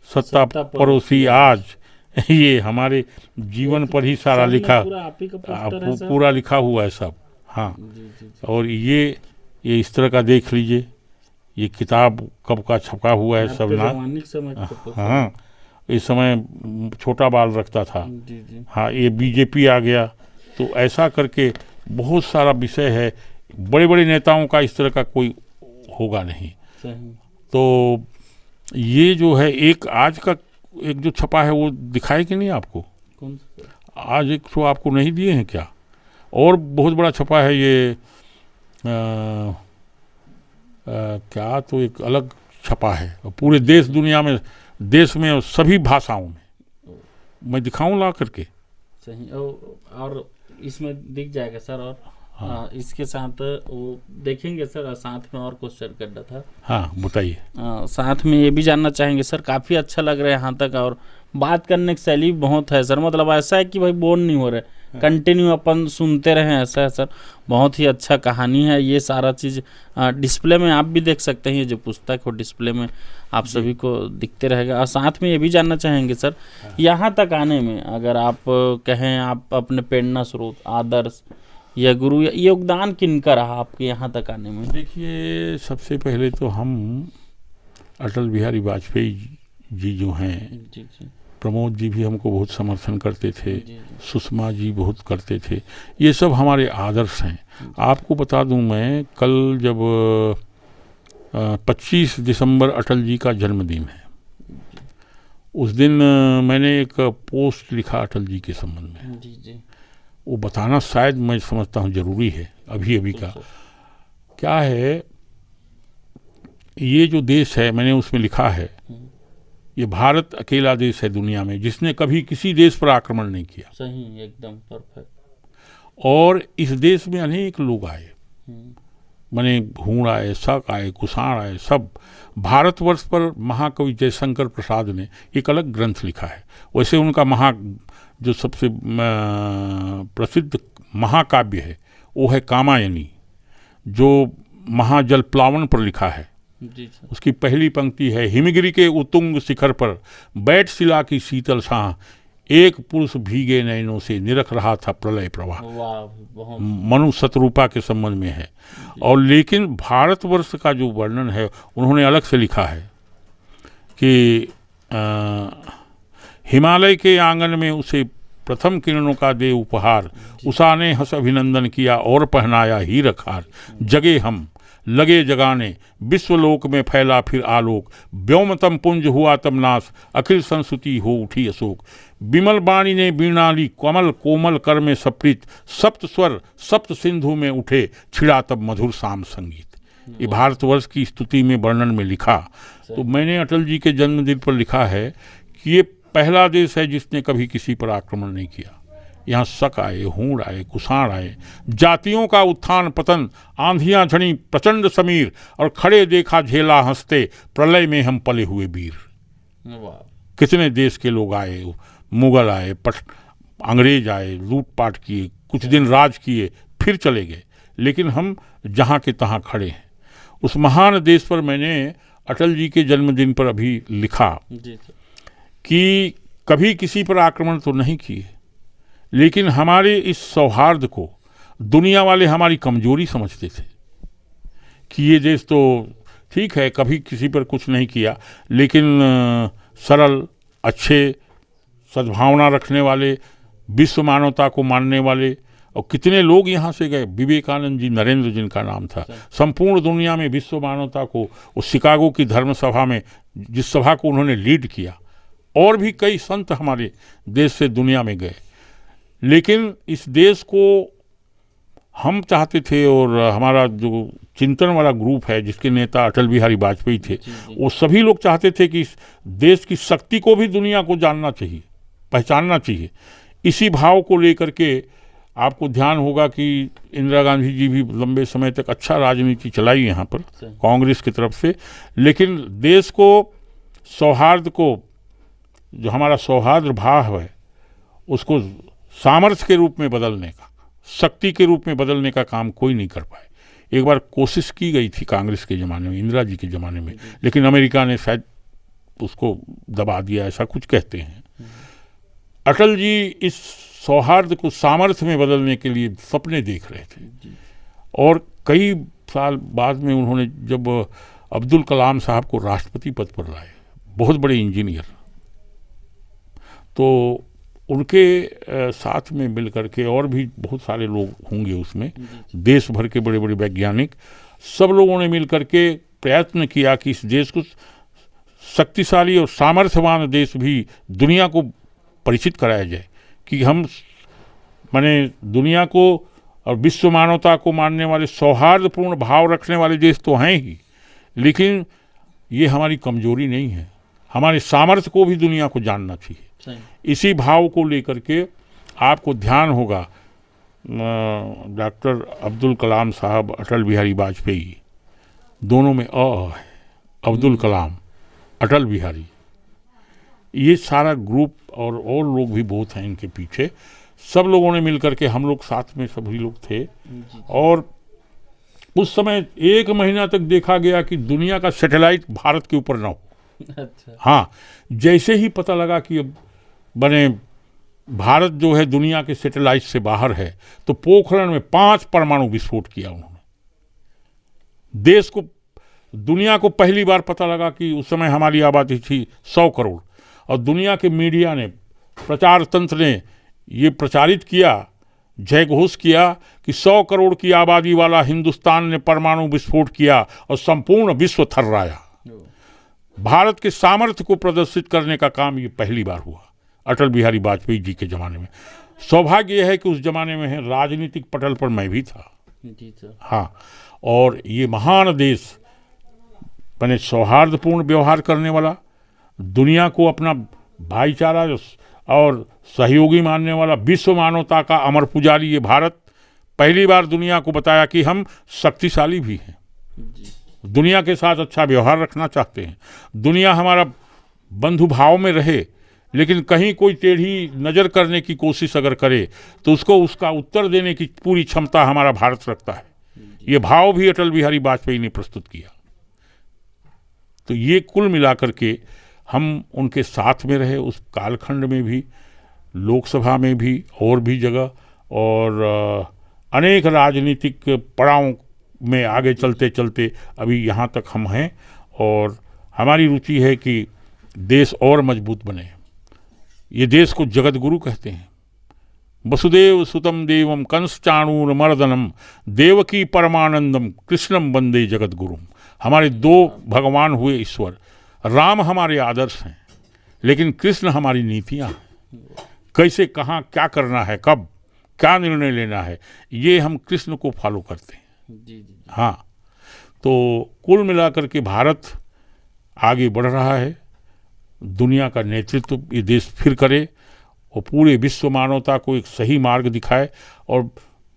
सत्ता पड़ोसी आज, ये हमारे जीवन पर ही सारा लिखा, पूरा लिखा हुआ है सब। हाँ, और ये इस तरह का देख लीजिए, ये किताब कब का छपा हुआ है सब ना। हाँ, इस समय छोटा बाल रखता था। हाँ, ये बीजेपी आ गया, तो ऐसा करके बहुत सारा विषय है। बड़े बड़े नेताओं का इस तरह का कोई होगा नहीं। तो ये जो है एक आज का एक जो छपा है वो दिखाए कि नहीं आपको? आज एक तो आपको नहीं दिए हैं क्या? और बहुत बड़ा छपा है ये क्या तो एक अलग छपा है और पूरे देश में और सभी भाषाओं में। मैं दिखाऊं ला करके? सही। और इसमें दिख जाएगा सर। और इसके साथ वो देखेंगे सर, साथ में और क्वेश्चन करना था। हाँ बताइए। साथ में ये भी जानना चाहेंगे सर, काफ़ी अच्छा लग रहा है यहाँ तक, और बात करने की शैली बहुत है सर, मतलब ऐसा है कि भाई बोर नहीं हो रहे, कंटिन्यू अपन सुनते रहें, ऐसा है सर। बहुत ही अच्छा कहानी है। ये सारा चीज़ डिस्प्ले में आप भी देख सकते हैं, ये जो पुस्तक हो डिस्प्ले में आप सभी को दिखते रहेगा। और साथ में ये भी जानना चाहेंगे सर, यहाँ तक आने में अगर आप कहें, आप अपने प्रेरणा स्रोत, आदर्श या गुरु या योगदान किनका रहा आपके यहाँ तक आने में? देखिए, सबसे पहले तो हम अटल बिहारी वाजपेयी जी जो हैं, जी जी, प्रमोद जी भी हमको बहुत समर्थन करते थे, जी, सुषमा जी बहुत करते थे, ये सब हमारे आदर्श हैं। आपको बता दूं, मैं कल जब 25 दिसंबर अटल जी का जन्मदिन है, उस दिन मैंने एक पोस्ट लिखा अटल जी के संबंध में। जी जी, वो बताना शायद मैं समझता हूँ ज़रूरी है अभी का। क्या है, ये जो देश है, मैंने उसमें लिखा है, ये भारत अकेला देश है दुनिया में जिसने कभी किसी देश पर आक्रमण नहीं किया। सही, एकदम परफेक्ट। और इस देश में अनेक लोग आए, माने हूण आए, शक आए, कुषाण आए, सब। भारतवर्ष पर महाकवि जयशंकर प्रसाद ने एक अलग ग्रंथ लिखा है। वैसे उनका जो सबसे प्रसिद्ध महाकाव्य है वो है कामायनी, जो महाजल प्लावन पर लिखा है। जी, उसकी पहली पंक्ति है, हिमगिरी के उतुंग शिखर पर बैठ शिला की शीतल छाह, एक पुरुष भीगे नयनों से निरख रहा था प्रलय प्रवाह। मनु शतरूपा के संबंध में है। और लेकिन भारतवर्ष का जो वर्णन है उन्होंने अलग से लिखा है कि हिमालय के आंगन में उसे प्रथम किरणों का दे उपहार, उषा ने हंस अभिनंदन किया और पहनाया हीरक हार, जगे हम लगे जगाने, विश्वलोक में फैला फिर आलोक, व्योमतम पुंज हुआ तम नाश, अखिल संस्कृति हो उठी अशोक, विमल बाणी ने बीणा ली कमल कोमल कर में सप्रीत, सप्त स्वर सप्त सिंधु में उठे, छिड़ा तब मधुर शाम संगीत। ये भारतवर्ष की स्तुति में वर्णन में लिखा। तो मैंने अटल जी के जन्मदिन पर लिखा है कि ये पहला देश है जिसने कभी किसी पर आक्रमण नहीं किया। यहाँ शक आए, हूण आए, कुषाण आए, जातियों का उत्थान पतन, आंधियां झड़ी प्रचंड समीर, और खड़े देखा झेला हंसते, प्रलय में हम पले हुए वीर। कितने देश के लोग आए, मुगल आए, अंग्रेज आए, लूटपाट किए, कुछ दिन राज किए, फिर चले गए, लेकिन हम जहाँ के तहाँ खड़े हैं। उस महान देश पर मैंने अटल जी के जन्मदिन पर अभी लिखा कि कभी किसी पर आक्रमण तो नहीं किए, लेकिन हमारे इस सौहार्द को दुनिया वाले हमारी कमजोरी समझते थे कि ये देश तो ठीक है, कभी किसी पर कुछ नहीं किया, लेकिन सरल, अच्छे, सद्भावना रखने वाले, विश्व मानवता को मानने वाले, और कितने लोग यहाँ से गए। विवेकानंद जी, नरेंद्र जिनका नाम था, संपूर्ण दुनिया में विश्व मानवता को, वो शिकागो की धर्म सभा में, जिस सभा को उन्होंने लीड किया, और भी कई संत हमारे देश से दुनिया में गए। लेकिन इस देश को हम चाहते थे, और हमारा जो चिंतन वाला ग्रुप है जिसके नेता अटल बिहारी वाजपेयी थे, वो सभी लोग चाहते थे कि इस देश की शक्ति को भी दुनिया को जानना चाहिए, पहचानना चाहिए। इसी भाव को लेकर के आपको ध्यान होगा कि इंदिरा गांधी जी भी लंबे समय तक अच्छा राजनीति चलाई यहाँ पर कांग्रेस की तरफ से, लेकिन देश को, सौहार्द को, जो हमारा सौहार्द भाव है, उसको सामर्थ्य के रूप में बदलने का, शक्ति के रूप में बदलने का काम कोई नहीं कर पाए। एक बार कोशिश की गई थी कांग्रेस के ज़माने में, इंदिरा जी के ज़माने में, लेकिन अमेरिका ने शायद उसको दबा दिया, ऐसा कुछ कहते हैं। अटल जी इस सौहार्द को सामर्थ्य में बदलने के लिए सपने देख रहे थे, और कई साल बाद में उन्होंने जब अब्दुल कलाम साहब को राष्ट्रपति पद पर लाए, बहुत बड़े इंजीनियर, तो उनके साथ में मिल करके और भी बहुत सारे लोग होंगे उसमें, देश भर के बड़े बड़े वैज्ञानिक, सब लोगों ने मिल करके प्रयत्न किया कि इस देश को शक्तिशाली और सामर्थ्यवान देश भी दुनिया को परिचित कराया जाए कि हम, माने दुनिया को और विश्व मानवता को मानने वाले, सौहार्दपूर्ण भाव रखने वाले देश तो हैं ही, लेकिन ये हमारी कमजोरी नहीं है, हमारे सामर्थ्य को भी दुनिया को जानना चाहिए। इसी भाव को लेकर के आपको ध्यान होगा डॉक्टर अब्दुल कलाम साहब, अटल बिहारी वाजपेयी, दोनों में है, अब्दुल कलाम, अटल बिहारी, ये सारा ग्रुप और लोग भी बहुत हैं इनके पीछे। सब लोगों ने मिलकर के, हम लोग साथ में सभी लोग थे। और उस समय 1 महीना तक देखा गया कि दुनिया का सैटेलाइट भारत के ऊपर ना हो। अच्छा। हाँ, जैसे ही पता लगा कि अब बने भारत जो है दुनिया के सैटेलाइट से बाहर है, तो पोखरण में 5 परमाणु विस्फोट किया उन्होंने। देश को, दुनिया को पहली बार पता लगा कि उस समय हमारी आबादी थी 100 करोड़, और दुनिया के मीडिया ने, प्रचार तंत्र ने ये प्रचारित किया, जय घोष किया कि 100 करोड़ की आबादी वाला हिंदुस्तान ने परमाणु विस्फोट किया और संपूर्ण विश्व थर्राया। भारत के सामर्थ्य को प्रदर्शित करने का काम ये पहली बार हुआ अटल बिहारी वाजपेयी जी के ज़माने में। सौभाग्य यह है कि उस ज़माने में है राजनीतिक पटल पर मैं भी था। जी सर। हाँ, और ये महान देश बने सौहार्दपूर्ण व्यवहार करने वाला, दुनिया को अपना भाईचारा और सहयोगी मानने वाला, विश्व मानवता का अमर पुजारी ये भारत पहली बार दुनिया को बताया कि हम शक्तिशाली भी हैं, दुनिया के साथ अच्छा व्यवहार रखना चाहते हैं, दुनिया हमारा बंधु भाव में रहे, लेकिन कहीं कोई टेढ़ी नज़र करने की कोशिश अगर करे तो उसको उसका उत्तर देने की पूरी क्षमता हमारा भारत रखता है। ये भाव भी अटल बिहारी वाजपेयी ने प्रस्तुत किया। तो ये कुल मिलाकर के हम उनके साथ में रहे उस कालखंड में भी, लोकसभा में भी और भी जगह, और अनेक राजनीतिक पड़ावों में आगे चलते चलते अभी यहाँ तक हम हैं। और हमारी रुचि है कि देश और मजबूत बने। ये देश को जगत गुरु कहते हैं। वसुदेव सुतम देवम कंस चाणूर मर्दनम देवकी परमानंदम कृष्णम वंदे जगत गुरुम। हमारे 2 भगवान हुए ईश्वर। राम हमारे आदर्श हैं, लेकिन कृष्ण हमारी नीतियाँ हैं। कैसे, कहाँ, क्या करना है, कब क्या निर्णय लेना है, ये हम कृष्ण को फॉलो करते हैं। जी। हाँ, तो कुल मिलाकर के भारत आगे बढ़ रहा है। दुनिया का नेतृत्व ये देश फिर करे और पूरे विश्व मानवता को एक सही मार्ग दिखाए, और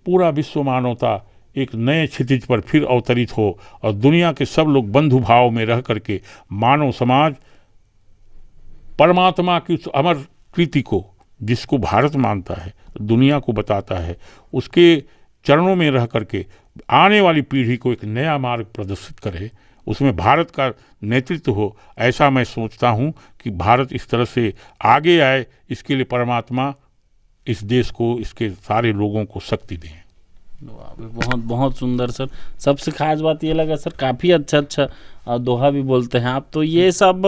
पूरा विश्व मानवता एक नए क्षितिज पर फिर अवतरित हो, और दुनिया के सब लोग बंधु भाव में रह करके मानव समाज परमात्मा की उस अमर कृति को, जिसको भारत मानता है, दुनिया को बताता है, उसके चरणों में रह करके आने वाली पीढ़ी को एक नया मार्ग प्रदर्शित करे, उसमें भारत का नेतृत्व हो। ऐसा मैं सोचता हूँ कि भारत इस तरह से आगे आए, इसके लिए परमात्मा इस देश को, इसके सारे लोगों को शक्ति दें। बहुत बहुत सुंदर सर। सबसे खास बात ये लगा सर, काफ़ी अच्छा दोहा भी बोलते हैं आप, तो ये सब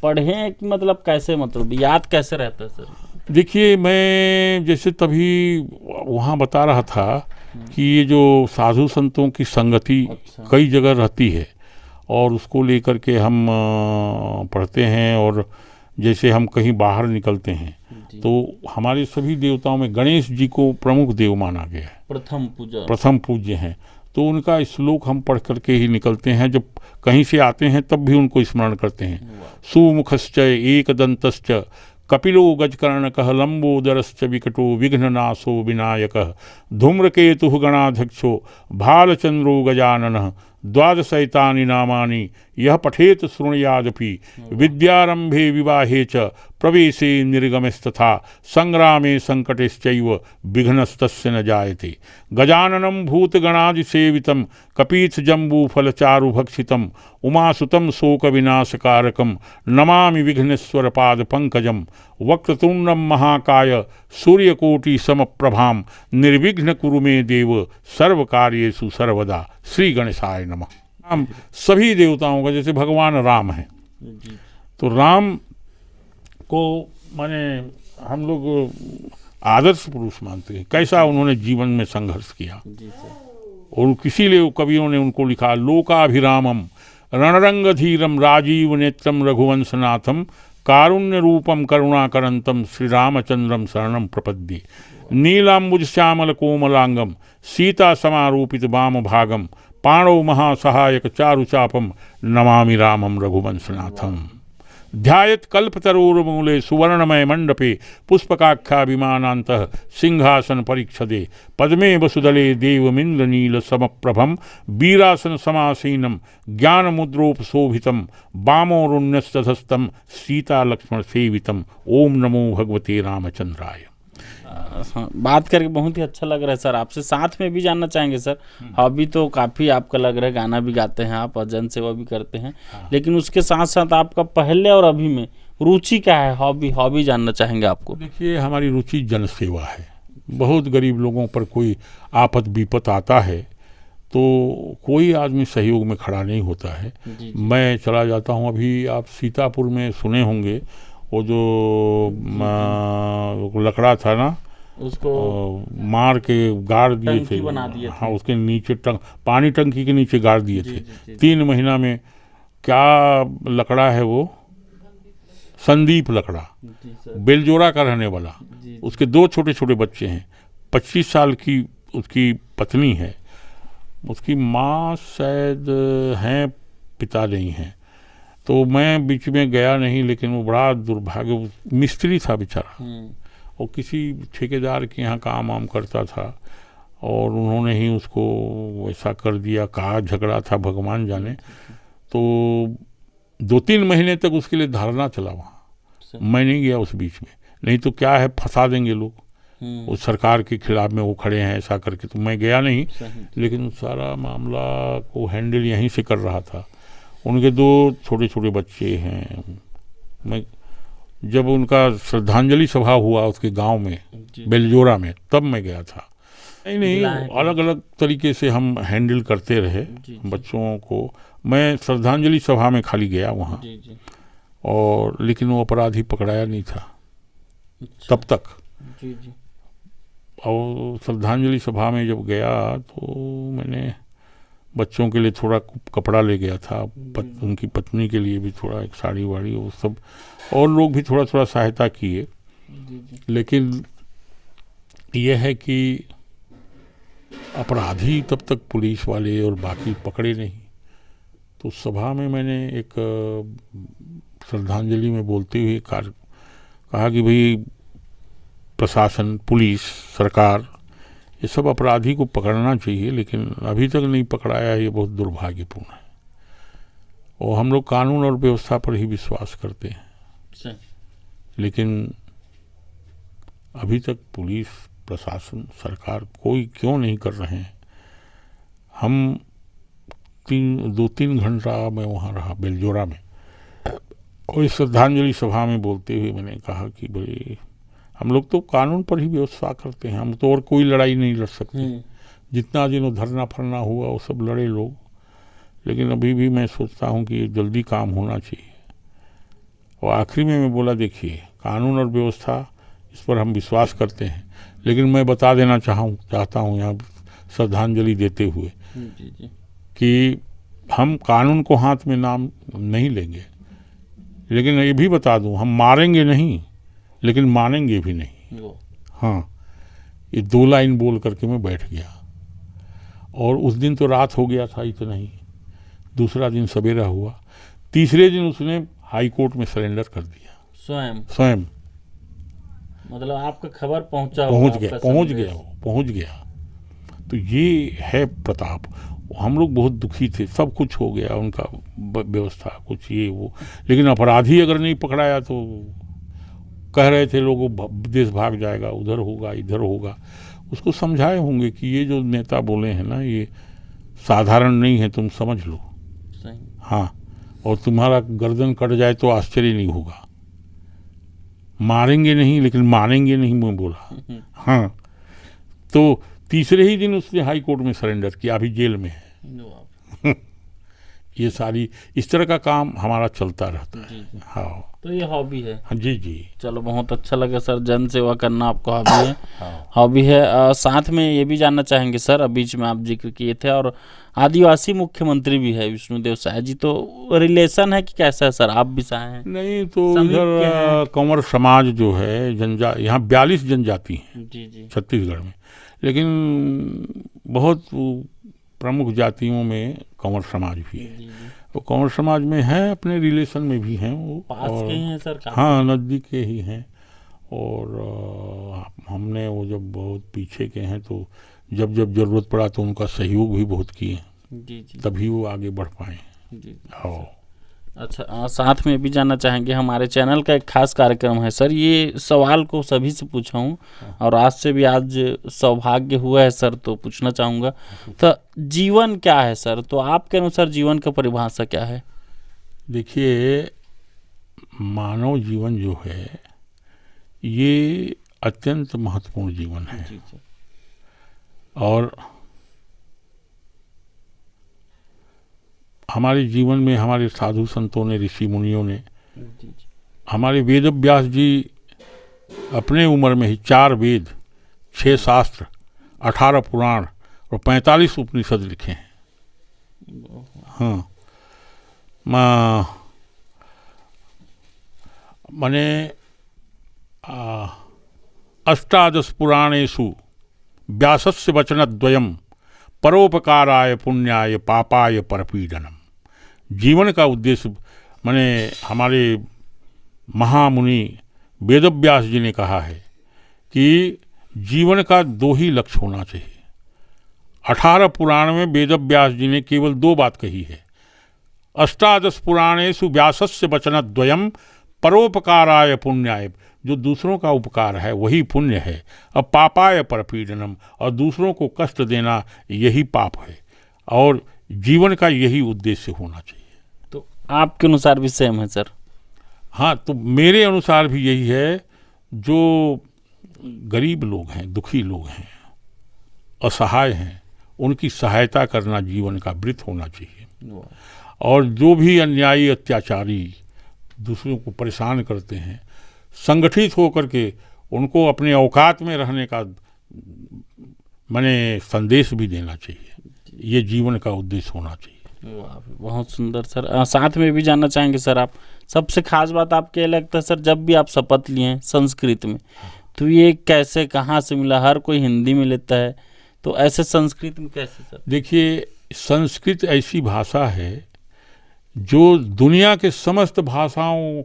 पढ़ें कि मतलब कैसे, मतलब याद कैसे रहता है सर? देखिए, मैं जैसे तभी वहाँ बता रहा था कि ये जो साधु संतों की संगति कई जगह रहती है, और उसको लेकर के हम पढ़ते हैं, और जैसे हम कहीं बाहर निकलते हैं तो हमारे सभी देवताओं में गणेश जी को प्रमुख देव माना गया है, प्रथम पूज्य हैं। तो उनका श्लोक हम पढ़ करके ही निकलते हैं, जब कहीं से आते हैं तब भी उनको स्मरण करते हैं। सुमुखश्च एकदंतश्च कपिलो गजकर्णकः लंबोदरश्च विकटो विघ्ननाशो विनायकः धूम्रकेतुः गणाध्यक्षो भालचंद्रो गजाननः द्वादशैतानि नामानि यः पठेत शृणुयादपि विद्यारंभे विवाहे च प्रवेशे निर्गमस्तथा संग्रामे संकटेश्चैव विघ्नस्तस्य न जायते। गजाननं भूतगणादिसेवितं कपीथ जम्बूफलचारुभक्षितं उमासुतं शोकविनाशकारकं नमामि विघ्नेश्वरपादपङ्कजं वक्रतुण्डं महाकाय सूर्यकोटि समप्रभां निर्विघ्न कुरु मे देव सर्वकार्येषु सर्वदा। श्री गणेशाय नमः। हम सभी देवताओं का, जैसे भगवान राम हैं, तो राम को माने हम लोग आदर्श पुरुष मानते हैं। कैसा उन्होंने जीवन में संघर्ष किया, और इसीलिए कवियों ने उनको लिखा, लोकाभिरामम रणरंगधीरम राजीव नेत्रम रघुवंशनाथम कारुण्य रूपम करुणाकरंतम श्री रामचंद्रम शरणम प्रपद्ये। नीलाम्बुज श्यामल कोमलांगम सीता समारूपित वाम भागम पाणौ महासहायक चारुचापम नमामि रामम रघुवंशनाथम। ध्यायत कल्पतरोर्मूले सुवर्णमय मंडपे पुष्पकाख्याभिमानान्तः सिंहासन परीक्षदे पद्मे वसुदले देवमिन्द्रनील समप्रभम वीरासन समासीनम ज्ञानमुद्रोपशोभितम वामोरुण्यस्तधस्तम सीता लक्ष्मण सेवितम। ओम नमो भगवते रामचंद्राय। बात करके बहुत ही अच्छा लग रहा है सर आपसे। साथ में भी जानना चाहेंगे सर, हॉबी तो काफ़ी आपका लग रहा है, गाना भी गाते हैं आप और जन सेवा भी करते हैं, लेकिन उसके साथ साथ आपका पहले और अभी में रुचि क्या है? हॉबी जानना चाहेंगे आपको। देखिए, हमारी रुचि जन सेवा है। बहुत गरीब लोगों पर कोई आफत विपत आता है तो कोई आदमी सहयोग में खड़ा नहीं होता है। मैं चला जाता हूँ। अभी आप सीतापुर में सुने होंगे, वो जो लकड़ा था ना, उसको मार के गाड़ दिए थे, हाँ, उसके नीचे पानी टंकी के नीचे गाड़ दिए थे। 3 महीना में क्या लकड़ा है वो, संदीप लकड़ा, बेलजोरा का रहने वाला। उसके 2 छोटे छोटे बच्चे हैं। 25 साल की उसकी पत्नी है, उसकी माँ शायद हैं, पिता नहीं हैं। तो मैं बीच में गया नहीं, लेकिन वो बड़ा दुर्भाग्य, मिस्त्री था बेचारा, और किसी ठेकेदार के यहाँ काम वाम करता था और उन्होंने ही उसको वैसा कर दिया। कहा झगड़ा था, भगवान जाने। तो 2-3 महीने तक उसके लिए धरना चला वहाँ। मैं नहीं गया उस बीच में, नहीं तो क्या है, फंसा देंगे लोग, वो सरकार के खिलाफ में वो खड़े हैं ऐसा करके। तो मैं गया नहीं, लेकिन सारा मामला को हैंडल यहीं से कर रहा था। उनके 2 छोटे छोटे बच्चे हैं। मैं जब उनका श्रद्धांजलि सभा हुआ उसके गांव में, बेलजोरा में, तब मैं गया था। नहीं, अलग अलग तरीके से हम हैंडल करते रहे बच्चों को। मैं श्रद्धांजलि सभा में खाली गया वहाँ, और लेकिन वो अपराधी पकड़ाया नहीं था तब तक। और श्रद्धांजलि सभा में जब गया तो मैंने बच्चों के लिए थोड़ा कपड़ा ले गया था, उनकी पत्नी के लिए भी थोड़ा, एक साड़ी वाड़ी, वो सब, और लोग भी थोड़ा थोड़ा सहायता किए। लेकिन यह है कि अपराधी तब तक पुलिस वाले और बाकी पकड़े नहीं। तो सभा में मैंने एक श्रद्धांजलि में बोलते हुए कहा कि भाई प्रशासन, पुलिस, सरकार, ये सब अपराधी को पकड़ना चाहिए, लेकिन अभी तक नहीं पकड़ाया है, ये बहुत दुर्भाग्यपूर्ण है। और हम लोग कानून और व्यवस्था पर ही विश्वास करते हैं, लेकिन अभी तक पुलिस, प्रशासन, सरकार कोई क्यों नहीं कर रहे हैं। हम 2-3 घंटा मैं वहाँ रहा बेलजोरा में, और इस श्रद्धांजलि सभा में बोलते हुए मैंने कहा कि भाई हम लोग तो कानून पर ही व्यवस्था करते हैं, हम तो और कोई लड़ाई नहीं लड़ सकते। जितना दिन धरना फरना हुआ वो सब लड़े लोग, लेकिन अभी भी मैं सोचता हूँ कि जल्दी काम होना चाहिए। और आखिरी में मैं बोला, देखिए, कानून और व्यवस्था, इस पर हम विश्वास करते हैं, लेकिन मैं बता देना चाहता हूँ यहाँ श्रद्धांजलि देते हुए कि हम कानून को हाथ में नाम नहीं लेंगे, लेकिन ये भी बता दूँ, हम मारेंगे नहीं, लेकिन मानेंगे भी नहीं। हाँ, ये 2 लाइन बोल करके मैं बैठ गया। और उस दिन तो रात हो गया था इतना ही, दूसरा दिन सवेरा हुआ। तीसरे दिन उसने हाई कोर्ट में सरेंडर कर दिया स्वयं। मतलब आपका खबर पहुंच गया। तो ये है प्रताप। हम लोग बहुत दुखी थे, सब कुछ हो गया उनका, व्यवस्था कुछ ये वो, लेकिन अपराधी अगर नहीं पकड़ाया तो कह रहे थे लोग देश भाग जाएगा, उधर होगा, इधर होगा। उसको समझाए होंगे कि ये जो नेता बोले हैं ना, ये साधारण नहीं है, तुम समझ लो। हाँ, और तुम्हारा गर्दन कट जाए तो आश्चर्य नहीं होगा। मारेंगे नहीं, लेकिन मानेंगे नहीं, मैं बोला। हाँ, तो तीसरे ही दिन उसने हाई कोर्ट में सरेंडर किया, अभी जेल में है। ये सारी इस तरह का काम हमारा चलता रहता है। हाँ, तो ये हॉबी है। हाँ जी। चलो, बहुत अच्छा लगा सर, जन सेवा करना आपका हॉबी है। हॉबी है। साथ में ये भी जानना चाहेंगे सर, बीच में आप जिक्र किए थे, और आदिवासी मुख्यमंत्री भी है विष्णुदेव साय जी, तो रिलेशन है कि कैसा है सर? आप भी साय हैं? नहीं, तो इधर कंवर समाज जो है, यहाँ 42 जनजाति हैं छत्तीसगढ़ में, लेकिन बहुत प्रमुख जातियों में कंवर समाज भी है। जी, जी। तो कंवर समाज में है, अपने रिलेशन में भी हैं वो, पास और के ही हैं सर काफी? हाँ नज़दीक के ही हैं। और हमने वो जब बहुत पीछे के हैं तो जब जब ज़रूरत पड़ा तो उनका सहयोग भी बहुत किए, जी, जी। तभी वो आगे बढ़ पाए। जी, जी। हाँ। अच्छा, साथ में भी जानना चाहेंगे, हमारे चैनल का एक खास कार्यक्रम है सर, ये सवाल को सभी से पूछा हूँ और आज से भी आज सौभाग्य हुआ है सर, तो पूछना चाहूँगा। तो जीवन क्या है सर? तो आपके अनुसार जीवन का परिभाषा क्या है? देखिए, मानव जीवन जो है ये अत्यंत महत्वपूर्ण जीवन है। जी, जी। और हमारे जीवन में हमारे साधु संतों ने, ऋषि मुनियों ने, जी, जी। हमारे वेद व्यास जी अपने उम्र में ही 4 वेद, 6 शास्त्र, 18 पुराण और 45 उपनिषद लिखे हैं। हाँ, माने अष्टादश पुराणेषु व्यासस्य वचनद्वयम् परोपकाराय पुण्याय पापाय परपीडनम। जीवन का उद्देश्य माने हमारे महामुनि वेदव्यास जी ने कहा है कि जीवन का 2 ही लक्ष्य होना चाहिए। 18 पुराण में वेदव्यास जी ने केवल 2 बात कही है। अष्टादश पुराणेषु व्यासस्य वचनद्वयम् परोपकाराय पुण्याय, जो दूसरों का उपकार है वही पुण्य है। अब पापाय परपीडनम, और दूसरों को कष्ट देना यही पाप है। और जीवन का यही उद्देश्य होना चाहिए। तो आपके अनुसार भी सेम है सर? हाँ, तो मेरे अनुसार भी यही है। जो गरीब लोग हैं, दुखी लोग हैं, असहाय हैं, उनकी सहायता करना जीवन का व्रत होना चाहिए। और जो भी अन्यायी अत्याचारी दूसरों को परेशान करते हैं, संगठित होकर के उनको अपने औकात में रहने का माने संदेश भी देना चाहिए। ये जीवन का उद्देश्य होना चाहिए। बहुत सुंदर सर। साथ में भी जानना चाहेंगे सर, आप सबसे खास बात आपके ये लगता है सर, जब भी आप शपथ लिए हैं संस्कृत में, तो ये कैसे, कहाँ से मिला? हर कोई हिंदी में लेता है, तो ऐसे संस्कृत में कैसे सर? देखिए, संस्कृत ऐसी भाषा है जो दुनिया के समस्त भाषाओं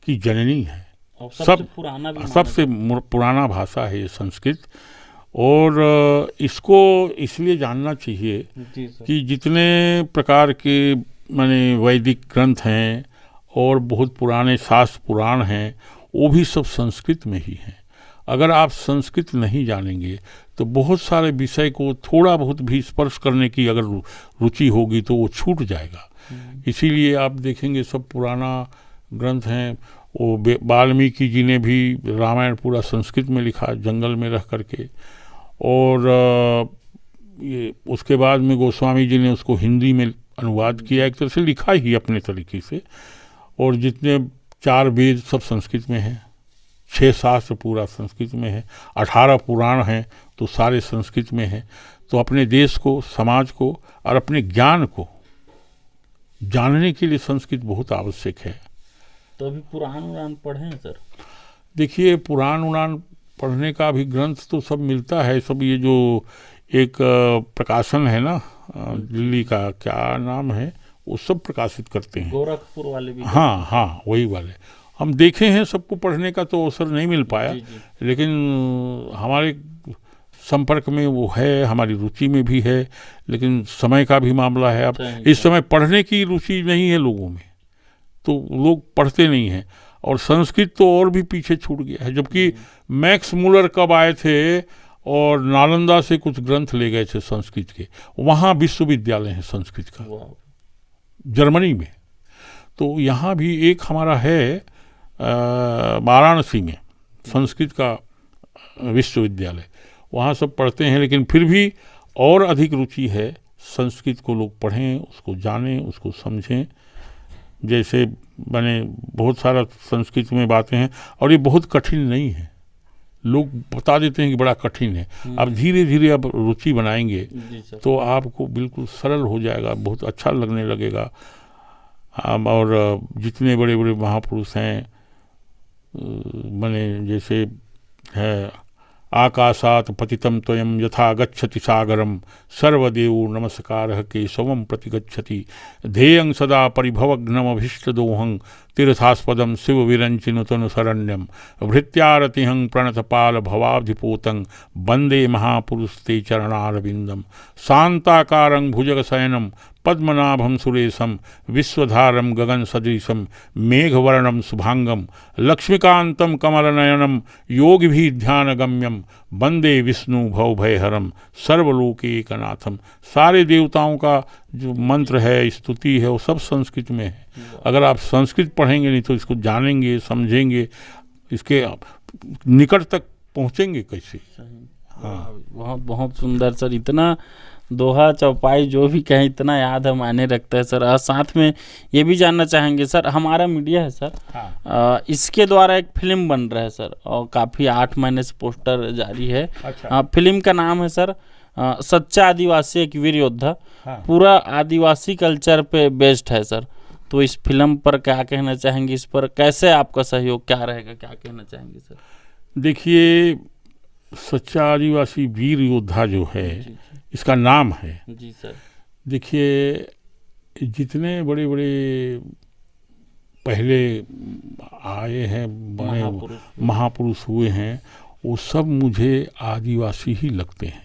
की जननी है। और सबसे पुराना भी सबसे पुराना भाषा है ये संस्कृत। और इसको इसलिए जानना चाहिए कि जितने प्रकार के माने वैदिक ग्रंथ हैं और बहुत पुराने शास्त्र पुराण हैं, वो भी सब संस्कृत में ही हैं। अगर आप संस्कृत नहीं जानेंगे तो बहुत सारे विषय को थोड़ा बहुत भी स्पर्श करने की अगर रुचि होगी तो वो छूट जाएगा। इसीलिए आप देखेंगे सब पुराना ग्रंथ हैं। वो वाल्मीकि जी ने भी रामायण पूरा संस्कृत में लिखा, जंगल में रह करके। और ये उसके बाद में गोस्वामी जी ने उसको हिंदी में अनुवाद किया, एक तरह से लिखा ही अपने तरीके से। और जितने 4 वेद सब संस्कृत में हैं, 6 शास्त्र पूरा संस्कृत में है, 18 पुराण हैं तो सारे संस्कृत में हैं। तो अपने देश को, समाज को और अपने ज्ञान को जानने के लिए संस्कृत बहुत आवश्यक है। तो अभी पुराण उरान पढ़े हैं सर? देखिए, पुराण उरान पढ़ने का भी ग्रंथ तो सब मिलता है। सब ये जो एक प्रकाशन है ना दिल्ली का, क्या नाम है, वो सब प्रकाशित करते हैं। गोरखपुर वाले भी? हाँ हाँ, वही वाले हम देखे हैं। सबको पढ़ने का तो अवसर नहीं मिल पाया। जी, जी। लेकिन हमारे संपर्क में वो है, हमारी रुचि में भी है, लेकिन समय का भी मामला है। अब इस समय पढ़ने की रुचि नहीं है लोगों में, तो लोग पढ़ते नहीं हैं। और संस्कृत तो और भी पीछे छूट गया है। जबकि मैक्स मुलर कब आए थे और नालंदा से कुछ ग्रंथ ले गए थे संस्कृत के, वहाँ विश्वविद्यालय है संस्कृत का, जर्मनी में। तो यहाँ भी एक हमारा है वाराणसी में संस्कृत का विश्वविद्यालय, वहाँ सब पढ़ते हैं। लेकिन फिर भी और अधिक रुचि है संस्कृत को लोग पढ़ें, उसको जानें, उसको समझें। जैसे मैंने बहुत सारा संस्कृत में बातें हैं और ये बहुत कठिन नहीं है। लोग बता देते हैं कि बड़ा कठिन है। अब धीरे धीरे अब रुचि बनाएंगे तो आपको बिल्कुल सरल हो जाएगा, बहुत अच्छा लगने लगेगा। और जितने बड़े बड़े महापुरुष हैं, मैंने जैसे है आकाशात् पतितं त्वयं यथा गच्छति सागरं सर्वदेवो नमस्कारः केशवं प्रतिगच्छति ध्येयं सदा परिभवग्नमभीष्टदोहं तीर्थास्पदं शिवविरञ्चिनुतनुशरण्यं भृत्यारतिहं प्रणतपाल भवाब्धिपोतं वन्दे महापुरुषते चरणारविन्दं शान्ताकारं भुजगशयनं पद्मनाभं सुरेशं विश्वधारं गगनसदृशं मेघवर्णं शुभांगं लक्ष्मीकान्तं कमलनयनं योगिभिर्ध्यानगम्यं वन्दे विष्णु भवभयहरं सर्वलोकैकनाथं। सारे देवताओं का जो मंत्र है, स्तुति है, वो सब संस्कृत में है। अगर आप संस्कृत पढ़ेंगे नहीं तो इसको जानेंगे, समझेंगे, इसके निकट तक पहुँचेंगे कैसे। हाँ, बहुत बहुत सुंदर सर। इतना दोहा चौपाई जो भी कहें इतना याद है, मायने रखता है सर। और साथ में ये भी जानना चाहेंगे सर, हमारा मीडिया है सर, हाँ। इसके द्वारा एक फिल्म बन रहा है सर, और काफ़ी 8 महीने से पोस्टर जारी है। अच्छा। फिल्म का नाम है सर सच्चा आदिवासी एक वीर योद्धा। हाँ। पूरा आदिवासी कल्चर पे बेस्ड है सर। तो इस फिल्म पर क्या कहना चाहेंगे, इस पर कैसे आपका सहयोग क्या रहेगा, क्या कहना चाहेंगे सर? देखिए, सच्चा आदिवासी वीर योद्धा जो है, इसका नाम है। जी सर। देखिए, जितने बड़े बड़े पहले आए हैं, बड़े महापुरुष हुए हैं, वो सब मुझे आदिवासी ही लगते हैं।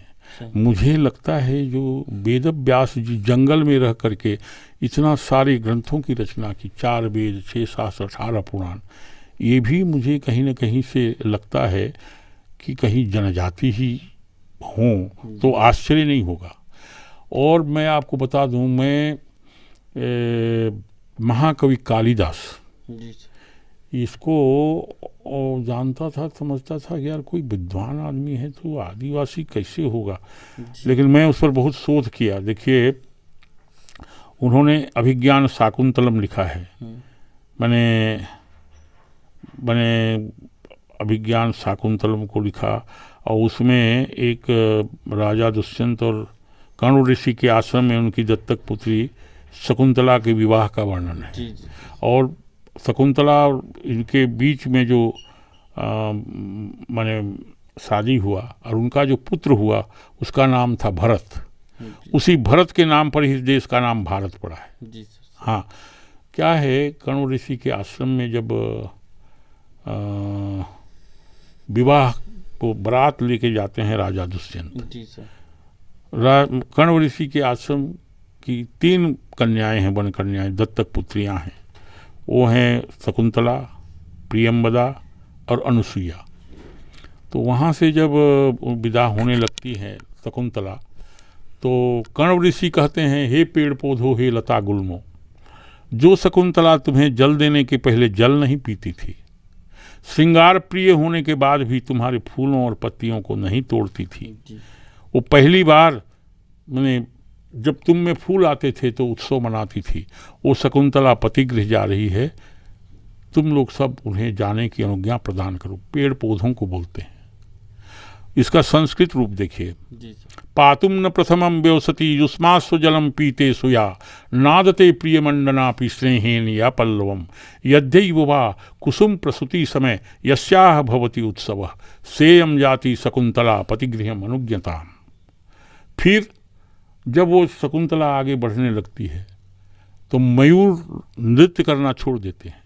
मुझे लगता है जो वेद व्यास जी जंगल में रह करके इतना सारे ग्रंथों की रचना की, 4 वेद, 6 शास्त्र, 18 पुराण, ये भी मुझे कहीं न कहीं से लगता है कि कहीं जनजाति ही हों तो आश्चर्य नहीं होगा। और मैं आपको बता दूं, मैं महाकवि कालिदास इसको जानता था, समझता था कि यार कोई विद्वान आदमी है तो आदिवासी कैसे होगा, लेकिन मैं उस पर बहुत शोध किया। देखिए, उन्होंने अभिज्ञान शाकुंतलम लिखा है। मैंने अभिज्ञान शाकुंतलम को लिखा, और उसमें एक राजा दुष्यंत और कर्ण ऋषि के आश्रम में उनकी दत्तक पुत्री शकुंतला के विवाह का वर्णन है। जी। और शकुंतला और इनके बीच में जो माने शादी हुआ और उनका जो पुत्र हुआ उसका नाम था भरत। उसी भरत के नाम पर ही इस देश का नाम भारत पड़ा है। जी। हाँ, क्या है, कर्ण ऋषि के आश्रम में जब विवाह को बारात लेके जाते हैं राजा दुष्यंत। जी सर। कर्ण ऋषि के आश्रम की 3 कन्याएं हैं, वन कन्याएं, दत्तक पुत्रियां हैं। वो हैं शकुंतला, प्रियंवदा और अनुसुईया। तो वहाँ से जब विदा होने लगती है शकुंतला, तो कर्ण ऋषि कहते हैं, हे पेड़ पौधों, हे लता गुल्मों, जो शकुंतला तुम्हें जल देने के पहले जल नहीं पीती थी, श्रृंगार प्रिय होने के बाद भी तुम्हारे फूलों और पत्तियों को नहीं तोड़ती थी, वो पहली बार मैंने जब तुम में फूल आते थे तो उत्सव मनाती थी, वो शकुंतला पतिगृह जा रही है, तुम लोग सब उन्हें जाने की अनुज्ञा प्रदान करो। पेड़ पौधों को बोलते हैं। इसका संस्कृत रूप देखिए, पातुम न प्रथमम व्यवसति युष्मास्व जलम पीते सुया नादते प्रियमंडनापि स्नेहेन या पल्लवम यद्यैव वा कुसुम प्रसूति समय यस्याह भवति उत्सव सेयम जाति शकुंतला पतिगृहम अनुज्ञताम। फिर जब वो शकुंतला आगे बढ़ने लगती है तो मयूर नृत्य करना छोड़ देते हैं।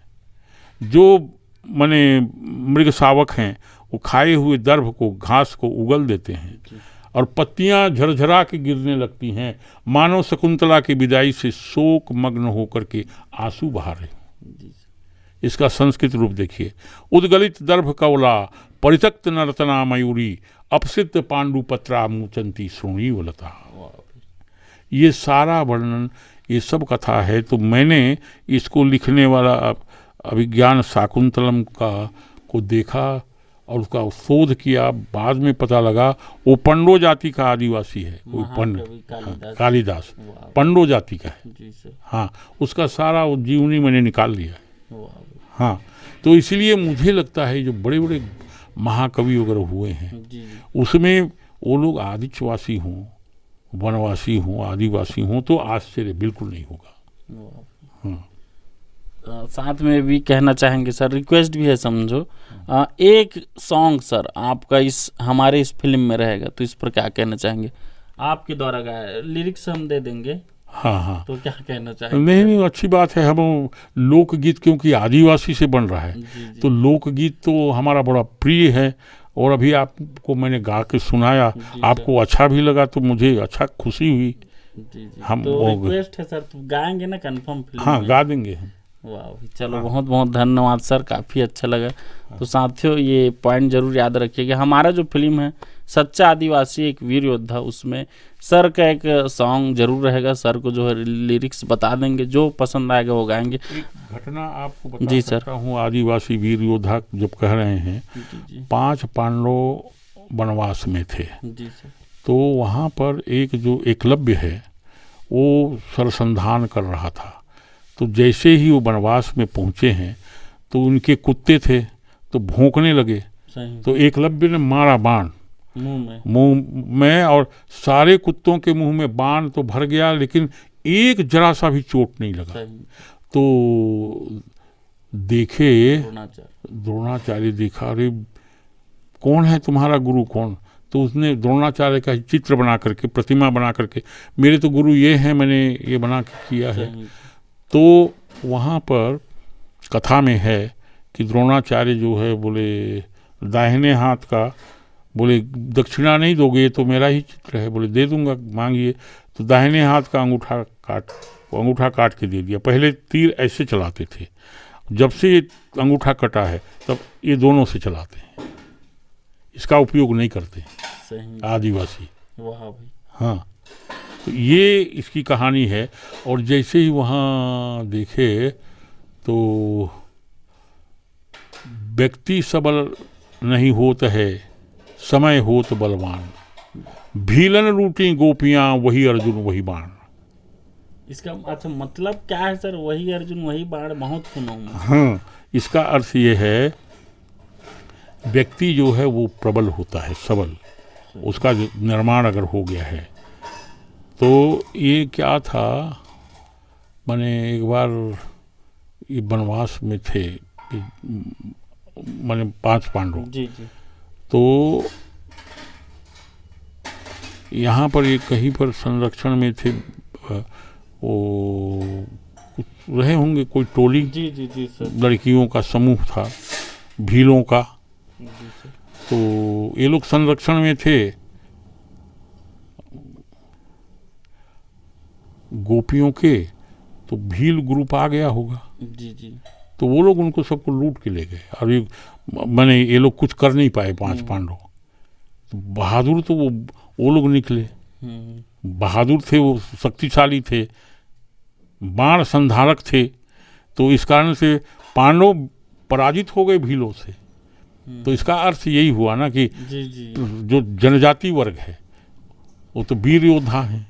जो माने मृग शावक हैं वो खाए हुए दर्भ को, घास को उगल देते हैं और पत्तियां झरझरा के गिरने लगती हैं, मानो शकुंतला की विदाई से शोक मग्न होकर के आंसू बहा रहे हों। इसका संस्कृत रूप देखिए, उद्गलित दर्भ कवला परित्यक्त नर्तना मयूरी अपसिद्ध पांडुपत्रा मुचंती श्रोणी वलता। ये सारा वर्णन, ये सब कथा है। तो मैंने इसको लिखने वाला अभिज्ञान शाकुंतलम को देखा और उसका शोध किया। बाद में पता लगा वो पंडो जाति का आदिवासी है, कोई कालिदास पंडो जाति का है। हाँ, उसका सारा वो जीवनी मैंने निकाल लिया है। हाँ, तो इसलिए मुझे लगता है जो बड़े बड़े महाकवि वगैरह हुए हैं उसमें वो लोग आदिवासी हों, वनवासी हों, आदिवासी हों तो आश्चर्य बिल्कुल नहीं होगा। हाँ। साथ में भी कहना चाहेंगे सर, रिक्वेस्ट भी है समझो, एक सॉन्ग सर आपका इस हमारे इस फिल्म में रहेगा, तो इस पर क्या कहना चाहेंगे? आपके द्वारा गाया, लिरिक्स हम दे देंगे। हाँ हाँ, तो क्या कहना चाहेंगे? नहीं नहीं, अच्छी बात है। हम लोकगीत क्योंकि आदिवासी से बन रहा है, जी। तो लोकगीत तो हमारा बड़ा प्रिय है। और अभी आपको मैंने गा के सुनाया, आपको अच्छा भी लगा तो मुझे अच्छा खुशी हुई। जी। हम तो रिक्वेस्ट है सर, तो गाएंगे ना कंफर्म फिल्म हाँ में? गा देंगे हम। वाह, चलो बहुत बहुत धन्यवाद सर, काफ़ी अच्छा लगा। तो साथियों ये पॉइंट जरूर याद रखिएगा, हमारा जो फिल्म है सच्चा आदिवासी एक वीर योद्धा, उसमें सर का एक सॉन्ग जरूर रहेगा। सर को जो है लिरिक्स बता देंगे, जो पसंद आएगा वो गाएंगे। एक घटना आपको बता जी सकता हूँ, आदिवासी वीर योद्धा जब कह रहे हैं, जी 5 पांडव वनवास में थे। जी सर। तो वहाँ पर एक जो एकलव्य है वो सरसंधान कर रहा था। तो जैसे ही वो वनवास में पहुँचे हैं तो उनके कुत्ते थे तो भौंकने लगे। सही। तो एकलव्य ने मारा बाण मुंह में, और सारे कुत्तों के मुंह में बाण तो भर गया, लेकिन एक जरा सा भी चोट नहीं लगा। सही। तो देखे द्रोणाचार्य, देखा अरे कौन है तुम्हारा गुरु कौन? तो उसने द्रोणाचार्य का चित्र बना करके, प्रतिमा बना करके, मेरे तो गुरु ये हैं, मैंने ये बना के किया है। तो वहाँ पर कथा में है कि द्रोणाचार्य जो है बोले दाहिने हाथ का, बोले दक्षिणा नहीं दोगे तो मेरा ही चित्र है, बोले दे दूंगा, मांगिए। तो दाहिने हाथ का अंगूठा काट के दे दिया। पहले तीर ऐसे चलाते थे, जब से ये अंगूठा कटा है तब ये दोनों से चलाते हैं, इसका उपयोग नहीं करते। सही। आदिवासी। वाह भाई। हाँ, तो ये इसकी कहानी है। और जैसे ही वहाँ देखे तो व्यक्ति सबल नहीं होत है, समय होत बलवान, भीलन रूटी गोपियाँ वही अर्जुन वही बाण। इसका अच्छा मतलब क्या है सर? वही अर्जुन वही बाण, बहुत सुना हूं मैं। हाँ, इसका अर्थ ये है व्यक्ति जो है वो प्रबल होता है, सबल, उसका निर्माण अगर हो गया है। तो ये क्या था, मैंने एक बार ये वनवास में थे, मैंने 5 पांडव। जी। तो यहाँ पर एक कहीं पर संरक्षण में थे, वो कुछ रहे होंगे, कोई टोली। जी सर। लड़कियों का समूह था, भीलों का। जी सर। तो ये लोग संरक्षण में थे, गोपियों के। तो भील ग्रुप आ गया होगा। जी। तो वो लोग उनको सबको लूट के ले गए। और मैंने ये लोग कुछ कर नहीं पाए 5 पांडव। तो बहादुर तो वो लोग निकले, बहादुर थे, वो शक्तिशाली थे, बाण संधारक थे। तो इस कारण से पांडव पराजित हो गए भीलों से। तो इसका अर्थ यही हुआ ना कि जी। जो जनजाति वर्ग है वो तो वीर योद्धा हैं।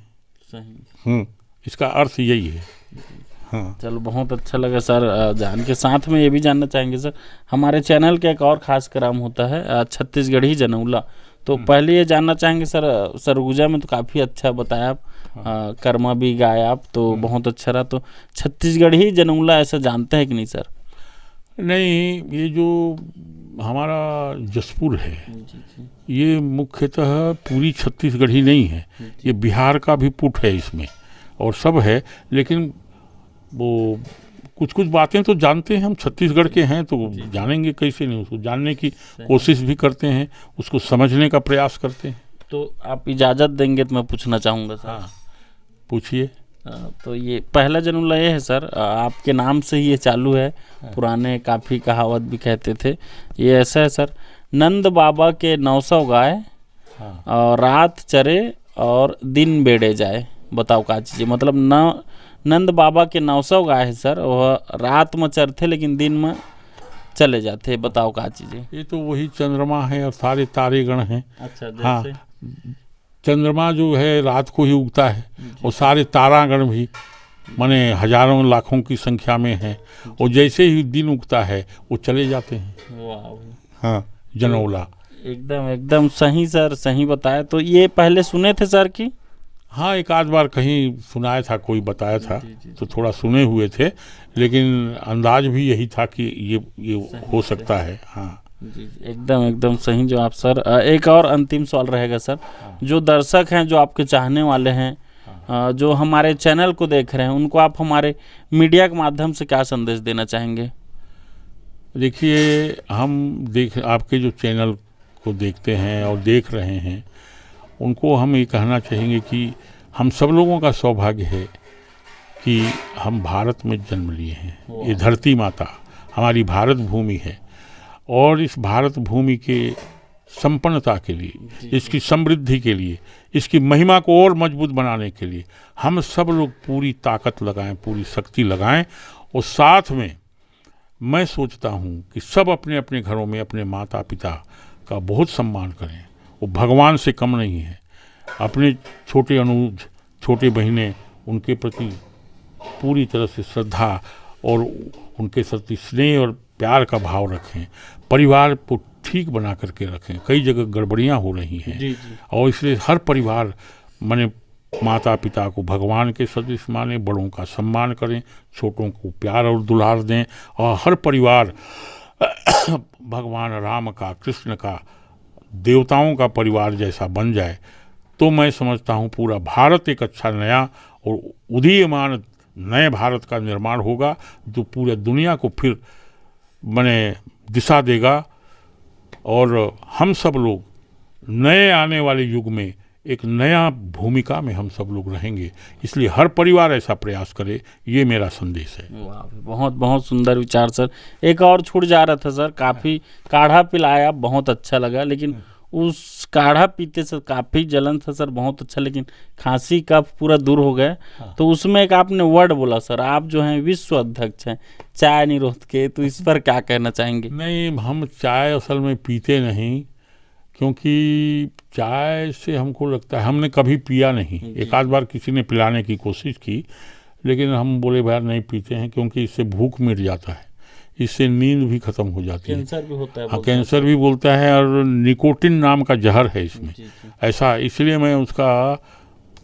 सही। इसका अर्थ यही है। हाँ, चलो बहुत अच्छा लगा सर जान के। साथ में ये भी जानना चाहेंगे सर, हमारे चैनल का एक और खास काम होता है छत्तीसगढ़ी जनौला। तो पहले ये जानना चाहेंगे सर, सरगुजा में तो काफ़ी अच्छा बताया आप, कर्मा भी गाया आप, तो बहुत अच्छा रहा। तो छत्तीसगढ़ी जनौला ऐसा जानते हैं कि नहीं सर? नहीं, ये जो हमारा जसपुर है ये मुख्यतः पूरी छत्तीसगढ़ी नहीं है, ये बिहार का भी पुट है इसमें, और सब है। लेकिन वो कुछ बातें तो जानते हैं, हम छत्तीसगढ़ के हैं तो जानेंगे कैसे नहीं, उसको जानने की कोशिश भी करते हैं, उसको समझने का प्रयास करते हैं। तो आप इजाज़त देंगे तो मैं पूछना चाहूँगा सर। हाँ, पूछिए। तो ये पहला जनौला ये है सर, आपके नाम से ही ये चालू है। पुराने काफ़ी कहावत भी कहते थे। ये ऐसा है सर, नंद बाबा के 900 गाय और रात चरे और दिन बेड़े जाए। बताओ क्या चीज़, मतलब नंद बाबा के 900 गाय है सर, वह रात में चरते लेकिन दिन में चले जाते। बताओ क्या चीज़ें? ये तो वही चंद्रमा है और सारे तारेगण हैं। अच्छा, जैसे हाँ, चंद्रमा जो है रात को ही उगता है, और सारे तारागण भी माने हजारों लाखों की संख्या में हैं, और जैसे ही दिन उगता है वो चले जाते हैं। वाह। हाँ, जनौला एकदम सही सर, सही बताया। तो ये पहले सुने थे सर की? हाँ, एक आध बार कहीं सुनाया था, कोई बताया था, तो थोड़ा सुने हुए थे, लेकिन अंदाज भी यही था कि ये हो सकता है। हाँ जी, एकदम एकदम सही जवाब सर। एक और अंतिम सवाल रहेगा सर। जो दर्शक हैं, जो आपके चाहने वाले हैं, जो हमारे चैनल को देख रहे हैं, उनको आप हमारे मीडिया के माध्यम से क्या संदेश देना चाहेंगे? देखिए, आपके जो चैनल को देखते हैं और देख रहे हैं, उनको हम ये कहना चाहेंगे कि हम सब लोगों का सौभाग्य है कि हम भारत में जन्म लिए हैं। ये धरती माता हमारी भारत भूमि है, और इस भारत भूमि के संपन्नता के लिए, इसकी समृद्धि के लिए, इसकी महिमा को और मजबूत बनाने के लिए हम सब लोग पूरी ताकत लगाएं, पूरी शक्ति लगाएं। और साथ में मैं सोचता हूँ कि सब अपने अपने घरों में अपने माता पिता का बहुत सम्मान करें। वो भगवान से कम नहीं है। अपने छोटे अनुज, छोटे बहनें, उनके प्रति पूरी तरह से श्रद्धा और उनके प्रति स्नेह और प्यार का भाव रखें। परिवार को ठीक बना करके रखें। कई जगह गड़बड़ियाँ हो रही हैं, और इसलिए हर परिवार माने माता पिता को भगवान के सदृश माने, बड़ों का सम्मान करें, छोटों को प्यार और दुलार दें, और हर परिवार भगवान राम का, कृष्ण का, देवताओं का परिवार जैसा बन जाए, तो मैं समझता हूँ पूरा भारत एक अच्छा नया और उदीयमान नए भारत का निर्माण होगा, जो पूरे दुनिया को फिर माने दिशा देगा। और हम सब लोग नए आने वाले युग में एक नया भूमिका में हम सब लोग रहेंगे। इसलिए हर परिवार ऐसा प्रयास करे, ये मेरा संदेश है। बहुत बहुत सुंदर विचार सर। एक और छूट जा रहा था सर, काफ़ी काढ़ा पिलाया, बहुत अच्छा लगा, लेकिन उस काढ़ा पीते से काफ़ी जलन था सर, बहुत अच्छा, लेकिन खांसी का पूरा दूर हो गया। तो उसमें एक आपने वर्ड बोला सर, आप जो हैं विश्व अध्यक्ष हैं चाय निरोध के, तो इस पर क्या कहना चाहेंगे? नहीं, हम चाय असल में पीते नहीं, क्योंकि चाय से हमको लगता है, हमने कभी पिया नहीं। एक आध बार किसी ने पिलाने की कोशिश की, लेकिन हम बोले भाई नहीं पीते हैं, क्योंकि इससे भूख मिट जाता है, इससे नींद भी खत्म हो जाती है, कैंसर भी होता है। हाँ, कैंसर भी बोलता है, और निकोटिन नाम का जहर है इसमें। ऐसा, इसलिए मैं उसका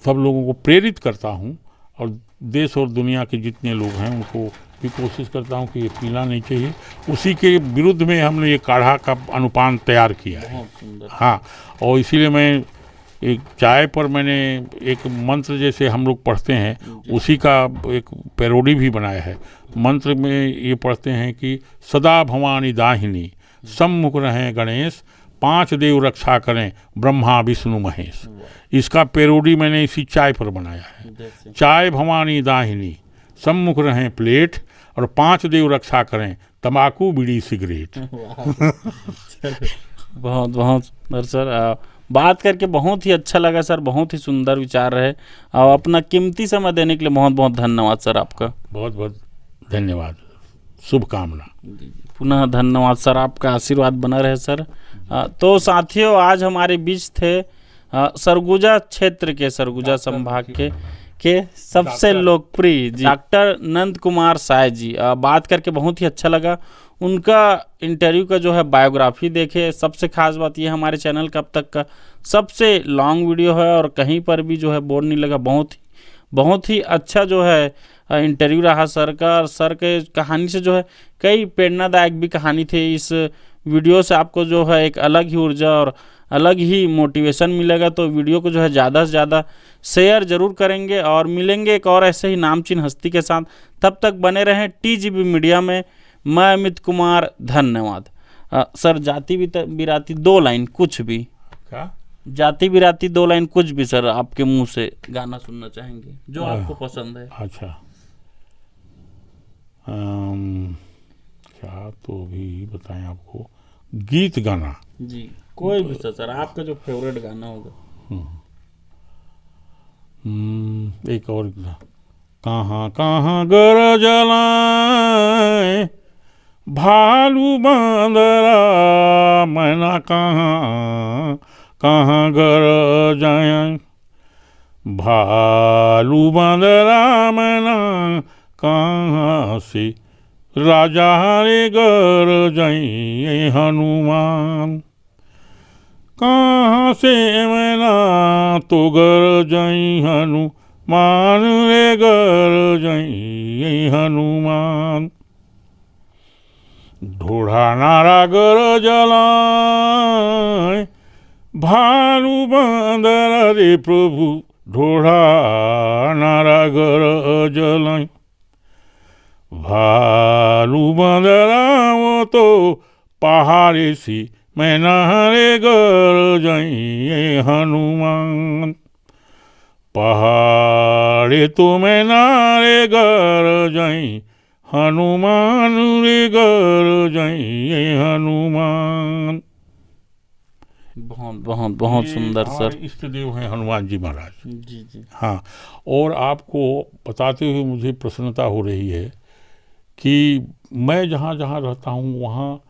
सब लोगों को प्रेरित करता हूँ, और देश और दुनिया के जितने लोग हैं उनको भी कोशिश करता हूँ कि ये पीना नहीं चाहिए। उसी के विरुद्ध में हमने ये काढ़ा का अनुपान तैयार किया है। हाँ, और इसीलिए मैं एक चाय पर मैंने एक मंत्र जैसे हम लोग पढ़ते हैं, उसी का एक पैरोडी भी बनाया है। मंत्र में ये पढ़ते हैं कि सदा भवानी दाहिनी, सम्मुख रहें गणेश, 5 देव रक्षा करें ब्रह्मा विष्णु महेश। इसका पैरोडी मैंने इसी चाय पर बनाया है। चाय भवानी दाहिनी, सम्मुख रहें प्लेट, और 5 देव रक्षा करें तंबाकू बीड़ी सिगरेट। बहुत बहुत सुंदर सर, बात करके बहुत ही अच्छा लगा सर, बहुत ही सुंदर विचार रहे, और अपना कीमती समय देने के लिए बहुत बहुत धन्यवाद सर आपका। बहुत बहुत धन्यवाद, शुभकामना। पुनः धन्यवाद सर, आपका आशीर्वाद बना रहे सर। तो साथियों, आज हमारे बीच थे सरगुजा क्षेत्र के, सरगुजा संभाग के सबसे लोकप्रिय डॉक्टर नंद कुमार साय जी। बात करके बहुत ही अच्छा लगा। उनका इंटरव्यू का जो है बायोग्राफी देखे। सबसे खास बात ये, हमारे चैनल का अब तक का सबसे लॉन्ग वीडियो है, और कहीं पर भी जो है बोर नहीं लगा। बहुत ही अच्छा जो है इंटरव्यू रहा सर का। सर के कहानी से जो है कई प्रेरणादायक भी कहानी थी। इस वीडियो से आपको जो है एक अलग ही ऊर्जा और अलग ही मोटिवेशन मिलेगा। तो वीडियो को जो है ज़्यादा से ज़्यादा शेयर जरूर करेंगे, और मिलेंगे एक और ऐसे ही नामचीन हस्ती के साथ। तब तक बने रहें टीजीबी मीडिया में। मैं अमित कुमार, धन्यवाद। सर, जाति बिराती 2 लाइन कुछ भी, क्या जाति बिराती 2 लाइन कुछ भी सर, आपके मुंह से गाना सुनना चाहेंगे जो आपको पसंद है? अच्छा, क्या तो अभी बताएं आपको, गीत गाना जी, कोई भी सर, आपका जो फेवरेट गाना होगा। एक और, कहाँ कहाँ गरज लाए भालू बांदरा, मैना कहाँ कहाँ गरज आए, भालू बांदरा मैना कहाँ से, राजा रे गरज आए हनुमान, कहाँ से मैना तो गर जई हनुमान रे गर जई हनुमान। ढोढ़ा नारा गर जलाए भानु बंदर रे प्रभु ढोढ़ा नारा गर जलाए। भालू बंदरा वो तो पहाड़े सी मैना रे गर जई हनुमान। पहाड़े तो मैना रे गर जई हनुमान रे गर जई हनुमान। बहुत बहुत बहुत सुंदर सर। इष्ट देव हैं हनुमान जी महाराज। जी जी। हाँ, और आपको बताते हुए मुझे प्रसन्नता हो रही है कि मैं जहाँ जहाँ रहता हूँ वहाँ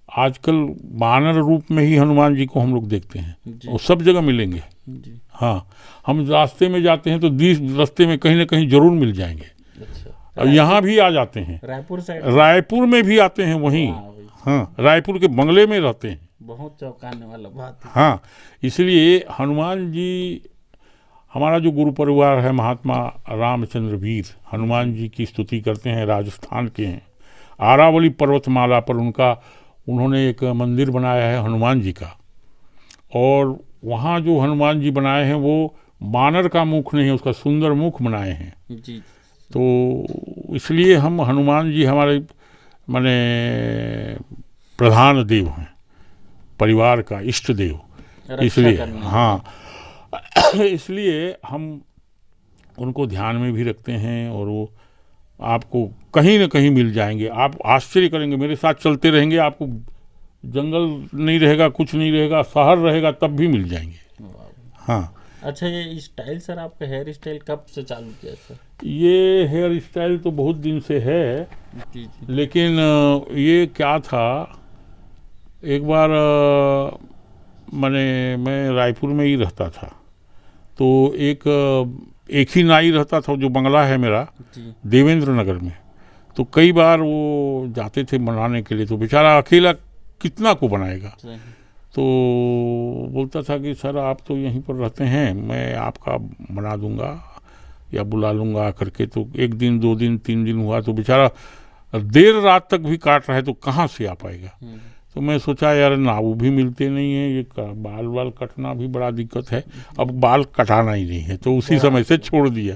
आजकल वानर रूप में ही हनुमान जी को हम लोग देखते हैं। वो सब जगह मिलेंगे जी। हाँ, हम रास्ते में जाते हैं तो 20 रास्ते में कहीं ना कहीं जरूर मिल जाएंगे। अच्छा। और यहाँ भी आ जाते हैं, रायपुर साइड, रायपुर में भी आते हैं वहीं। हाँ, रायपुर के बंगले में रहते हैं। बहुत चौंकाने वाला बात है। हाँ, इसलिए हनुमान जी, हमारा जो गुरु परिवार है महात्मा रामचंद्र वीर हनुमान जी की स्तुति करते हैं, राजस्थान के हैं। आरावली पर्वतमाला पर उन्होंने एक मंदिर बनाया है हनुमान जी का, और वहाँ जो हनुमान जी बनाए हैं वो बानर का मुख नहीं है, उसका सुंदर मुख बनाए हैं जी। तो इसलिए हम हनुमान जी हमारे माने प्रधान देव हैं, परिवार का इष्ट देव। इसलिए हाँ इसलिए हम उनको ध्यान में भी रखते हैं, और वो आपको कहीं ना कहीं मिल जाएंगे। आप आश्चर्य करेंगे, मेरे साथ चलते रहेंगे, आपको जंगल नहीं रहेगा, कुछ नहीं रहेगा, शहर रहेगा, तब भी मिल जाएंगे। हाँ। अच्छा, ये स्टाइल सर, आपका हेयर स्टाइल कब से चालू किया सर? मैं हेयर स्टाइल तो बहुत दिन से है जी। लेकिन ये क्या था, एक बार मैं रायपुर में ही रहता था, तो एक ही नाई रहता था, जो बंगला है मेरा देवेंद्र नगर में। तो कई बार वो जाते थे बनाने के लिए, तो बेचारा अकेला कितना को बनाएगा। तो बोलता था कि सर आप तो यहीं पर रहते हैं, मैं आपका बना दूंगा या बुला लूँगा करके। तो 1 दिन 2 दिन 3 दिन हुआ, तो बेचारा देर रात तक भी काट रहा है, तो कहाँ से आ पाएगा। तो मैं सोचा यार नाऊ भी मिलते नहीं है, ये बाल कटना भी बड़ा दिक्कत है, अब बाल कटाना ही नहीं है, तो उसी समय से छोड़ दिया।